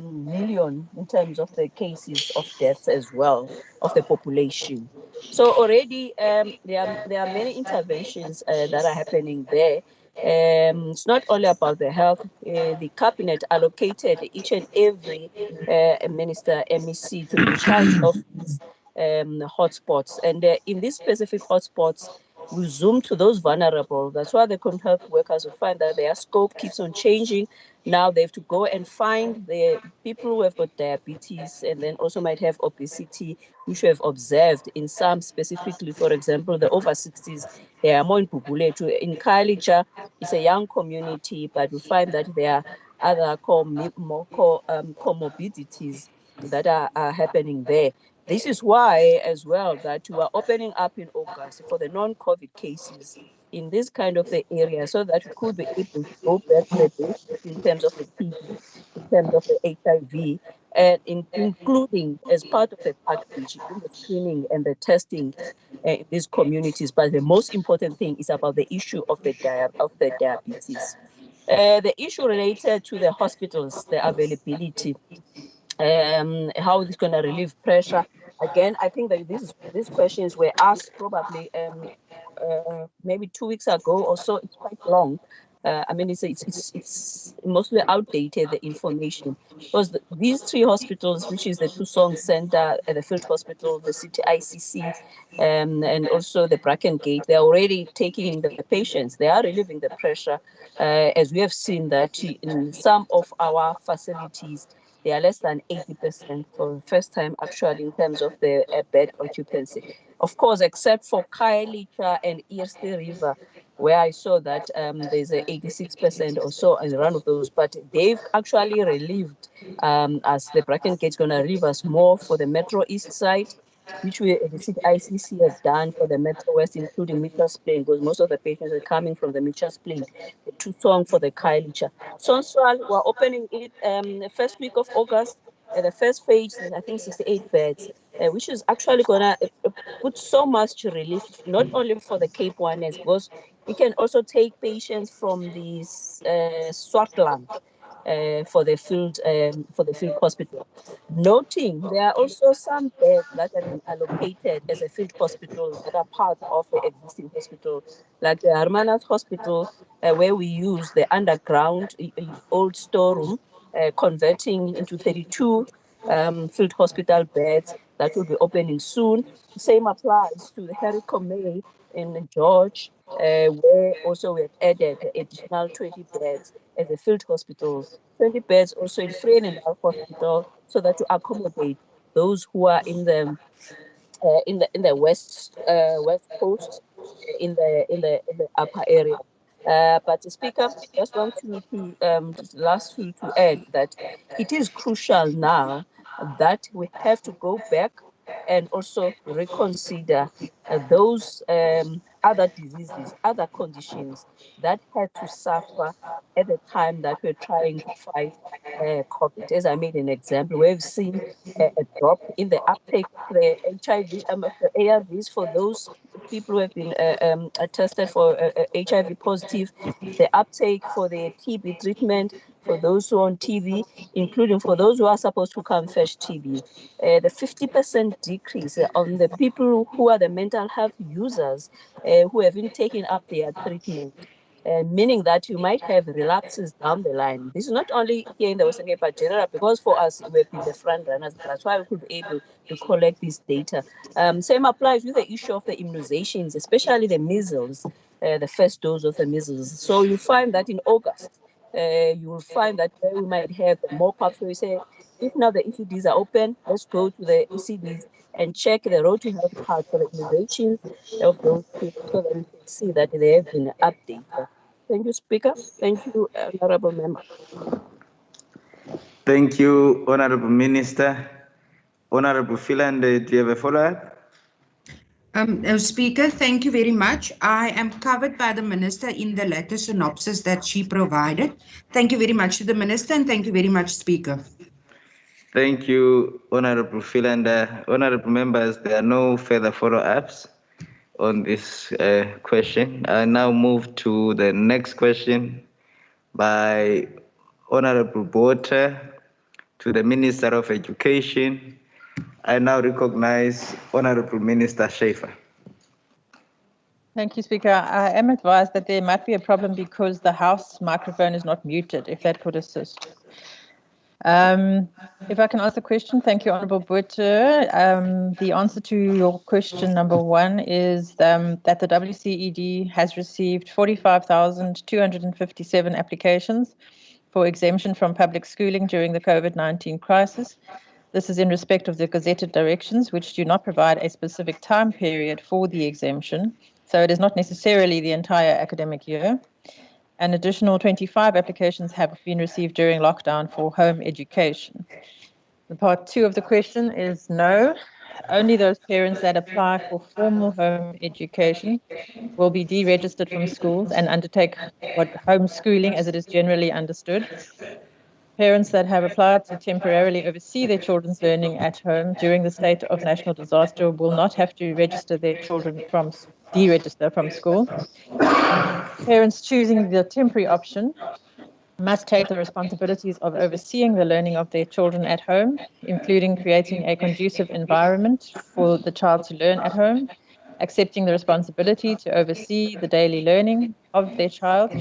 million in terms of the cases of deaths as well of the population. So already there are many interventions that are happening there. It's not only about the health. The cabinet allocated each and every minister, MEC, to be in charge of these hotspots, and in these specific hotspots we zoom to those vulnerable. That's why the health workers will find that their scope keeps on changing. Now they have to go and find the people who have got diabetes and then also might have obesity, which we have observed in some specifically, for example, the over 60s, they are more in Bubuletu. In Kailija, it's a young community, but we find that there are other comorbidities that are happening there. This is why, as well, that we are opening up in August for the non-COVID cases in this kind of the area, so that we could be able to go back to the basics in terms of the TB, in terms of the HIV, and including as part of the package in the screening and the testing in these communities. But the most important thing is about the issue of the diabetes. The issue related to the hospitals, the availability, how it's going to relieve pressure. Again, I think that these questions were asked probably maybe 2 weeks ago or so. It's quite long. I mean, it's mostly outdated, the information, because these three hospitals, which is the Tusong Center, the Field Hospital, the City ICC, and also the Bracken Gate, they're already taking the patients. They are relieving the pressure, as we have seen that in some of our facilities, they are less than 80% for the first time, actually, in terms of the bed occupancy. Of course, except for Khayelitsha and Eerste River, where I saw that there's a 86% or so as one of those, but they've actually relieved, as the Bracken Gate is going to relieve us more for the Metro East side, which the ICC has done for the Metro West, including Mitchell's Plain, because most of the patients are coming from the Mitchell's Plain, the Tusong for the Khayelitsha. Sonswal, we're opening it the first week of August. The first phase is, I think, 68 beds, which is actually going to put so much relief, not only for the Cape Oneers, because it can also take patients from the Swartland for the field hospital. Noting there are also some beds that have been allocated as a field hospital that are part of the existing hospital, like the Hermanus Hospital, where we use the underground old storeroom, converting into 32 field hospital beds that will be opening soon. The same applies to the Harry Comey in George, where also we have added additional 20 beds as a field hospital, 20 beds also in Vredendal Hospital, so that to accommodate those who are in the west coast, in the upper area. But Speaker, just want to add that it is crucial now that we have to go back and also reconsider those other diseases, other conditions that had to suffer at the time that we're trying to fight COVID. As I made an example, we've seen a drop in the uptake of the HIV, the ARVs for those people who have been tested for HIV positive, the uptake for the TB treatment for those who are on TB, including for those who are supposed to come fetch TB. The 50% decrease on the people who are the mental health users who haven't taken up their treatment. Meaning that you might have relapses down the line. This is not only here in the Western Cape, but general, because for us, we've been the front runners. That's why we could be able to collect this data. Same applies with the issue of the immunizations, especially the measles, the first dose of the measles. So you find that in August, you will find that we might have more ups. So we say, if now the ECDs are open, let's go to the ECDs and check the road to health card for the immunizations of those people so that we can see that they have been updated. Thank you, Speaker. Thank you, Honorable Member. Thank you, Honorable Minister. Honorable Philander, do you have a follow-up? Speaker, thank you very much. I am covered by the Minister in the letter synopsis that she provided. Thank you very much to the Minister, and thank you very much, Speaker. Thank you, Honorable Philander. Honorable members, there are no further follow-ups on this question. I now move to the next question by Honorable Botha to the Minister of Education. I now recognize Honorable Minister Schaefer. Thank you, Speaker. I am advised that there might be a problem because the House microphone is not muted, if that could assist. If I can ask the question, thank you, Honourable Botha. The answer to your question number one is that the WCED has received 45,257 applications for exemption from public schooling during the COVID-19 crisis. This is in respect of the gazetted directions, which do not provide a specific time period for the exemption, so it is not necessarily the entire academic year. An additional 25 applications have been received during lockdown for home education. The part two of the question is no. Only those parents that apply for formal home education will be deregistered from schools and undertake homeschooling as it is generally understood. Parents that have applied to temporarily oversee their children's learning at home during the state of national disaster will not have to register their children deregister from school. Parents choosing the temporary option must take the responsibilities of overseeing the learning of their children at home, including creating a conducive environment for the child to learn at home, accepting the responsibility to oversee the daily learning of their child,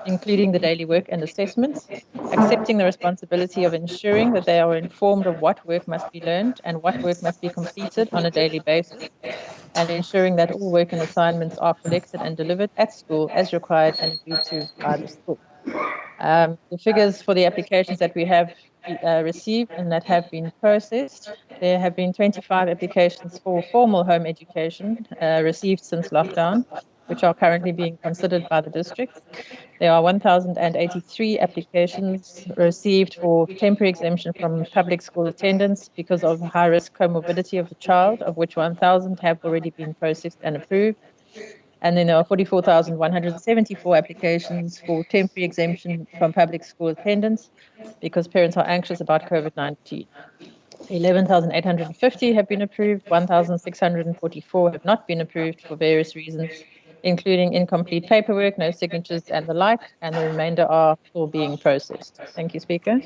including the daily work and assessments, accepting the responsibility of ensuring that they are informed of what work must be learned and what work must be completed on a daily basis, and ensuring that all work and assignments are collected and delivered at school as required and agreed to by the school. The figures for the applications that we have received and that have been processed, there have been 25 applications for formal home education received since lockdown, which are currently being considered by the district. There are 1,083 applications received for temporary exemption from public school attendance because of high-risk comorbidity of the child, of which 1,000 have already been processed and approved. And then there are 44,174 applications for temporary exemption from public school attendance because parents are anxious about COVID-19. 11,850 have been approved, 1,644 have not been approved for various reasons, including incomplete paperwork, no signatures and the like, and the remainder are still being processed. Thank you, Speaker.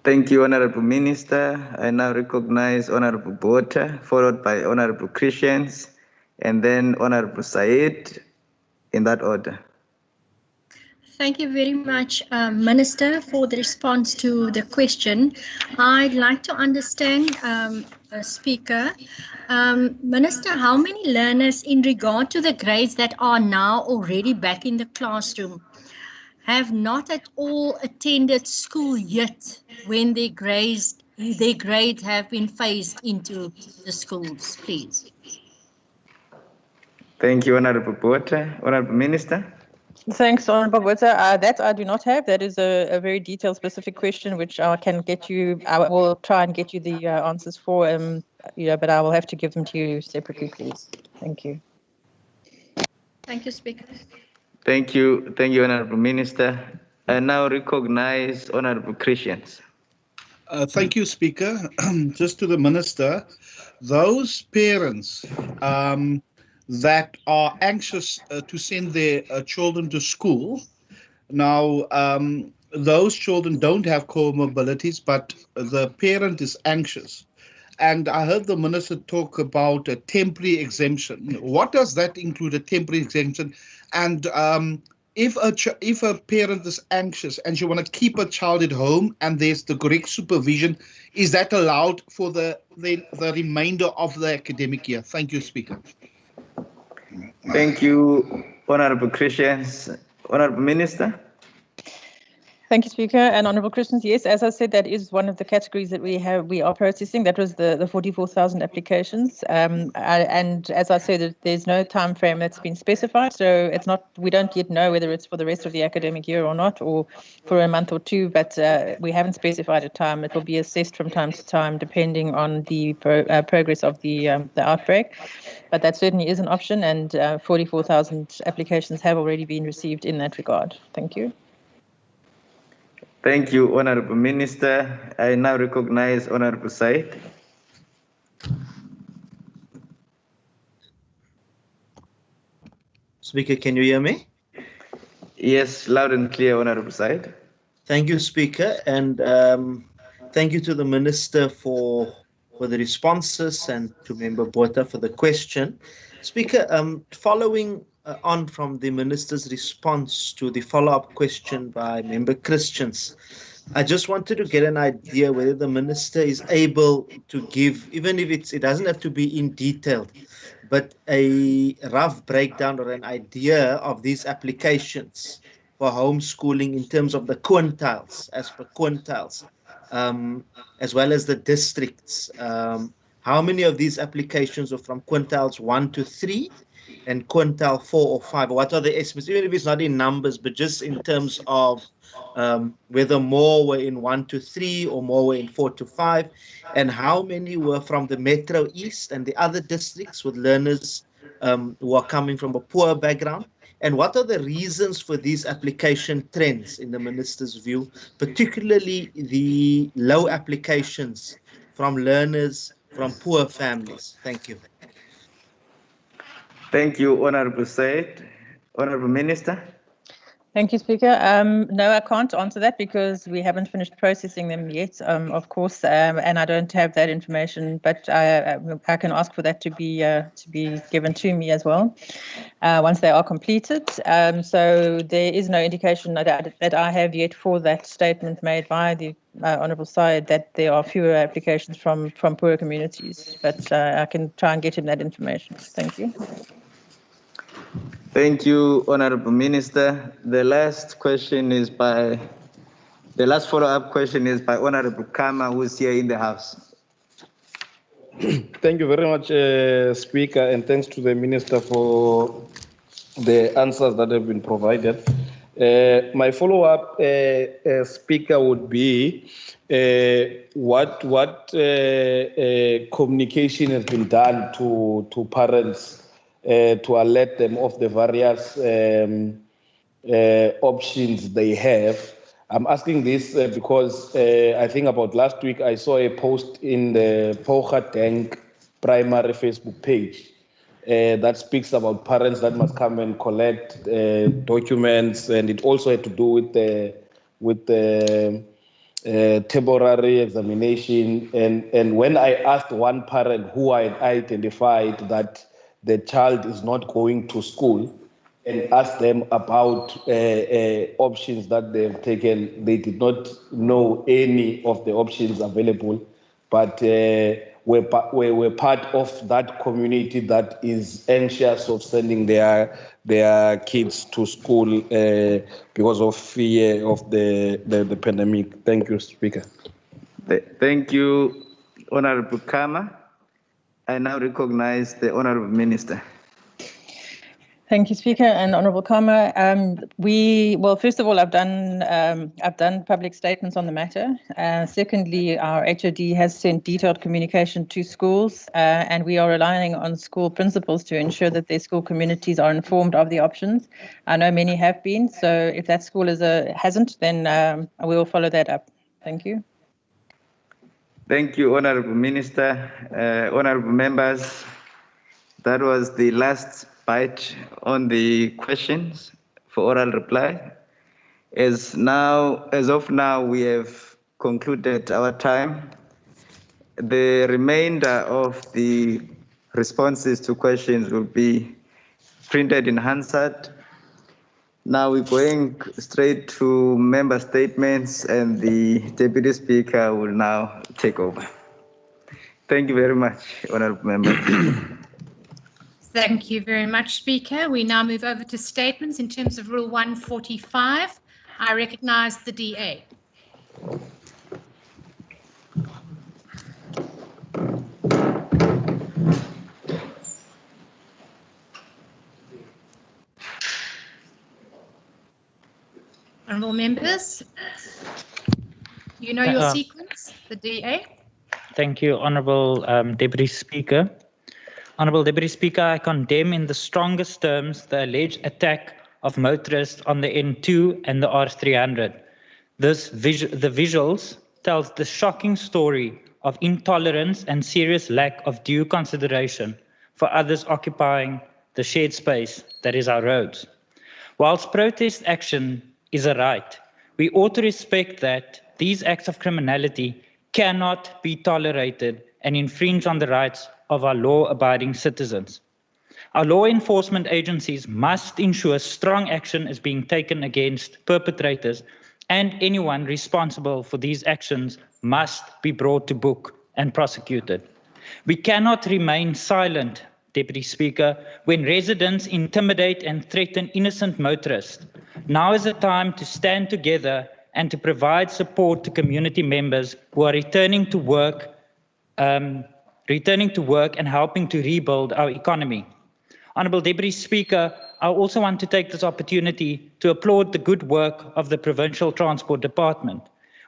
Thank you, Honorable Minister. I now recognize Honorable Botha, followed by Honorable Christians, and then Honorable Said, in that order. Thank you very much, Minister, for the response to the question. I'd like to understand, Speaker, Minister, how many learners in regard to the grades that are now already back in the classroom have not at all attended school yet when their grades have been phased into the schools, please? Thank you, Honorable Botha. Honorable Minister. Thanks, Honorable Botha. That I do not have. That is a very detailed, specific question, which I can get you. I will try and get you the answers for. But I will have to give them to you separately, please. Thank you. Thank you, Speaker. Thank you, Honorable Minister. I now recognize Honorable Christians. Thank you, Speaker. Just to the Minister, those parents that are anxious to send their children to school, now those children don't have comorbidities, but the parent is anxious. And I heard the Minister talk about a temporary exemption. What does that include, a temporary exemption? And if a parent is anxious and you want to keep a child at home and there's the correct supervision, is that allowed for the remainder of the academic year? Thank you, Speaker. Thank you, Honorable Christians. Honorable Minister. Thank you, Speaker. And Honourable Christians, yes, as I said, that is one of the categories that we are processing. That was the 44,000 applications. And as I said, there's no time frame that's been specified. So it's not, we don't yet know whether it's for the rest of the academic year or not, or for a month or two, but we haven't specified a time. It will be assessed from time to time, depending on the progress of the outbreak. But that certainly is an option, and 44,000 applications have already been received in that regard. Thank you. Thank you, Honorable Minister. I now recognize Honorable Said. Speaker, can you hear me? Yes, loud and clear, Honorable Said. Thank you, Speaker, and thank you to the Minister for the responses and to Member Botha for the question. Speaker, following on from the Minister's response to the follow-up question by Member Christians, I just wanted to get an idea whether the Minister is able to give, even if it doesn't have to be in detail, but a rough breakdown or an idea of these applications for homeschooling in terms of the quintiles, as per quintiles, as well as the districts. How many of these applications are from quintiles 1 to 3 and quintile 4 or 5? What are the estimates, even if it's not in numbers, but just in terms of whether more were in 1 to 3 or more were in 4 to 5, and how many were from the Metro East and the other districts with learners who are coming from a poor background? And what are the reasons for these application trends in the Minister's view, particularly the low applications from learners from poor families? Thank you. Thank you, Honorable Said. Honorable Minister. Thank you, Speaker. No, I can't answer that because we haven't finished processing them yet, of course, and I don't have that information. But I can ask for that to be given to me as well once they are completed. So there is no indication that I have yet for that statement made by the Honourable Syed that there are fewer applications from poorer communities. But I can try and get him that information. Thank you. Thank you, Honourable Minister. The last follow-up question is by Honourable Kama, who is here in the House. Thank you very much, Speaker, and thanks to the Minister for the answers that have been provided. My follow-up, Speaker, would be what communication has been done to parents to alert them of the various options they have. I'm asking this because I think about last week I saw a post in the Poga Tank primary Facebook page that speaks about parents that must come and collect documents, and it also had to do with the temporary examination. And when I asked one parent who I identified that the child is not going to school and asked them about options that they've taken, they did not know any of the options available, but we're part of that community that is anxious of sending their kids to school because of fear of the pandemic. Thank you, Speaker. Thank you, Honourable Kama. I now recognize the Honourable Minister. Thank you, Speaker and Honourable Kama. First of all, I've done public statements on the matter. Secondly, our HOD has sent detailed communication to schools, and we are relying on school principals to ensure that their school communities are informed of the options. I know many have been, so if that school hasn't, then we will follow that up. Thank you. Thank you, Honourable Minister. Honourable members, that was the last bite on the questions for oral reply. As of now, we have concluded our time. The remainder of the responses to questions will be printed in Hansard. Now we're going straight to member statements, and the Deputy Speaker will now take over. Thank you very much, Honourable members. Thank you very much, Speaker. We now move over to statements in terms of Rule 145. I recognise the DA. Honourable members, you know your sequence, the DA. Thank you, Honourable Deputy Speaker. Honourable Deputy Speaker, I condemn in the strongest terms the alleged attack of motorists on the N2 and the R300. The visuals tells the shocking story of intolerance and serious lack of due consideration for others occupying the shared space that is our roads. Whilst protest action is a right, we ought to respect that these acts of criminality cannot be tolerated and infringe on the rights of our law-abiding citizens. Our law enforcement agencies must ensure strong action is being taken against perpetrators, and anyone responsible for these actions must be brought to book and prosecuted. We cannot remain silent, Deputy Speaker, when residents intimidate and threaten innocent motorists. Now is the time to stand together and to provide support to community members who are returning to work and helping to rebuild our economy. Honourable Deputy Speaker, I also want to take this opportunity to applaud the good work of the Provincial Transport Department.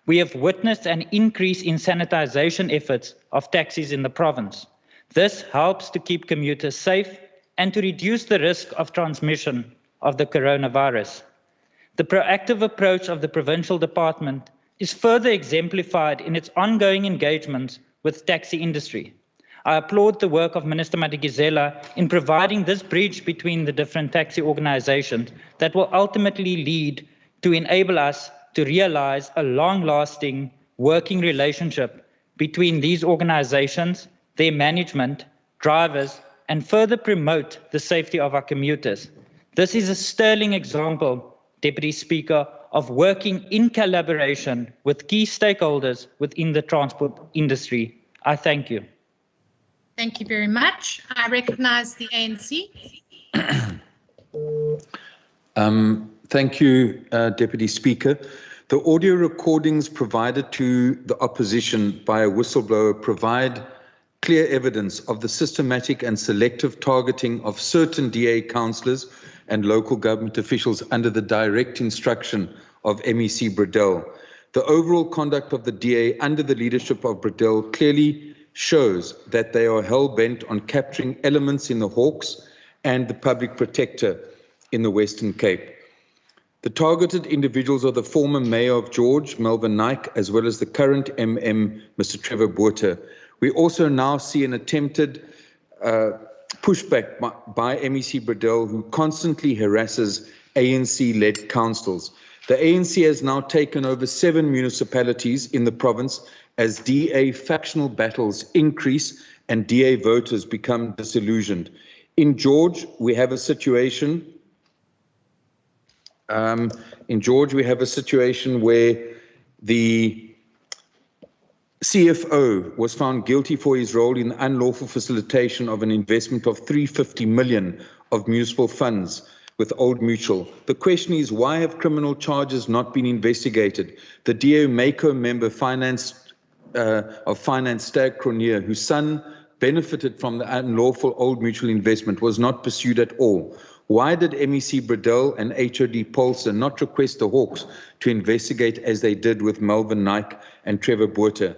We have witnessed an increase in sanitisation efforts of taxis in the province. This helps to keep commuters safe and to reduce the risk of transmission of the coronavirus. The proactive approach of the Provincial Department is further exemplified in its ongoing engagements with taxi industry. I applaud the work of Minister Madikizela in providing this bridge between the different taxi organizations that will ultimately lead to enable us to realize a long-lasting working relationship between these organizations, their management, drivers, and further promote the safety of our commuters. This is a sterling example, Deputy Speaker, of working in collaboration with key stakeholders within the transport industry. I thank you. Thank you very much. I recognize the ANC. Thank you, Deputy Speaker. The audio recordings provided to the opposition by a whistleblower provide clear evidence of the systematic and selective targeting of certain DA councillors and local government officials under the direct instruction of MEC Bradell. The overall conduct of the DA under the leadership of Bradell clearly shows that they are hell-bent on capturing elements in the Hawks and the public protector in the Western Cape. The targeted individuals are the former Mayor of George, Melvin Naik, as well as the current MM, Mr. Trevor Botha. We also now see an attempted pushback by MEC Bradell, who constantly harasses ANC-led councils. The ANC has now taken over 7 municipalities in the province as DA factional battles increase and DA voters become disillusioned. In George, we have a situation. Where the CFO was found guilty for his role in unlawful facilitation of an investment of 350 million of municipal funds with Old Mutual. The question is, why have criminal charges not been investigated? The DA Mako member of Finance Stag Cronier, whose son benefited from the unlawful Old Mutual investment, was not pursued at all. Why did MEC Bradell and HOD Polster not request the Hawks to investigate as they did with Melvin Naik and Trevor Botha?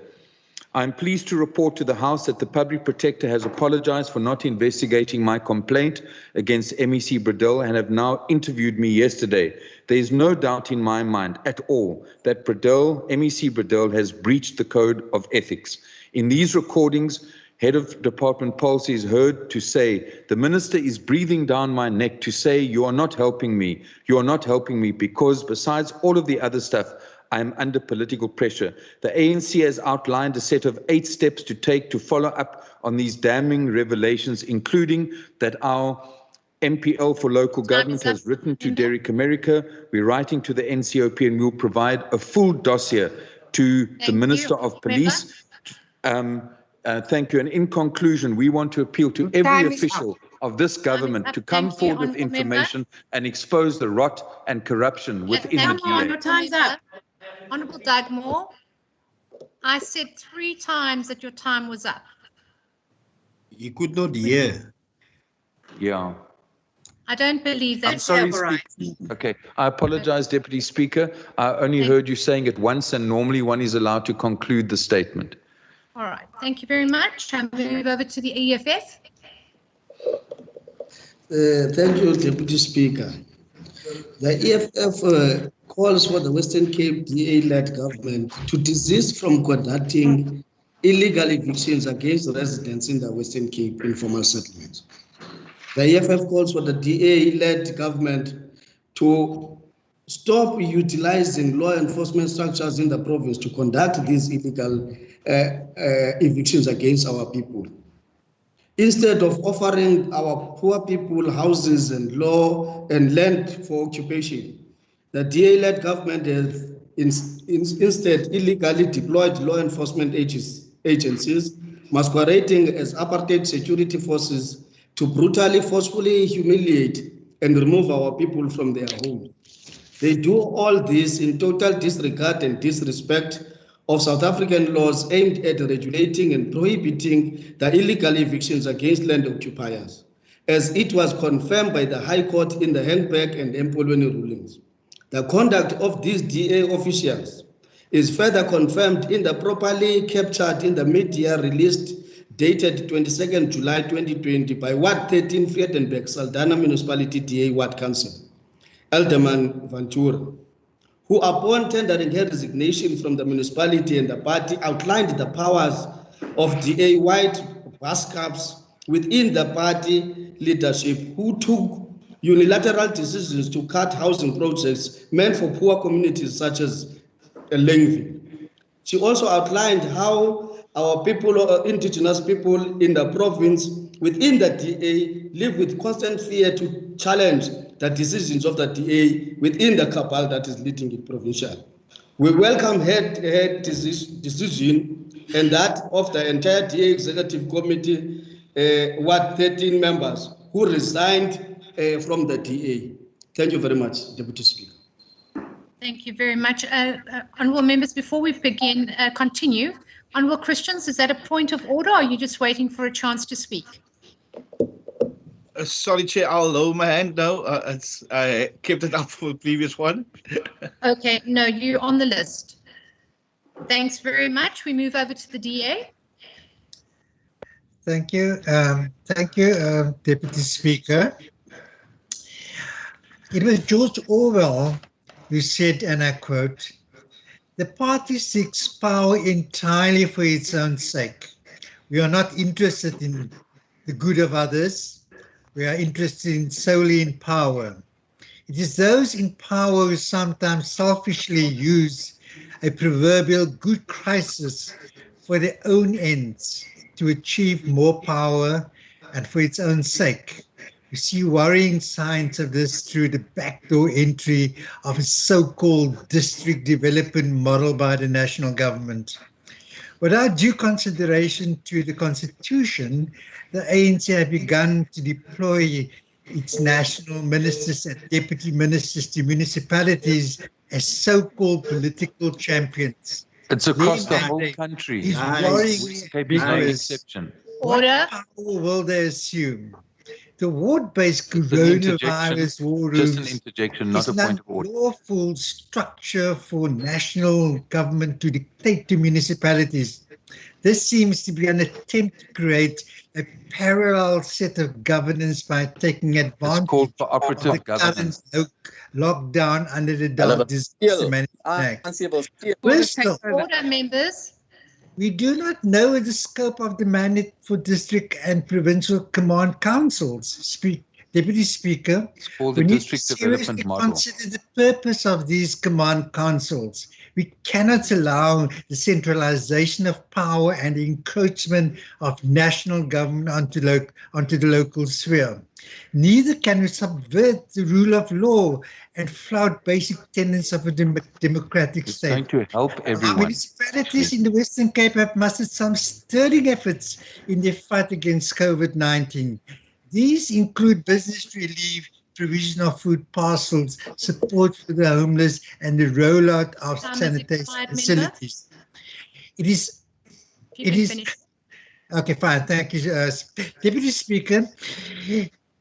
I'm pleased to report to the House that the Public Protector has apologized for not investigating my complaint against MEC Bradell and have now interviewed me yesterday. There is no doubt in my mind at all that MEC Bradell has breached the code of ethics. In these recordings, Head of Department Policy is heard to say, the Minister is breathing down my neck to say, you are not helping me. You are not helping me because besides all of the other stuff, I am under political pressure. The ANC has outlined a set of 8 steps to take to follow up on these damning revelations, including that our MPL for local government has written to Derek America. We're writing to the NCOP and we'll provide a full dossier to the Minister of Police. Thank you. And in conclusion, we want to appeal to every official of this government to come forward with information and expose the rot and corruption within the DA. Your time's up. Honourable Dugmore, I said 3 times that your time was up. You could not hear. Yeah. I don't believe that. I'm sorry, okay. I apologize, Deputy Speaker. I only heard you saying it once, and normally one is allowed to conclude the statement. All right. Thank you very much. I'll move over to the EFF. Thank you, Deputy Speaker. The EFF calls for the Western Cape DA-led government to desist from conducting illegal evictions against residents in the Western Cape informal settlements. The EFF calls for the DA-led government to stop utilizing law enforcement structures in the province to conduct these illegal evictions against our people. Instead of offering our poor people houses and land for occupation, the DA-led government has instead illegally deployed law enforcement agencies masquerading as apartheid security forces to brutally, forcefully humiliate and remove our people from their homes. They do all this in total disregard and disrespect of South African laws aimed at regulating and prohibiting the illegal evictions against land occupiers, as it was confirmed by the High Court in the Handback and Empolweni rulings. The conduct of these DA officials is further confirmed in the properly captured in the media released dated 22nd July 2020 by Ward 13 Vierdenberg Saldanha Municipality DA Ward Council, Alderman Ventura, who upon tendering her resignation from the municipality and the party outlined the powers of DA White Vascaps within the party leadership who took unilateral decisions to cut housing projects meant for poor communities such as Lengvi. She also outlined how our people, indigenous people in the province within the DA live with constant fear to challenge the decisions of the DA within the cabal that is leading it provincial. We welcome her decision and that of the entire DA executive committee, 13 members who resigned from the DA. Thank you very much, Deputy Speaker. Thank you very much. Honourable members, before we begin, continue. Honourable Christians, is that a point of order or are you just waiting for a chance to speak? Sorry, Chair, I'll lower my hand now. I kept it up for the previous one. Okay, no, you're on the list. Thanks very much. We move over to the DA. Thank you. Deputy Speaker. It was George Orwell who said, and I quote, "The party seeks power entirely for its own sake. We are not interested in the good of others. We are interested solely in power. It is those in power who sometimes selfishly use a proverbial good crisis for their own ends to achieve more power and for its own sake. We see worrying signs of this through the backdoor entry of a so-called district development model by the national government. Without due consideration to the Constitution, the ANC have begun to deploy its national ministers and deputy ministers to municipalities as so-called political champions. It's across the whole country. Is worrying Cape is no exception. Order. What power will they assume? The ward-based coronavirus war rooms Just an interjection, not a point of order. lawful structure for national government to dictate to municipalities. This seems to be an attempt to create a parallel set of governance by taking advantage called cooperative of the governance. current lockdown under the Disaster Management Act. Bristol, Order, members. we do not know the scope of the mandate for district and provincial command councils. Deputy Speaker, called we the need district to development seriously model. consider the purpose of these command councils. We cannot allow the centralization of power and the encroachment of national government onto the local sphere. Neither can we subvert the rule of law and flout basic tenets of a democratic It's state. going to help Our everyone. municipalities in the Western Cape have mustered some sterling efforts in their fight against COVID-19. These include business relief, provision of food parcels, support for the homeless, and the rollout of sanitation facilities. It is. Okay, fine. Thank you, Deputy Speaker.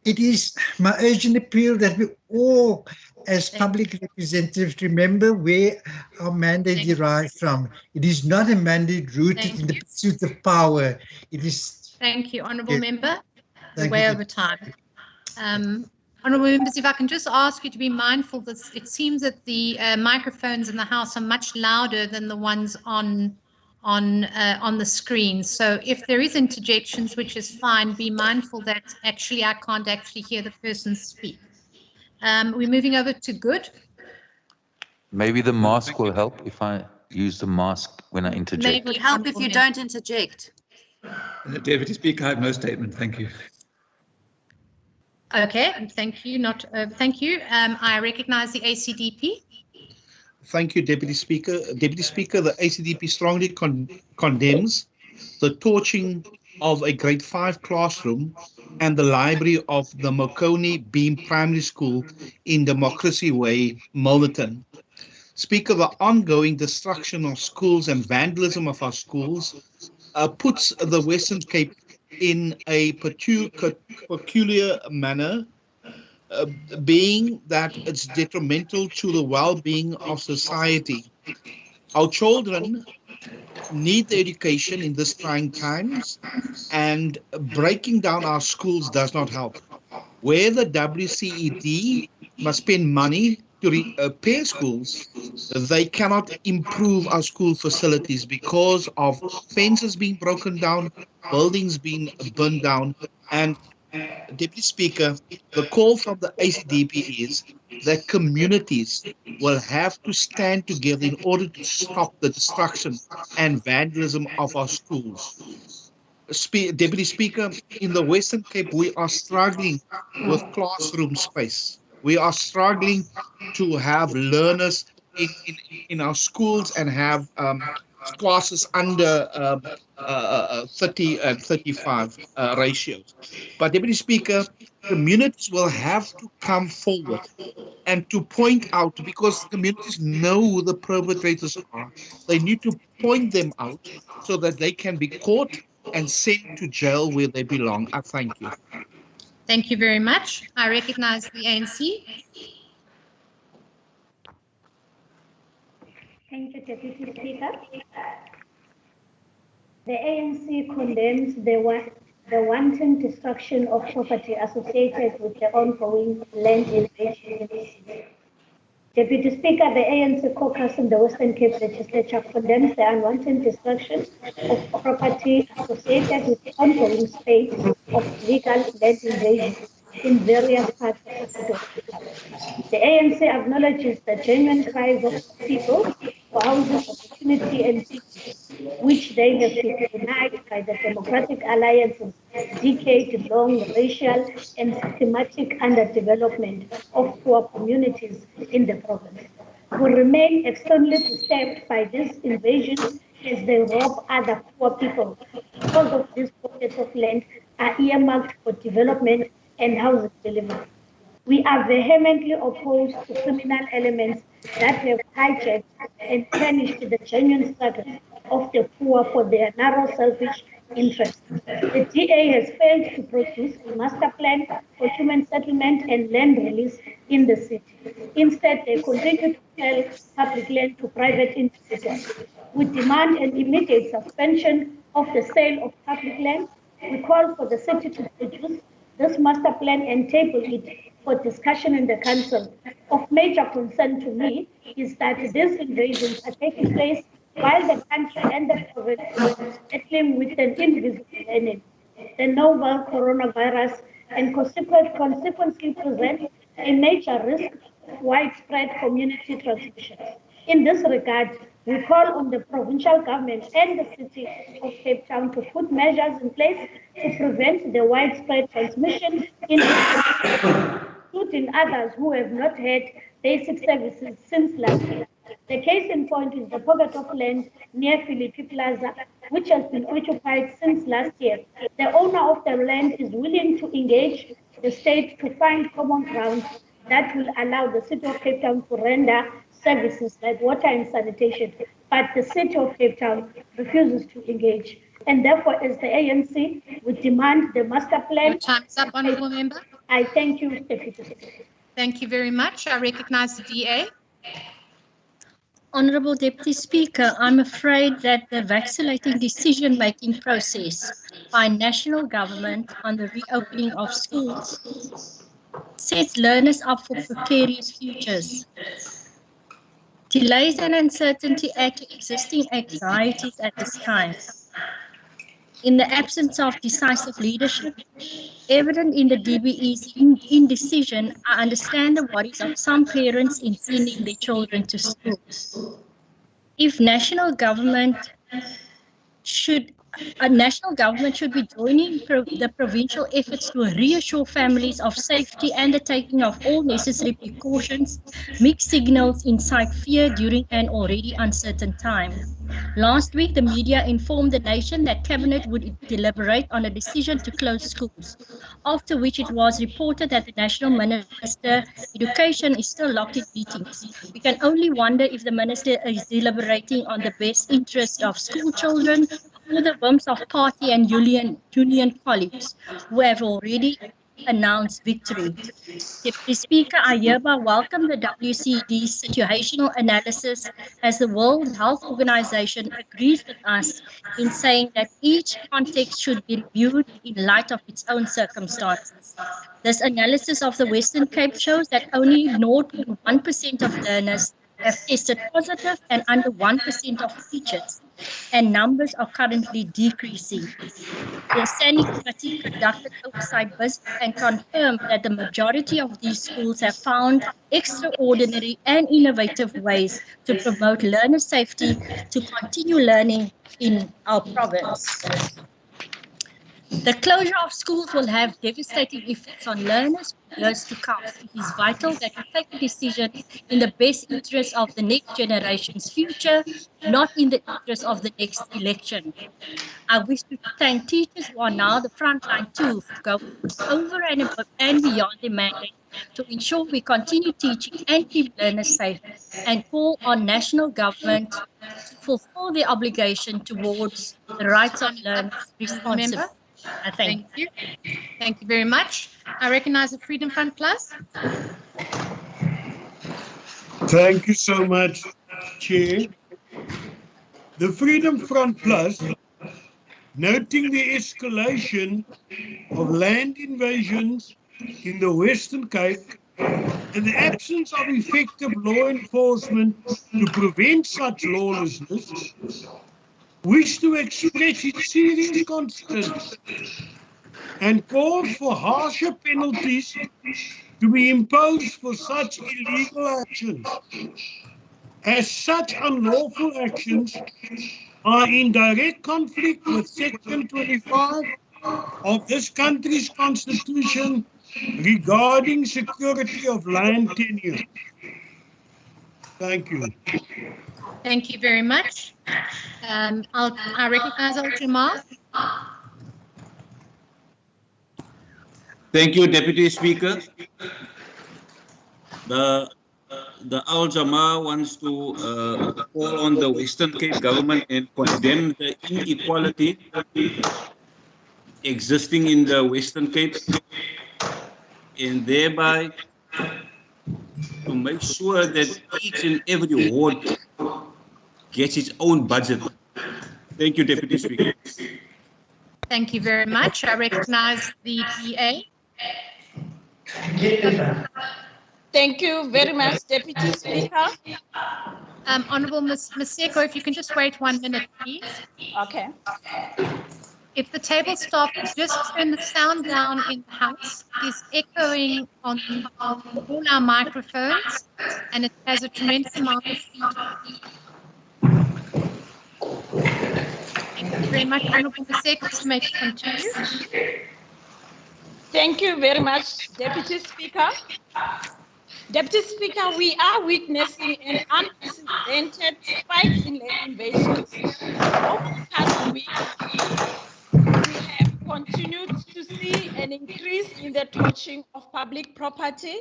It is my urgent appeal that we all, as public representatives, remember where our mandate derives from. It is not a mandate rooted in the pursuit of power. It is. Thank you, Honourable Member. We're Thank way you. over time. Honourable members, if I can just ask you to be mindful that it seems that the microphones in the House are much louder than the ones on the screen. So if there is interjections, which is fine, be mindful that actually I can't actually hear the person speak. We're moving over to good. Maybe the mask will help if I use the mask when I interject. It would help if you don't interject. Deputy Speaker, I have no statement. Thank you. Okay, thank you. Thank you. I recognise the ACDP. Thank you, Deputy Speaker. Deputy Speaker, the ACDP strongly condemns the torching of a grade 5 classroom and the library of the Mokoni Beam Primary School in Democracy Way, Milnerton. Speaker, the ongoing destruction of schools and vandalism of our schools puts the Western Cape in a peculiar manner, being that it's detrimental to the well-being of society. Our children need the education in these trying times, and breaking down our schools does not help. Where the WCED must spend money to repair schools, they cannot improve our school facilities because of fences being broken down, buildings being burned down. And Deputy Speaker, the call from the ACDP is that communities will have to stand together in order to stop the destruction and vandalism of our schools. Deputy Speaker, in the Western Cape, we are struggling with classroom space. We are struggling to have learners in our schools and have classes under 30 and 35 ratios. But Deputy Speaker, communities will have to come forward and to point out, because communities know who the perpetrators are, they need to point them out so that they can be caught and sent to jail where they belong. I thank you. Thank you very much. I recognize the ANC. Thank you, Deputy Speaker. The ANC condemns the wanton destruction of property associated with the ongoing land invasion in the city. Deputy Speaker, the ANC caucus in the Western Cape Legislature condemns the unwanted destruction of property associated with the ongoing spate of legal land invasion in various parts of the city. The ANC acknowledges the genuine cries of people for housing opportunity and peace, which they have been denied by the Democratic Alliance's decade-long racial and systematic underdevelopment of poor communities in the province. We remain extremely disturbed by this invasion as they rob other poor people because of these pockets of land are earmarked for development and housing delivery. We are vehemently opposed to criminal elements that have hijacked and tarnished the genuine struggle of the poor for their narrow, selfish interests. The DA has failed to produce a master plan for human settlement and land release in the city. Instead, they continue to sell public land to private individuals. We demand an immediate suspension of the sale of public land. We call for the city to produce this master plan and table it for discussion in the council. Of major concern to me is that these invasions are taking place while the country and the province are battling with an invisible enemy, the novel coronavirus, and consequently present a major risk of widespread community transmission. In this regard, we call on the provincial government and the city of Cape Town to put measures in place to prevent the widespread transmission including others who have not had basic services since last year. The case in point is the pocket of land near Philippi Plaza, which has been occupied since last year. The owner of the land is willing to engage the state to find common ground that will allow the city of Cape Town to render services like water and sanitation, but the city of Cape Town refuses to engage. And therefore, as the ANC, we demand the master plan. Your time's up, Honourable Member. I thank you, Deputy Speaker. Thank you very much. I recognize the DA. Honourable Deputy Speaker, I'm afraid that the vacillating decision-making process by national government on the reopening of schools sets learners up for precarious futures. Delays and uncertainty add to existing anxieties at this time. In the absence of decisive leadership, evident in the DBE's indecision, I understand the worries of some parents in sending their children to school. If national government should be joining the provincial efforts to reassure families of safety and the taking of all necessary precautions, mixed signals incite fear during an already uncertain time. Last week, the media informed the nation that Cabinet would deliberate on a decision to close schools, after which it was reported that the National Minister Education is still locked in meetings. We can only wonder if the Minister is deliberating on the best interest of school children or the whims of party and union colleagues who have already announced victory. Deputy Speaker, I hereby welcome the WCD's situational analysis as the World Health Organization agrees with us in saying that each context should be reviewed in light of its own circumstances. This analysis of the Western Cape shows that only 0.1% of learners have tested positive and under 1% of teachers, and numbers are currently decreasing. The Standing Committee conducted oversight visits and confirmed that the majority of these schools have found extraordinary and innovative ways to promote learner safety to continue learning in our province. The closure of schools will have devastating effects on learners for years to come. It is vital that we take a decision in the best interest of the next generation's future, not in the interest of the next election. I wish to thank teachers who are now the frontline too for going over and beyond their mandate to ensure we continue teaching and keep learners safe, and call on national government to fulfill their obligation towards the rights of learners responsibly. Thank you. Thank you very much. I recognize the Freedom Front Plus. Thank you so much, Chair. The Freedom Front Plus, noting the escalation of land invasions in the Western Cape and the absence of effective law enforcement to prevent such lawlessness, wish to express its serious concerns and call for harsher penalties to be imposed for such illegal actions, as such unlawful actions are in direct conflict with Section 25 of this country's constitution regarding security of land tenure. Thank you. Thank you very much. I recognize Al-Jamal. Thank you, Deputy Speaker. The Al-Jamaa wants to call on the Western Cape government and condemn the inequality existing in the Western Cape, and thereby to make sure that each and every ward gets its own budget. Thank you, Deputy Speaker. Thank you very much. I recognize the DA. Thank you very much, Deputy Speaker. Honourable Ms. Maseko, if you can just wait 1 minute, please. Okay. If the table staff could just turn the sound down in the house, it is echoing on all our microphones, and it has a tremendous amount of feedback. Thank you very much, Honourable Maseko, to make it continue. Thank you very much, Deputy Speaker. Deputy Speaker, we are witnessing an unprecedented spike in land invasions. Over the past week, we have continued to see an increase in the torching of public property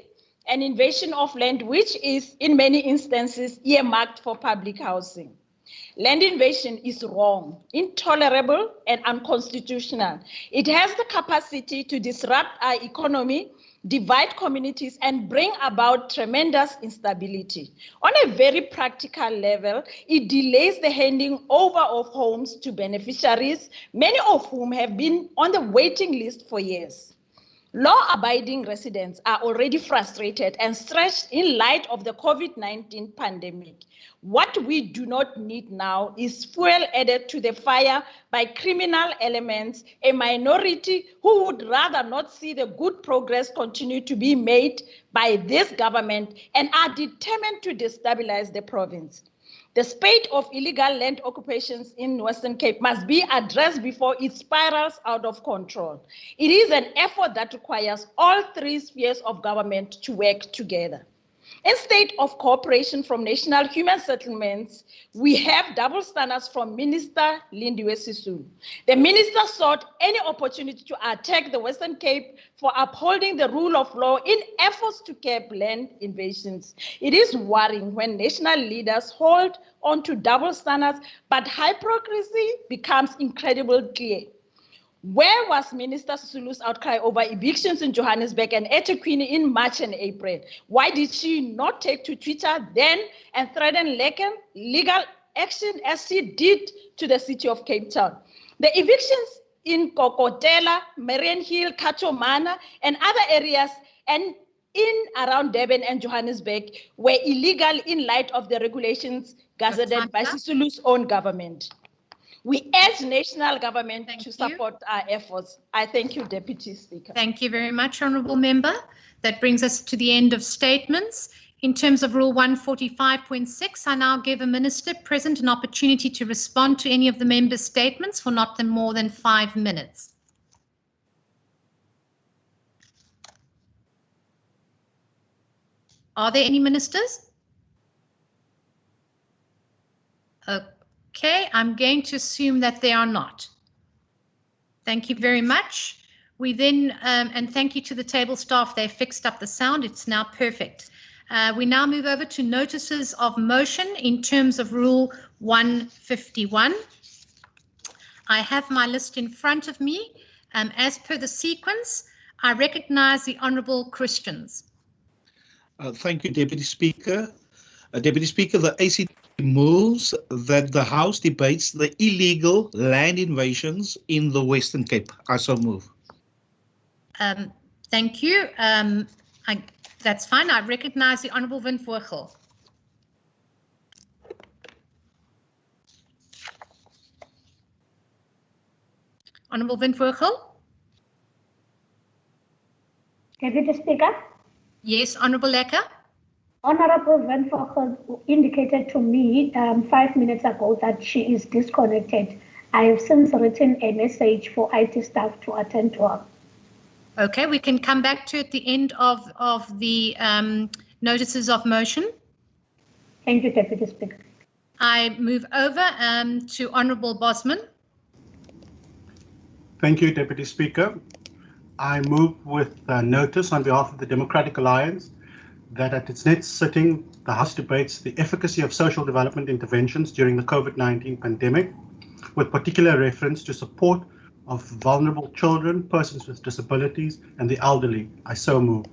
and invasion of land, which is in many instances earmarked for public housing. Land invasion is wrong, intolerable, and unconstitutional. It has the capacity to disrupt our economy, divide communities, and bring about tremendous instability. On a very practical level, it delays the handing over of homes to beneficiaries, many of whom have been on the waiting list for years. Law-abiding residents are already frustrated and stressed in light of the COVID-19 pandemic. What we do not need now is fuel added to the fire by criminal elements, a minority who would rather not see the good progress continue to be made by this government and are determined to destabilize the province. The spate of illegal land occupations in Western Cape must be addressed before it spirals out of control. It is an effort that requires all three spheres of government to work together. Instead of cooperation from National Human Settlements, we have double standards from Minister Lindiwe Sisulu. The minister sought any opportunity to attack the Western Cape for upholding the rule of law in efforts to curb land invasions. It is worrying when national leaders hold on to double standards, but hypocrisy becomes incredibly clear. Where was Minister Sisulu's outcry over evictions in Johannesburg and eThekwini in March and April? Why did she not take to Twitter then and threaten legal action as she did to the city of Cape Town? The evictions in Kokotela, Mariannhill, Kachomana, and other areas and in around Durban and Johannesburg were illegal in light of the regulations gazetted by Sisulu's own government. We urge national government to support our efforts. I thank you, Deputy Speaker. Thank you very much, Honourable Member. That brings us to the end of statements. In terms of Rule 145.6, I now give a Minister present an opportunity to respond to any of the members' statements for not more than 5 minutes. Are there any ministers? Okay, I'm going to assume that they are not. Thank you very much. We then, and thank you to the table staff, they fixed up the sound, it's now perfect. We now move over to notices of motion in terms of Rule 151. I have my list in front of me. As per the sequence, I recognise the Honourable Christians. Thank you, Deputy Speaker. Deputy Speaker, the ACT moves that the House debates the illegal land invasions in the Western Cape. I so move. Thank you. That's fine. I recognise the Honourable Win Vogel. Honourable Win Vogel. Deputy Speaker. Yes, Honourable Lekker. Honourable Van Vogel indicated to me 5 minutes ago that she is disconnected. I have since written a message for IT staff to attend to her. Okay, we can come back to at the end of the notices of motion. Thank you, Deputy Speaker. I move over to Honourable Bosman. Thank you, Deputy Speaker. I move with notice on behalf of the Democratic Alliance that at its next sitting, the House debates the efficacy of social development interventions during the COVID-19 pandemic, with particular reference to support of vulnerable children, persons with disabilities, and the elderly. I so move.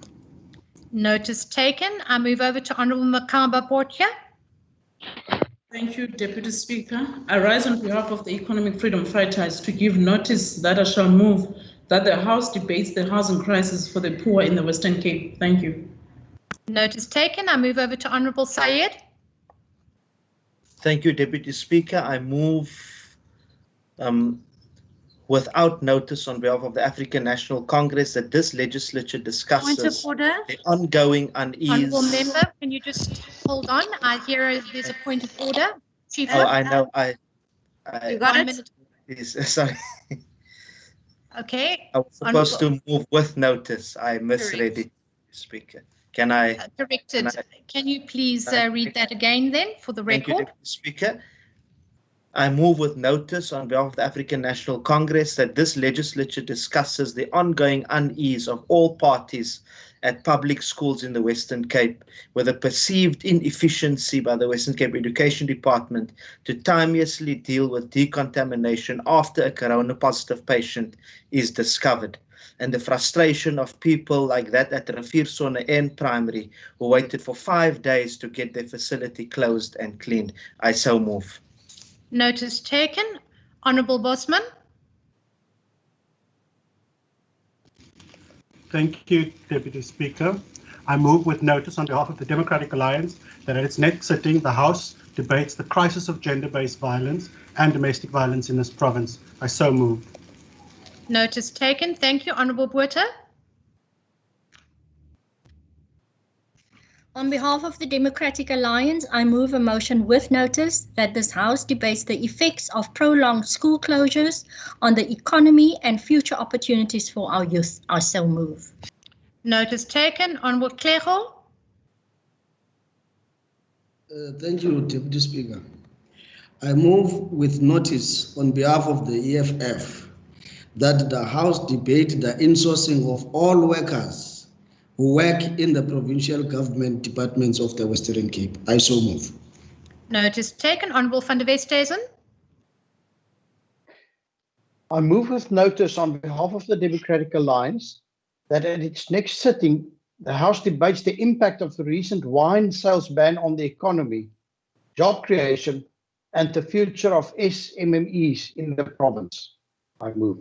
Notice taken. I move over to Honourable Makamba Portia. Thank you, Deputy Speaker. I rise on behalf of the Economic Freedom Fighters to give notice that I shall move that the House debates the housing crisis for the poor in the Western Cape. Thank you. Notice taken. I move over to Honourable Syed. Thank you, Deputy Speaker. I move without notice on behalf of the African National Congress that this legislature discusses Point of order. the ongoing unease. Honourable Member, can you just hold on? I hear there's a point of order. Chief. Oh, I know. You got it? Yes, sorry. Okay. I was supposed to move with notice. I misread it, Speaker. Can I? Corrected. Can you please read that again then for the record? Thank you, Deputy Speaker. I move with notice on behalf of the African National Congress that this legislature discusses the ongoing unease of all parties at public schools in the Western Cape, with a perceived inefficiency by the Western Cape Education Department to timeously deal with decontamination after a corona-positive patient is discovered, and the frustration of people like that at Riviersonne N Primary who waited for 5 days to get their facility closed and cleaned. I so move. Notice taken. Honourable Bosman. Thank you, Deputy Speaker. I move with notice on behalf of the Democratic Alliance that at its next sitting, the House debates the crisis of gender-based violence and domestic violence in this province. I so move. Notice taken. Thank you. Honourable Botha. On behalf of the Democratic Alliance, I move a motion with notice that this House debates the effects of prolonged school closures on the economy and future opportunities for our youth. I so move. Notice taken. Honourable Klego. Thank you, Deputy Speaker. I move with notice on behalf of the EFF that the House debate the insourcing of all workers who work in the provincial government departments of the Western Cape. I so move. Notice taken. Honourable van der Westhuizen. I move with notice on behalf of the Democratic Alliance that at its next sitting, the House debates the impact of the recent wine sales ban on the economy, job creation, and the future of SMMEs in the province. I move.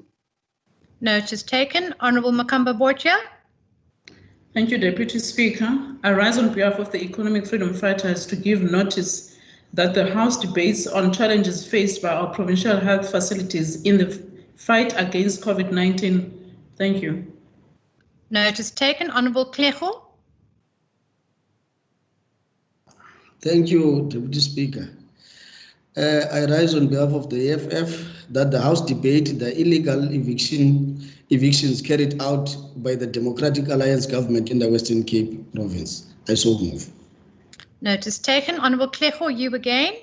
Notice taken. Honourable Makamba Borgia. Thank you, Deputy Speaker. I rise on behalf of the economic freedom fighters to give notice that the House debates on challenges faced by our provincial health facilities in the fight against COVID-19. Thank you. Notice taken. Honourable Klecho. Thank you, Deputy Speaker. I rise on behalf of the EFF that the House debate the illegal evictions carried out by the Democratic Alliance government in the Western Cape province. I so move. Notice taken. Honourable Klecho, you again.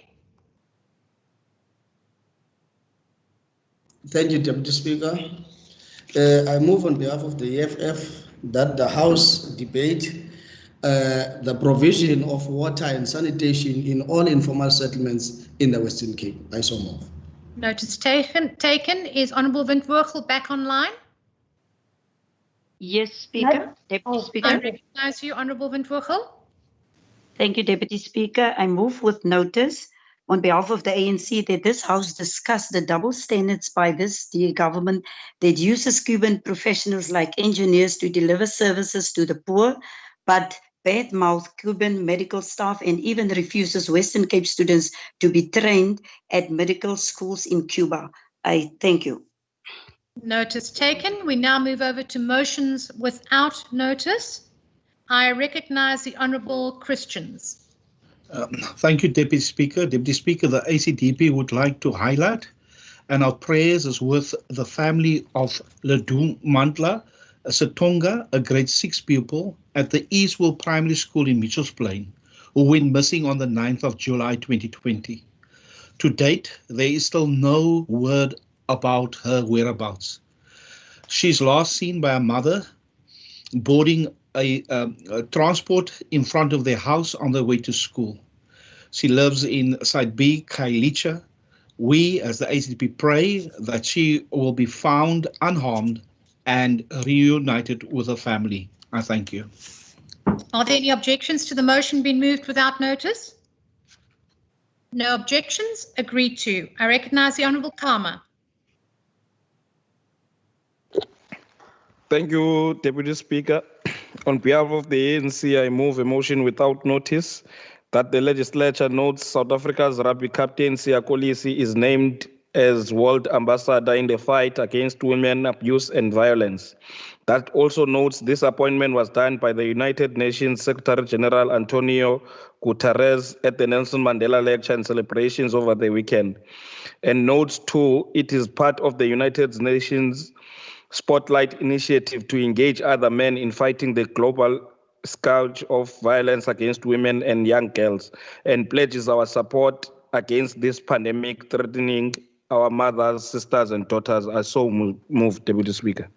Thank you, Deputy Speaker. I move on behalf of the EFF that the House debate the provision of water and sanitation in all informal settlements in the Western Cape. I so move. Notice taken. Is Honourable Windwurgel back online? Yes, Speaker. Deputy Speaker. I recognise you, Honourable Windwurgel. Thank you, Deputy Speaker. I move with notice on behalf of the ANC that this House discuss the double standards by this dear government that uses Cuban professionals like engineers to deliver services to the poor, but badmouth Cuban medical staff and even refuses Western Cape students to be trained at medical schools in Cuba. I thank you. Notice taken. We now move over to motions without notice. I recognise the Honourable Christians. Thank you, Deputy Speaker. Deputy Speaker, the ACDP would like to highlight, and our prayers is with the family of Ledum Mantla Satonga, a grade 6 pupil at the Eastwell Primary School in Mitchells Plain, who went missing on the 9th of July 2020. To date, there is still no word about her whereabouts. She's last seen by her mother boarding a transport in front of their house on their way to school. She lives in Site B, Kailicha. We, as the ACDP, pray that she will be found unharmed and reunited with her family. I thank you. Are there any objections to the motion being moved without notice? No objections. Agreed to. I recognise the Honourable Kama. Thank you, Deputy Speaker. On behalf of the ANC, I move a motion without notice that the legislature notes South Africa's rugby captain Siya Kolisi is named as World Ambassador in the fight against women abuse and violence. That also notes this appointment was done by the United Nations Secretary General Antonio Guterres at the Nelson Mandela Lecture and celebrations over the weekend. And notes too, it is part of the United Nations Spotlight initiative to engage other men in fighting the global scourge of violence against women and young girls, and pledges our support against this pandemic threatening our mothers, sisters, and daughters. I so move, Deputy Speaker.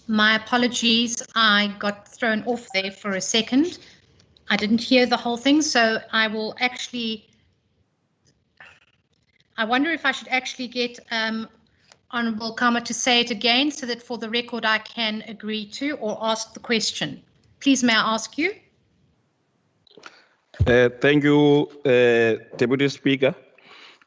My apologies, I got thrown off there for a second. I didn't hear the whole thing, so I will actually, I wonder if I should actually get Honourable Kama to say it again so that for the record I can agree to or ask the question. Please, may I ask you? Thank you, Deputy Speaker.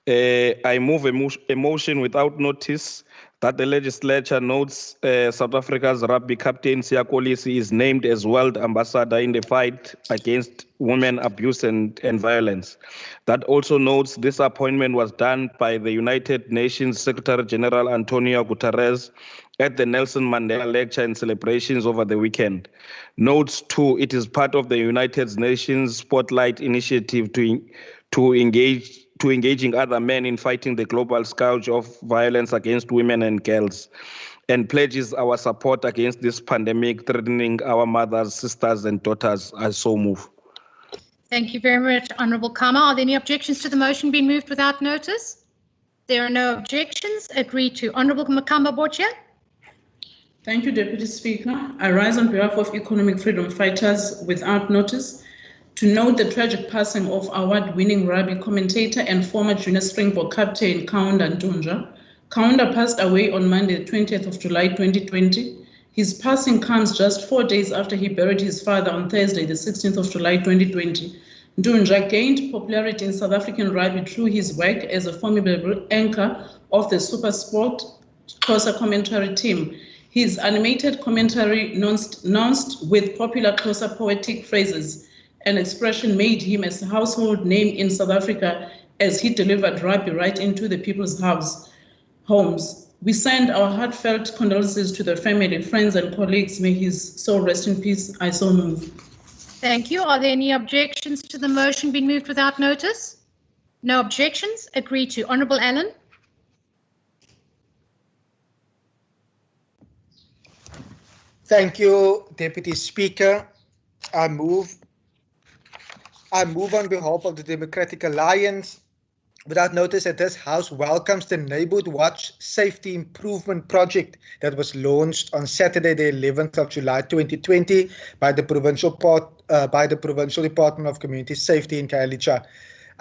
I move a motion without notice that the legislature notes South Africa's rugby captain Siya Kolisi is named as World Ambassador in the fight against women abuse and violence. That also notes this appointment was done by the United Nations Secretary General Antonio Guterres at the Nelson Mandela Lecture and celebrations over the weekend. Notes too, it is part of the United Nations Spotlight initiative to engaging other men in fighting the global scourge of violence against women and girls, and pledges our support against this pandemic threatening our mothers, sisters, and daughters. I so move. Thank you very much, Honourable Kama. Are there any objections to the motion being moved without notice? There are no objections. Agreed to. Honourable Makamba Botja. Thank you, Deputy Speaker. I rise on behalf of economic freedom fighters without notice to note the tragic passing of award-winning rugby commentator and former junior Springbok captain Kaunda Ntunja. Kaunda passed away on Monday, 20th of July 2020. His passing comes just 4 days after he buried his father on Thursday, the 16th of July 2020. Ntunja gained popularity in South African rugby through his work as a formidable anchor of the SuperSport Xhosa commentary team. His animated commentary nuanced with popular Xhosa poetic phrases and expression made him a household name in South Africa as he delivered rugby right into the people's homes. We send our heartfelt condolences to the family, friends, and colleagues. May his soul rest in peace. I so move. Thank you. Are there any objections to the motion being moved without notice? No objections. Agreed to. Honourable Allen. Thank you, Deputy Speaker. I move on behalf of the Democratic Alliance without notice that this House welcomes the Neighbourhood Watch Safety Improvement Project that was launched on Saturday, the 11th of July 2020 by the Provincial Department of Community Safety in Khayelitsha.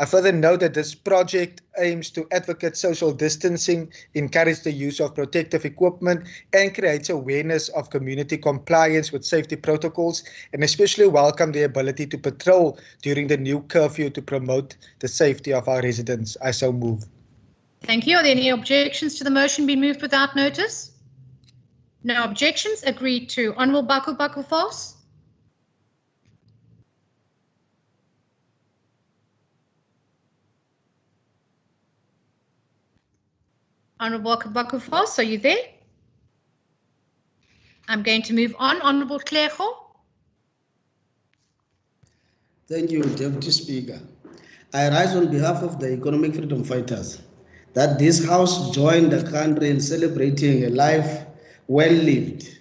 I further note that this project aims to advocate social distancing, encourage the use of protective equipment, and creates awareness of community compliance with safety protocols, and especially welcome the ability to patrol during the new curfew to promote the safety of our residents. I so move. Thank you. Are there any objections to the motion being moved without notice? No objections. Agreed to. Honourable Baku False. Honourable Baku False, are you there? I'm going to move on. Honourable Klergo. Thank you, Deputy Speaker. I rise on behalf of the economic freedom fighters that this House join the country in celebrating a life well lived,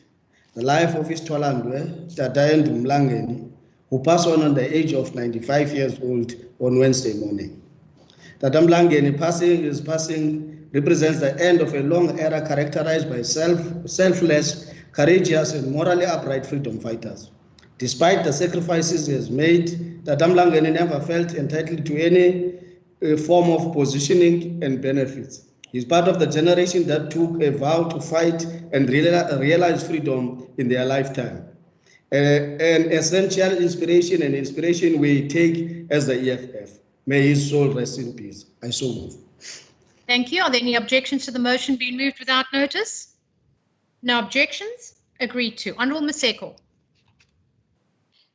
the life of his Twalandwe, Tata Mlangeni, who passed on the age of 95 years old on Wednesday morning. Tata Mlangeni passing represents the end of a long era characterized by selfless, courageous, and morally upright freedom fighters. Despite the sacrifices he has made, Tata Mlangeni never felt entitled to any form of positioning and benefits. He's part of the generation that took a vow to fight and realize freedom in their lifetime. An essential inspiration we take as the EFF. May his soul rest in peace. I so move. Thank you. Are there any objections to the motion being moved without notice? No objections. Agreed to. Honourable Maseko.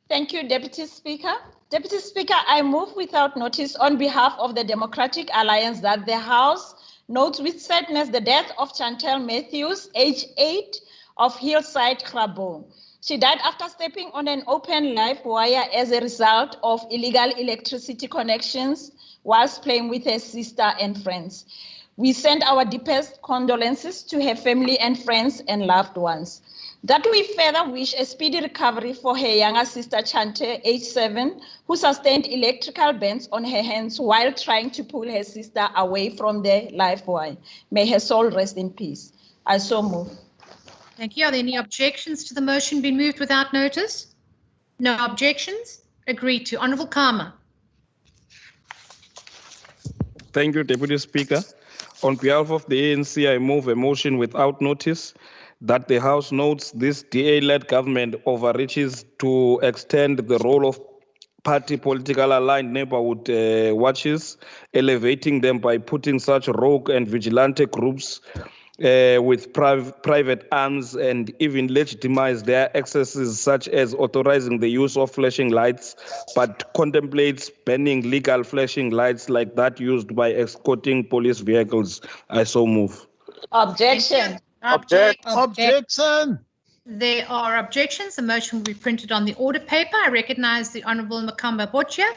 Thank you, Deputy Speaker. Deputy Speaker, I move without notice on behalf of the Democratic Alliance that the House notes with sadness the death of Chantel Matthews, age 8, of Hillside, Grabo. She died after stepping on an open live wire as a result of illegal electricity connections whilst playing with her sister and friends. We send our deepest condolences to her family and friends and loved ones. That we further wish a speedy recovery for her younger sister Chante, age 7, who sustained electrical burns on her hands while trying to pull her sister away from the live wire. May her soul rest in peace. I so move. Thank you. Are there any objections to the motion being moved without notice? No objections. Agreed to. Honourable Kama. Thank you, Deputy Speaker. On behalf of the ANC, I move a motion without notice that the House notes this DA-led government overreaches to extend the role of party political aligned neighborhood watches, elevating them by putting such rogue and vigilante groups with private arms, and even legitimize their excesses, such as authorizing the use of flashing lights, but contemplates banning legal flashing lights like that used by escorting police vehicles. I so move. Objection. Objection. There are objections. The motion will be printed on the order paper. I recognize the Honourable Makamba Botja.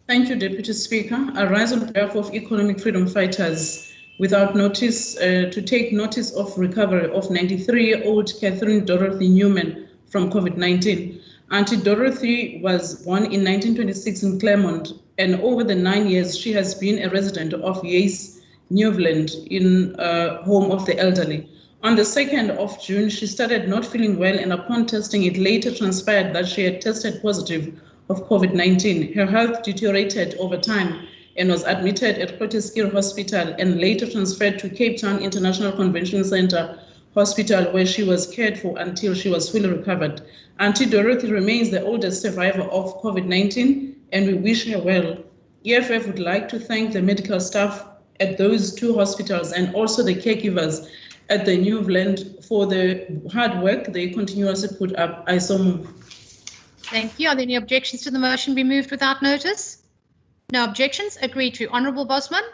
Thank you, Deputy Speaker. I rise on behalf of economic freedom fighters without notice to take notice of recovery of 93-year-old Catherine Dorothy Newman from COVID-19. Auntie Dorothy was born in 1926 in Claremont, and over the 9 years she has been a resident of Yates Newland in home of the elderly. On the 2nd of June, she started not feeling well, and upon testing, it later transpired that she had tested positive of COVID-19. Her health deteriorated over time and was admitted at Procedural Hospital and later transferred to Cape Town International Convention Center Hospital, where she was cared for until she was fully recovered. Auntie Dorothy remains the oldest survivor of COVID-19, and we wish her well. EFF would like to thank the medical staff at those two hospitals and also the caregivers at the Newland for the hard work they continuously put up. I so move. Thank you. Are there any objections to the motion be moved without notice? No objections. Agreed to. Honourable Bosman.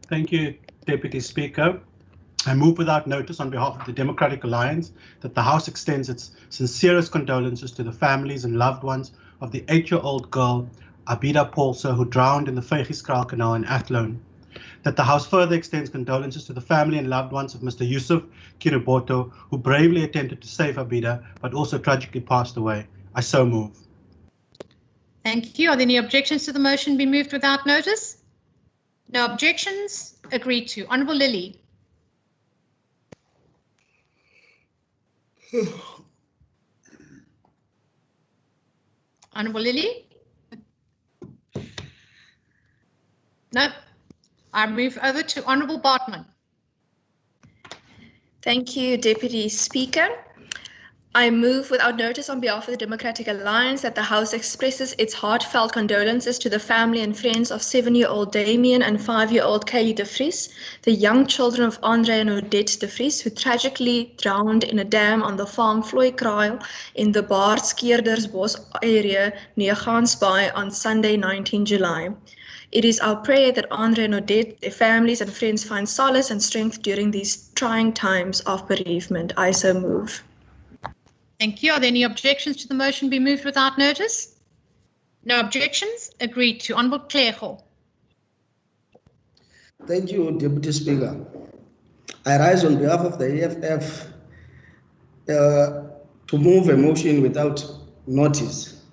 Thank you, Deputy Speaker. I move without notice on behalf of the Democratic Alliance that the House extends its sincerest condolences to the families and loved ones of the 8-year-old girl, Abida Paulse, who drowned in the Vryheidskraal Canal in Athlone. That the House further extends condolences to the family and loved ones of Mr. Yusuf Kiriboto, who bravely attempted to save Abida, but also tragically passed away. I so move. Thank you. Are there any objections to the motion be moved without notice? No objections. Agreed to. Honourable Lily. Honourable Lily? No. I move over to Honourable Bartman. Thank you, Deputy Speaker. I move without notice on behalf of the Democratic Alliance that the House expresses its heartfelt condolences to the family and friends of 7-year-old Damien and 5-year-old Kaylee de Vries, the young children of Andre and Odette de Vries, who tragically drowned in a dam on the farm Vlooikraal in the Baardskeerdersbos area near Gansbaai on Sunday, 19 July. It is our prayer that Andre and Odette, their families and friends find solace and strength during these trying times of bereavement. I so move. Thank you. Are there any objections to the motion be moved without notice? No objections. Agreed to. Honourable Klergo. Thank you, Deputy Speaker. I rise on behalf of the EFF to move a motion without notice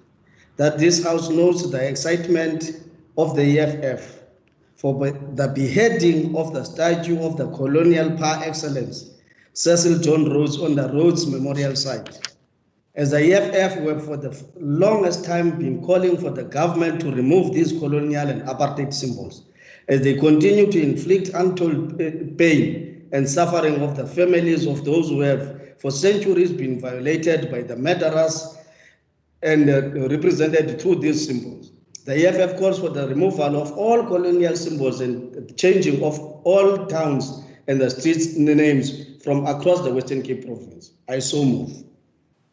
that this House notes the excitement of the EFF for the beheading of the statue of the colonial par excellence, Cecil John Rhodes, on the Rhodes Memorial Site. As the EFF, we have for the longest time been calling for the government to remove these colonial and apartheid symbols, as they continue to inflict untold pain and suffering of the families of those who have for centuries been violated by the murderers and represented through these symbols. The EFF calls for the removal of all colonial symbols and changing of all towns and the streets names from across the Western Cape province. I so move.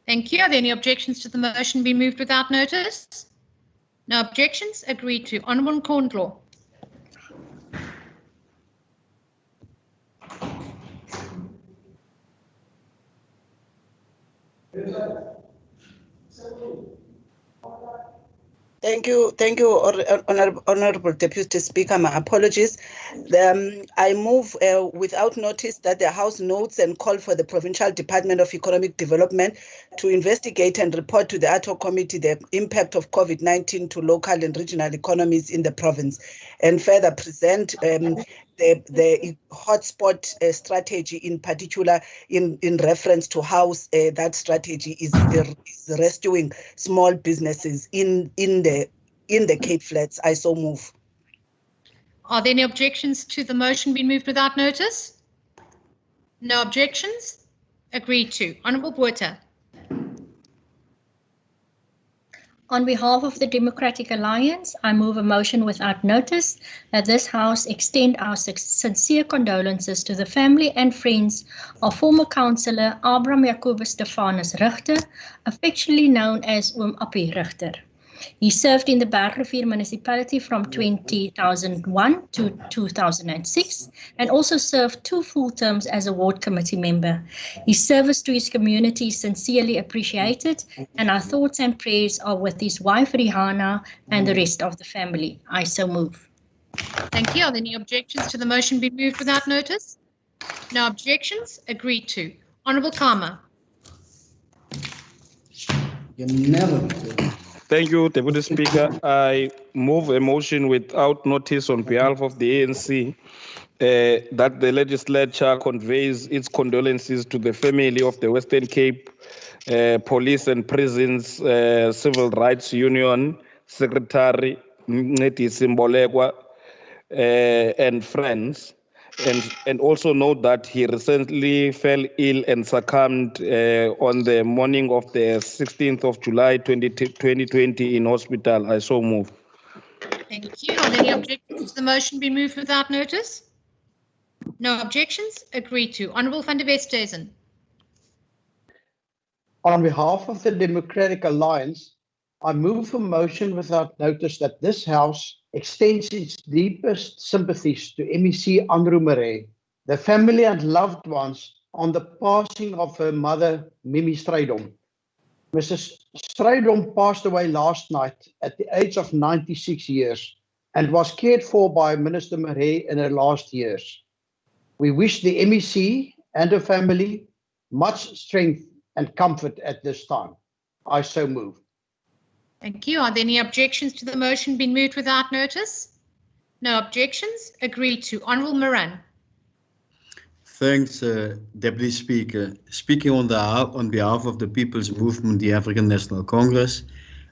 Thank you. Are there any objections to the motion be moved without notice? No objections. Agreed to. Honourable Nkondlo. Thank you, Honourable Deputy Speaker. My apologies. I move without notice that the House notes and call for the Provincial Department of Economic Development to investigate and report to the ad hoc committee the impact of COVID-19 to local and regional economies in the province, and further present the hotspot strategy, in particular in reference to how that strategy is rescuing small businesses in the Cape Flats. I so move. Are there any objections to the motion being moved without notice? No objections. Agreed to. Honourable Botha. On behalf of the Democratic Alliance, I move a motion without notice that this House extend our sincere condolences to the family and friends of former councillor Abraham Jacobus Stefanus Richter, affectionately known as Oom Appie Richter. He served in the Bergrivier municipality from 2001 to 2006 and also served 2 full terms as a ward committee member. His service to his community is sincerely appreciated, and our thoughts and prayers are with his wife Rihanna and the rest of the family. I so move. Thank you. Are there any objections to the motion being moved without notice? No objections. Agreed to. Honourable Kama. You never Thank you, Deputy Speaker. I move a motion without notice on behalf of the ANC that the legislature conveys its condolences to the family of the Western Cape Police and Prisons Civil Rights Union Secretary Mncedisi Mbolekwa and friends, and also note that he recently fell ill and succumbed on the morning of the 16th of July 2020 in hospital. I so move. Thank you. Are there any objections to the motion be moved without notice? No objections? Agreed to. Honourable van der Westhuizen. On behalf of the Democratic Alliance, I move a motion without notice that this House extends its deepest sympathies to MEC Andrew Murray, the family and loved ones on the passing of her mother, Mimi Strydom. Mrs. Strydom passed away last night at the age of 96 years and was cared for by Minister Murray in her last years. We wish the MEC and her family much strength and comfort at this time. I so move. Thank you. Are there any objections to the motion being moved without notice? No objections? Agreed to. Honourable Moran. Thanks, Deputy Speaker. Speaking on behalf of the People's Movement, the African National Congress,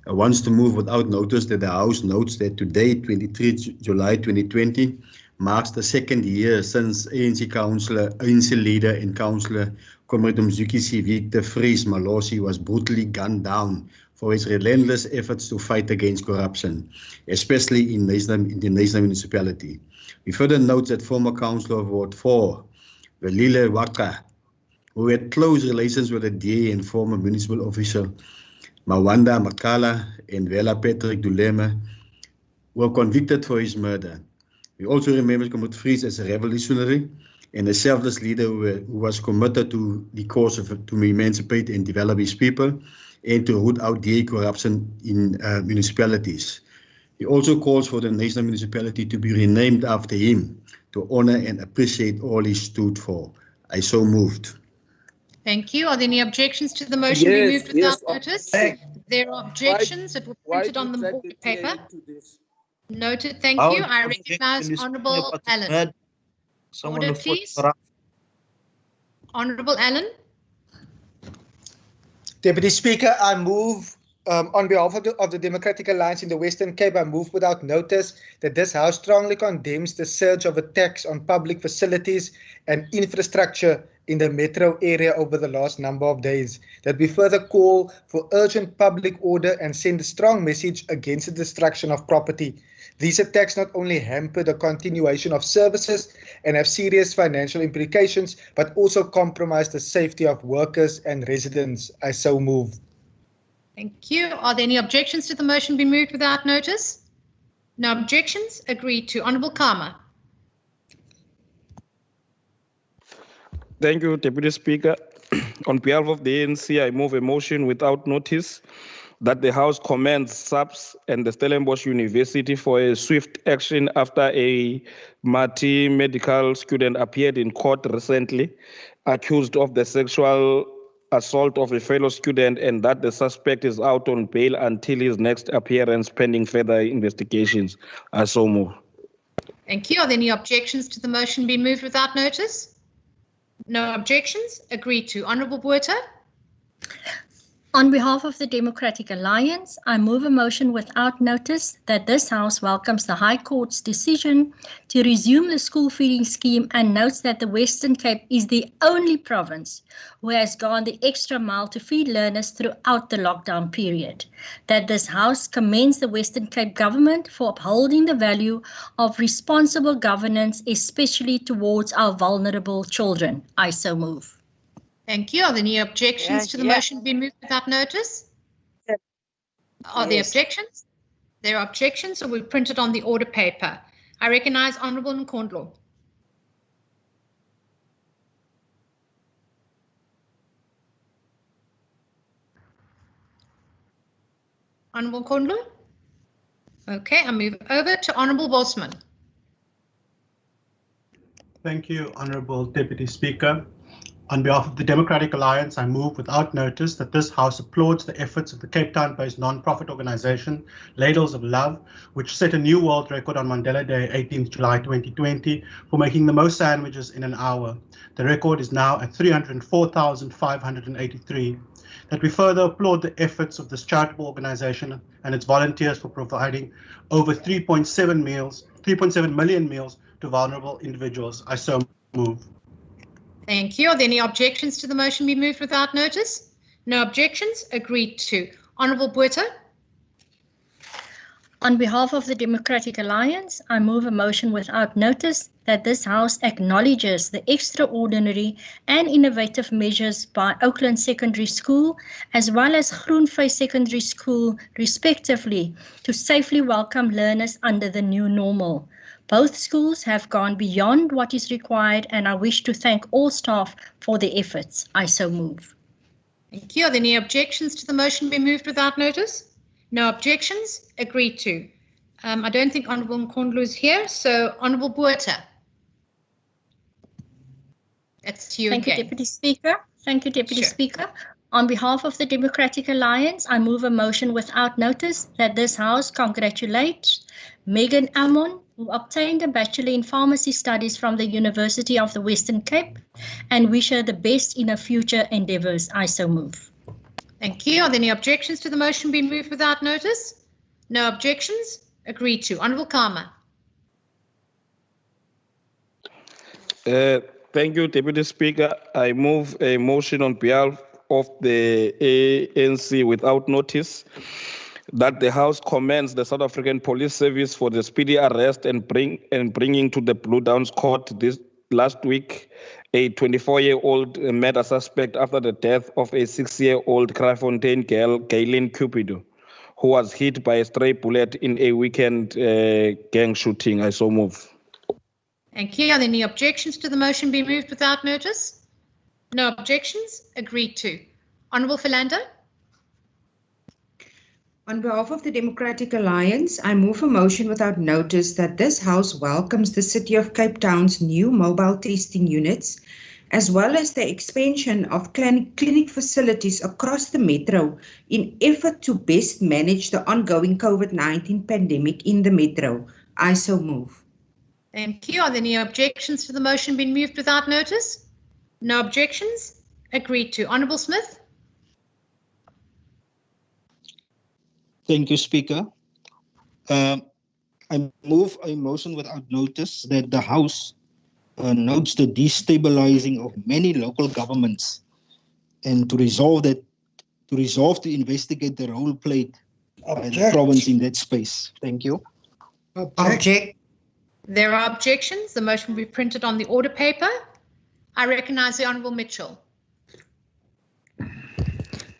wants to move without notice that the House notes that today, 23 July 2020, marks the second year since ANC leader and councillor Comrade Mzukisi Victor Vries Malosi was brutally gunned down for his relentless efforts to fight against corruption, especially in the Knysna municipality. We further note that former councillor of Ward 4, Velile Waka, who had close relations with the DA and former municipal official Mawanda Makala and Vela Patrick Duleme, were convicted for his murder. We also remember Comrade Vries as a revolutionary and a selfless leader who was committed to the cause to emancipate and develop his people and to root out DA corruption in municipalities. He also calls for the Knysna municipality to be renamed after him to honor and appreciate all he stood for. I so moved. Thank you. Are there any objections to the motion be moved without notice? There are objections that were printed on the board paper. Noted. Thank you. I recognize Honourable Allen. Order, please. Honourable Allen. Deputy Speaker, I move on behalf of the Democratic Alliance in the Western Cape, I move without notice that this House strongly condemns the surge of attacks on public facilities and infrastructure in the metro area over the last number of days, that we further call for urgent public order and send a strong message against the destruction of property. These attacks not only hamper the continuation of services and have serious financial implications, but also compromise the safety of workers and residents. I so move. Thank you. Are there any objections to the motion be moved without notice? No objections. Agreed to. Honourable Kama. Thank you, Deputy Speaker. On behalf of the ANC, I move a motion without notice that the House commends SAPS and the Stellenbosch University for a swift action after a Mati medical student appeared in court recently, accused of the sexual assault of a fellow student, and that the suspect is out on bail until his next appearance pending further investigations. I so move. Thank you. Are there any objections to the motion be moved without notice? No objections. Agreed to. Honourable Botha. On behalf of the Democratic Alliance, I move a motion without notice that this House welcomes the High Court's decision to resume the school feeding scheme and notes that the Western Cape is the only province who has gone the extra mile to feed learners throughout the lockdown period. That this House commends the Western Cape government for upholding the value of responsible governance, especially towards our vulnerable children. I so move. Thank you. Are there any objections to the motion being moved without notice? Are there objections? There are objections, so we print it on the order paper. I recognise Honourable Nkondlo. Honourable Nkondlo? Okay, I move over to Honourable Bosman. Thank you, Honourable Deputy Speaker. On behalf of the Democratic Alliance, I move without notice that this House applauds the efforts of the Cape Town-based non-profit organization, Ladles of Love, which set a new world record on Mandela Day, 18th July 2020, for making the most sandwiches in an hour. The record is now at 304,583. That we further applaud the efforts of this charitable organization and its volunteers for providing over 3.7 million meals to vulnerable individuals. I so move. Thank you. Are there any objections to the motion be moved without notice? No objections. Agreed to. Honourable Botha. On behalf of the Democratic Alliance, I move a motion without notice that this House acknowledges the extraordinary and innovative measures by Oakland Secondary School as well as Groenvlei Secondary School, respectively, to safely welcome learners under the new normal. Both schools have gone beyond what is required, and I wish to thank all staff for their efforts. I so move. Thank you. Are there any objections to the motion be moved without notice? No objections. Agreed to. I don't think Honourable Nkondlo is here, so Honourable Botha. That's to you Thank again. you, Deputy Speaker. Thank you, Deputy Sure. Speaker. On behalf of the Democratic Alliance, I move a motion without notice that this House congratulates Megan Amon, who obtained a Bachelor in Pharmacy Studies from the University of the Western Cape, and wish her the best in her future endeavours. I so move. Thank you. Are there any objections to the motion being moved without notice? No objections. Agreed to. Honourable Kama. Thank you, Deputy Speaker. I move a motion on behalf of the ANC without notice that the House commends the South African Police Service for the speedy arrest and bringing to the Blue Downs Court this last week a 24-year-old murder suspect after the death of a 6-year-old Kraaifontein girl, Galen Cupido, who was hit by a stray bullet in a weekend gang shooting. I so move. Thank you. Are there any objections to the motion being moved without notice? No objections. Agreed to. Honourable Philander. On behalf of the Democratic Alliance, I move a motion without notice that this House welcomes the City of Cape Town's new mobile testing units, as well as the expansion of clinic facilities across the metro in effort to best manage the ongoing COVID-19 pandemic in the metro. I so move. Thank you. Are there any objections to the motion being moved without notice? No objections. Agreed to. Honourable Smith. Thank you, Speaker. I move a motion without notice that the House notes the destabilizing of many local governments and to investigate the role played by the province in that space. Thank you. Object. There are objections. The motion will be printed on the order paper. I recognise the Honourable Mitchell.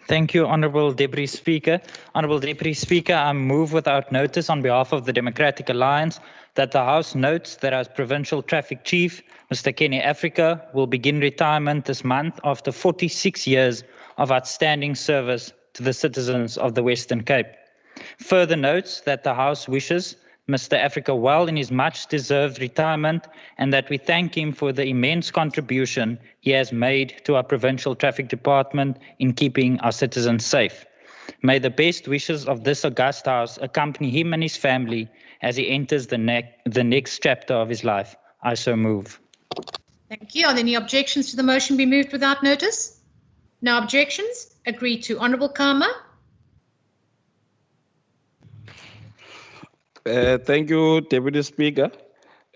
Thank you, Honourable Deputy Speaker. Honourable Deputy Speaker, I move without notice on behalf of the Democratic Alliance that the House notes that our Provincial Traffic Chief, Mr. Kenny Africa, will begin retirement this month after 46 years of outstanding service to the citizens of the Western Cape. Further notes that the House wishes Mr. Africa well in his much-deserved retirement and that we thank him for the immense contribution he has made to our Provincial Traffic Department in keeping our citizens safe. May the best wishes of this august House accompany him and his family as he enters the next chapter of his life. I so move. Thank you. Are there any objections to the motion be moved without notice? No objections. Agreed to. Honourable Kama. Thank you, Deputy Speaker.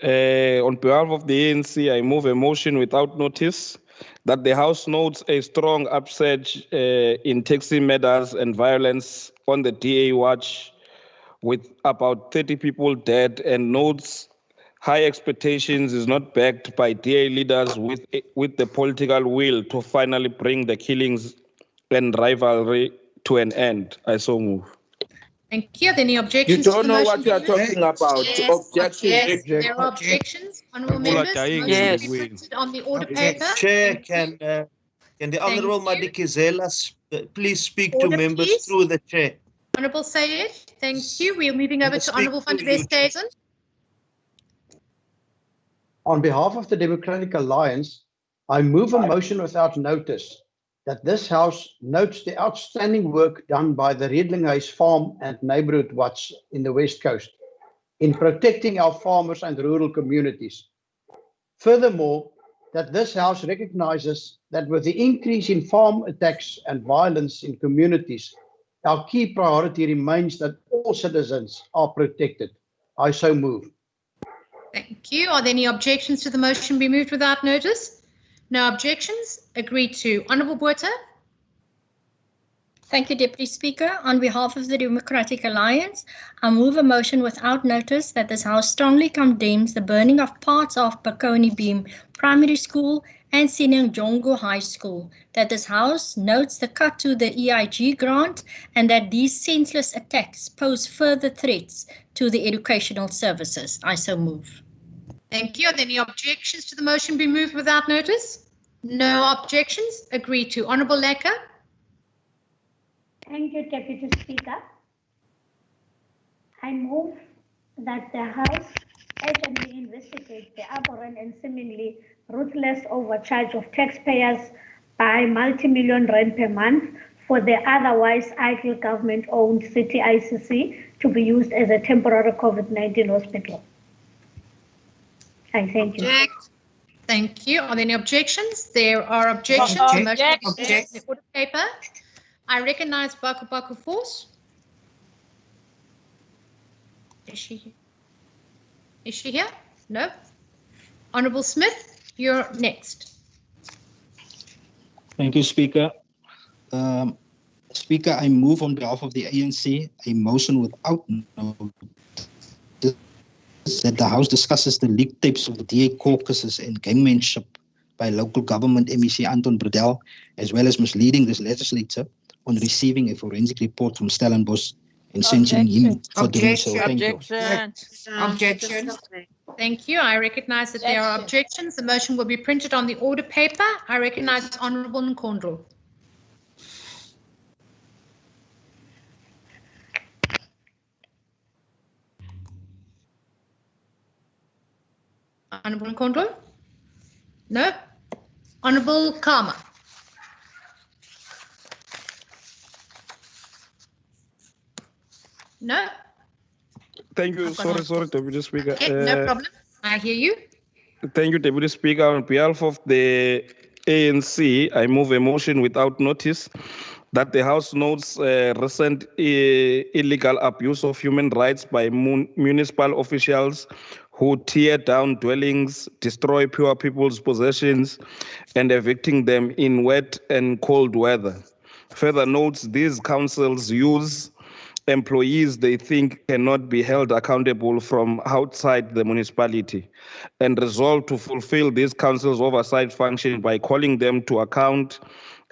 On behalf of the ANC, I move a motion without notice that the House notes a strong upsurge in taxi murders and violence on the DA watch, with about 30 people dead, and notes high expectations is not backed by DA leaders with the political will to finally bring the killings and rivalry to an end. I so move. Thank you. Are there any objections? You don't to the know motion what you are talking about. Yes. Objections. Yes, there are objections. Honourable members, motion Yes. will be printed on the order paper. Chair, can the Honourable Madikizela please speak to Order, members please. through the chair? Honourable Sayed, thank you. We are moving over to Speak Honourable van der to you, Westhuizen. On behalf of the Democratic Alliance, I move a motion without notice that this House notes the outstanding work done by the Redlinghuis Farm and Neighbourhood Watch in the West Coast in protecting our farmers and rural communities. Furthermore, that this House recognises that with the increase in farm attacks and violence in communities, our key priority remains that all citizens are protected. I so move. Thank you. Are there any objections to the motion be moved without notice? No objections. Agreed to. Honourable Botha. Thank you, Deputy Speaker. On behalf of the Democratic Alliance, I move a motion without notice that this House strongly condemns the burning of parts of Bakoni Beam Primary School and Sinenjongo High School, that this House notes the cut to the EIG grant and that these senseless attacks pose further threats to the educational services. I so move. Thank you. Are there any objections to the motion be moved without notice? No objections. Agreed to. Honourable Lecker. Thank you, Deputy Speaker. I move that the House urgently investigate the abhorrent and seemingly ruthless overcharge of taxpayers by multi-million rand per month for the otherwise idle government-owned city ICC to be used as a temporary COVID-19 hospital. I thank you. Thank you. Are there any objections? There are objections. The motion is in the order paper. I recognise Baku Baku Force. Is she here? No. Honourable Smith, you're next. Thank you, Speaker. Speaker, I move on behalf of the ANC a motion without notice that the House discusses the leaked tapes of the DA caucuses and gamemanship by local government MEC Anton Bredel, as well as misleading this legislature on receiving a forensic report from Stellenbosch and censuring him for doing so. Thank you. Objection. Thank you. I recognise that there are objections. The motion will be printed on the order paper. I recognise Honourable Nkondlo. Honourable Nkondlo? No. Honourable Kama. No. Thank you. Sorry, Deputy Speaker. Okay, no problem. I hear you. Thank you, Deputy Speaker. On behalf of the ANC, I move a motion without notice that the House notes recent illegal abuse of human rights by municipal officials who tear down dwellings, destroy poor people's possessions, and evicting them in wet and cold weather. Further notes these councils use employees they think cannot be held accountable from outside the municipality, and resolve to fulfill these councils' oversight function by calling them to account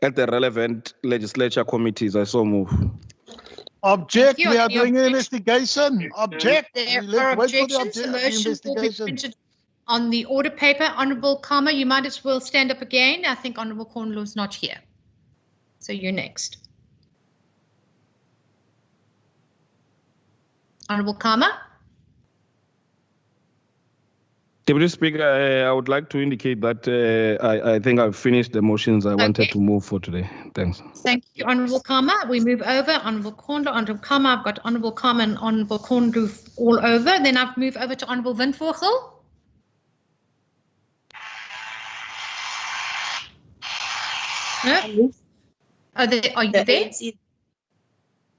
at the relevant legislature committees. I so move. Object, we are doing an investigation. Object. There are objections. The motion will be printed on the order paper. Honourable Kama, you might as well stand up again. I think Honourable Cornlaw is not here. So you're next. Honourable Kama. Deputy Speaker, I would like to indicate that I think I've finished the motions I wanted to move for today. Thanks. Thank you, Honourable Kama. We move over. Honourable Cornlaw, Honourable Kama. I've got Honourable Kama and Honourable Cornlaw all over. Then I've moved over to Honourable Windvogel. No? Are you there?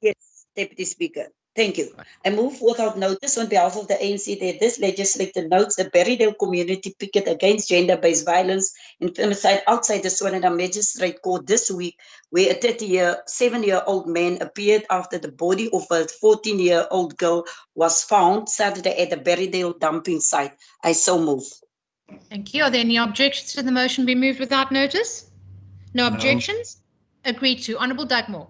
Yes, Deputy Speaker. Thank you. I move without notice on behalf of the ANC that this legislature notes the Berrydale community picket against gender-based violence and femicide outside the Swannenham Magistrate Court this week, where a 7-year-old man appeared after the body of a 14-year-old girl was found Saturday at the Berrydale dumping site. I so move. Thank you. Are there any objections to the motion be moved without notice? No objections? Agreed to. Honourable Dugmore.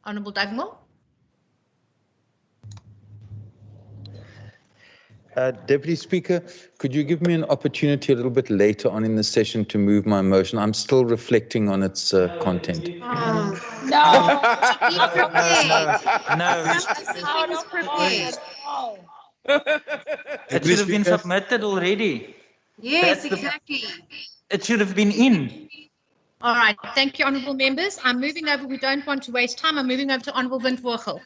Honourable Dugmore. Deputy Speaker, could you give me an opportunity a little bit later on in the session to move my motion? I'm still reflecting on its content. No. It should have been submitted already. Yes, exactly. It should have been in. All right. Thank you, honourable members. I'm moving over. We don't want to waste time. I'm moving over to Honourable Windwurgel.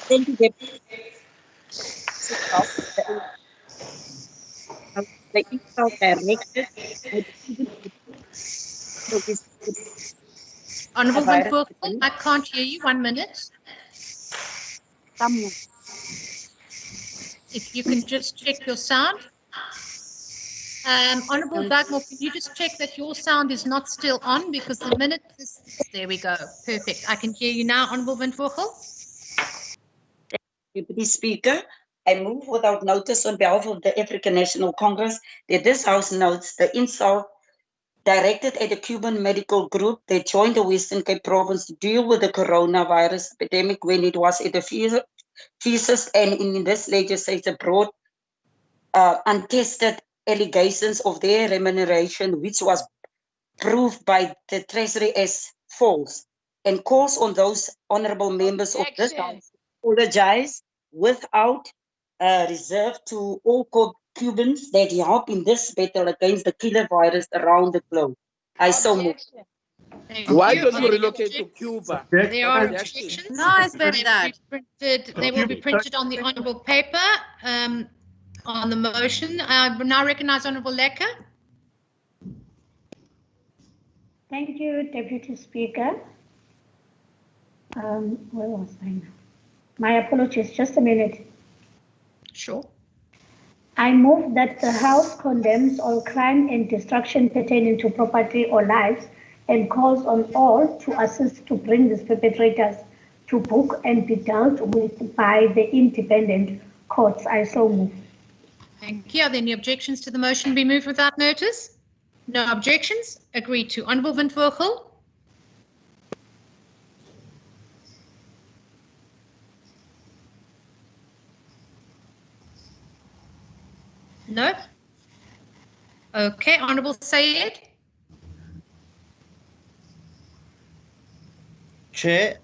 Thank you, Deputy. The Interpol Directive. Honourable Windwurgel, I can't hear you. 1 minute. If you can just check your sound. Honourable Dugmore, can you just check that your sound is not still on, because the minute is, there we go. Perfect. I can hear you now, Honourable Windwurgel. Deputy Speaker, I move without notice on behalf of the African National Congress that this House notes the insult directed at the Cuban medical group that joined the Western Cape province to deal with the coronavirus epidemic when it was at the feces, and in this legislature brought untested allegations of their remuneration, which was proved by the Treasury as false, and calls on those honourable members of this House to apologize without reserve to all Cubans that help in this battle against the killer virus around the globe. I so move. Why don't you relocate to Cuba? There are objections. Nice, very nice. They will be printed on the honourable paper on the motion. I now recognise Honourable Lecker. Thank you, Deputy Speaker. Where was I now? My apologies, just a minute. Sure. I move that the House condemns all crime and destruction pertaining to property or lives and calls on all to assist to bring these perpetrators to book and be dealt with by the independent courts. I so move. Thank you. Are there any objections to the motion be moved without notice? No objections. Agreed to. Honourable Windwurgel. No. Okay. Honourable Sayed. Chair,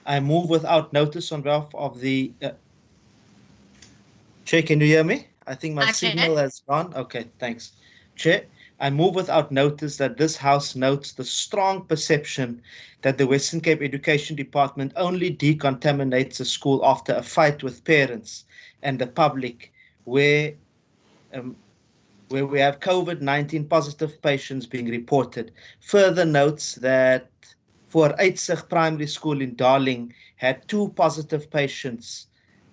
I move without notice on behalf of the... Chair, can you hear me? I think my signal has gone. Okay, thanks. Chair, I move without notice that this House notes the strong perception that the Western Cape Education Department only decontaminates a school after a fight with parents and the public where we have COVID-19 positive patients being reported. Further notes that for Uitzig Primary School in Darling had 2 positive patients,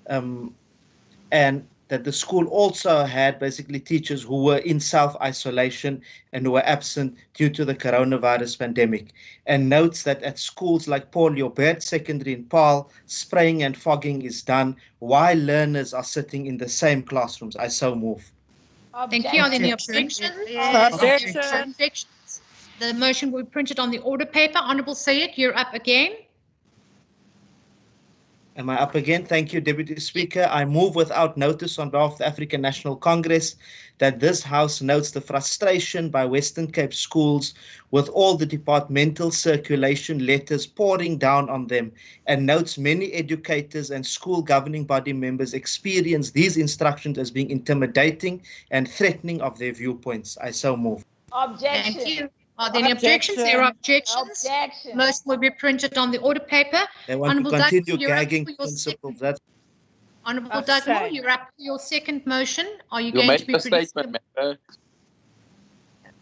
and that the school also had basically teachers who were in self-isolation and who were absent due to the coronavirus pandemic, and notes that at schools like Paul Joubert Secondary in Paarl, spraying and fogging is done while learners are sitting in the same classrooms. I so move. Thank you. Are there any objections? Objections. The motion will be printed on the order paper. Honourable Sayed, you're up again. Am I up again? Thank you, Deputy Speaker. I move without notice on behalf of the African National Congress that this House notes the frustration by Western Cape schools with all the departmental circulation letters pouring down on them, and notes many educators and school governing body members experience these instructions as being intimidating and threatening of their viewpoints. I so move. Objection. Thank you. Are there any objections? There are objections. Objection. Most will be printed on the order paper. They want Honourable to continue Dugmore, you're up gagging for your principles. That's Honourable Dugmore, you're up for your second motion. Are you You going made to be a statement, member.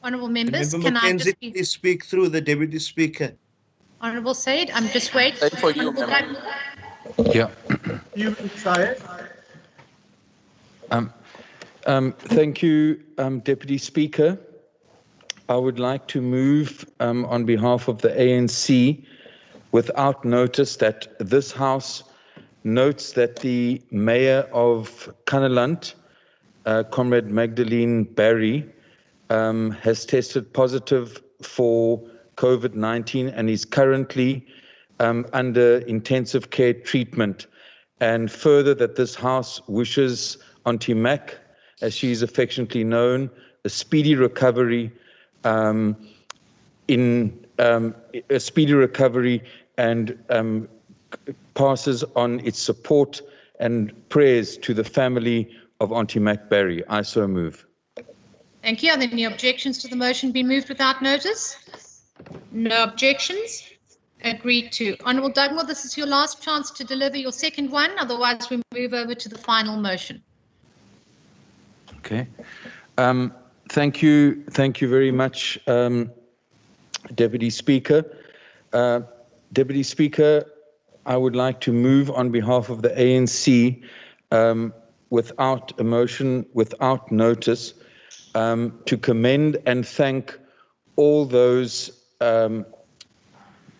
Honourable members, Member can I just McKenzie, please speak through the Deputy Speaker. Honourable Said, I'm just waiting. Same for you, Honourable member. Dugmore. Yeah. You try it. Thank you, Deputy Speaker. I would like to move on behalf of the ANC without notice that this House notes that the Mayor of Kannaland, Comrade Magdalene Barry, has tested positive for COVID-19 and is currently under intensive care treatment. and further that this House wishes Auntie Mac, as she is affectionately known, a speedy recovery and passes on its support and prayers to the family of Auntie Mac Barry. I so move. Thank you. Are there any objections to the motion being moved without notice? No objections. Agreed to. Honourable Dugmore, this is your last chance to deliver your second one. Otherwise, we move over to the final motion. Okay. Thank you. Thank you very much, Deputy Speaker. Deputy Speaker, I would like to move on behalf of the ANC without a motion, without notice, to commend and thank all those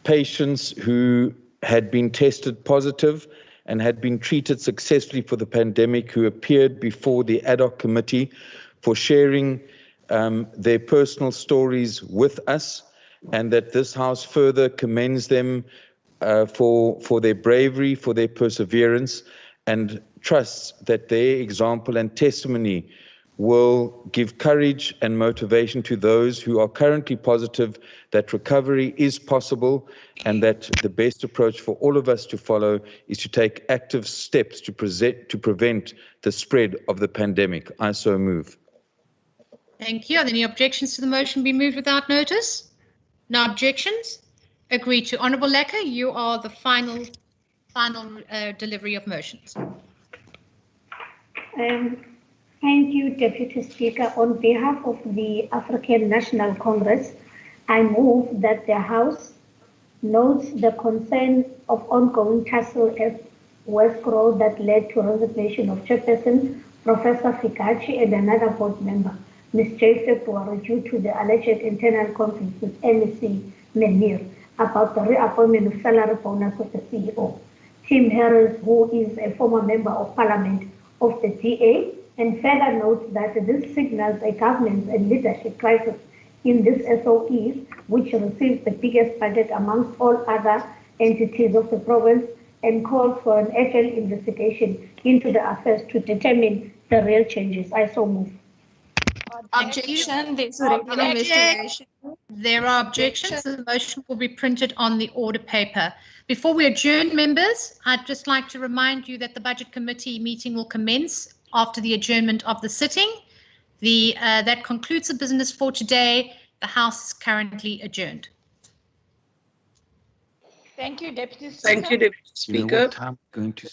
patients who had been tested positive and had been treated successfully for the pandemic, who appeared before the ad hoc committee for sharing their personal stories with us, and that this House further commends them for their bravery, for their perseverance, and trusts that their example and testimony will give courage and motivation to those who are currently positive that recovery is possible, and that the best approach for all of us to follow is to take active steps to prevent the spread of the pandemic. I so move. Thank you. Are there any objections to the motion being moved without notice? No objections. Agreed to. Honourable Lecker, you are the final delivery of motions. Thank you, Deputy Speaker. On behalf of the African National Congress, I move that the House notes the concern of ongoing tussle at West Road that led to resignation of Chairperson Professor Fikachi and another board member, Ms. J. February, due to the alleged internal conflict with MEC Menir about the reappointment of salary bonus of the CEO. Tim Harris, who is a former member of Parliament of the DA, and further notes that this signals a governance and leadership crisis in this SOE, which receives the biggest budget amongst all other entities of the province, and calls for an urgent investigation into the affairs to determine the real changes. I so move. Objection. There's a regular investigation. There are objections. The motion will be printed on the order paper. Before we adjourn, members, I'd just like to remind you that the Budget Committee meeting will commence after the adjournment of the sitting. That concludes the business for today. The House is currently adjourned. Thank you, Deputy Speaker. Thank you, Deputy Speaker. Time going to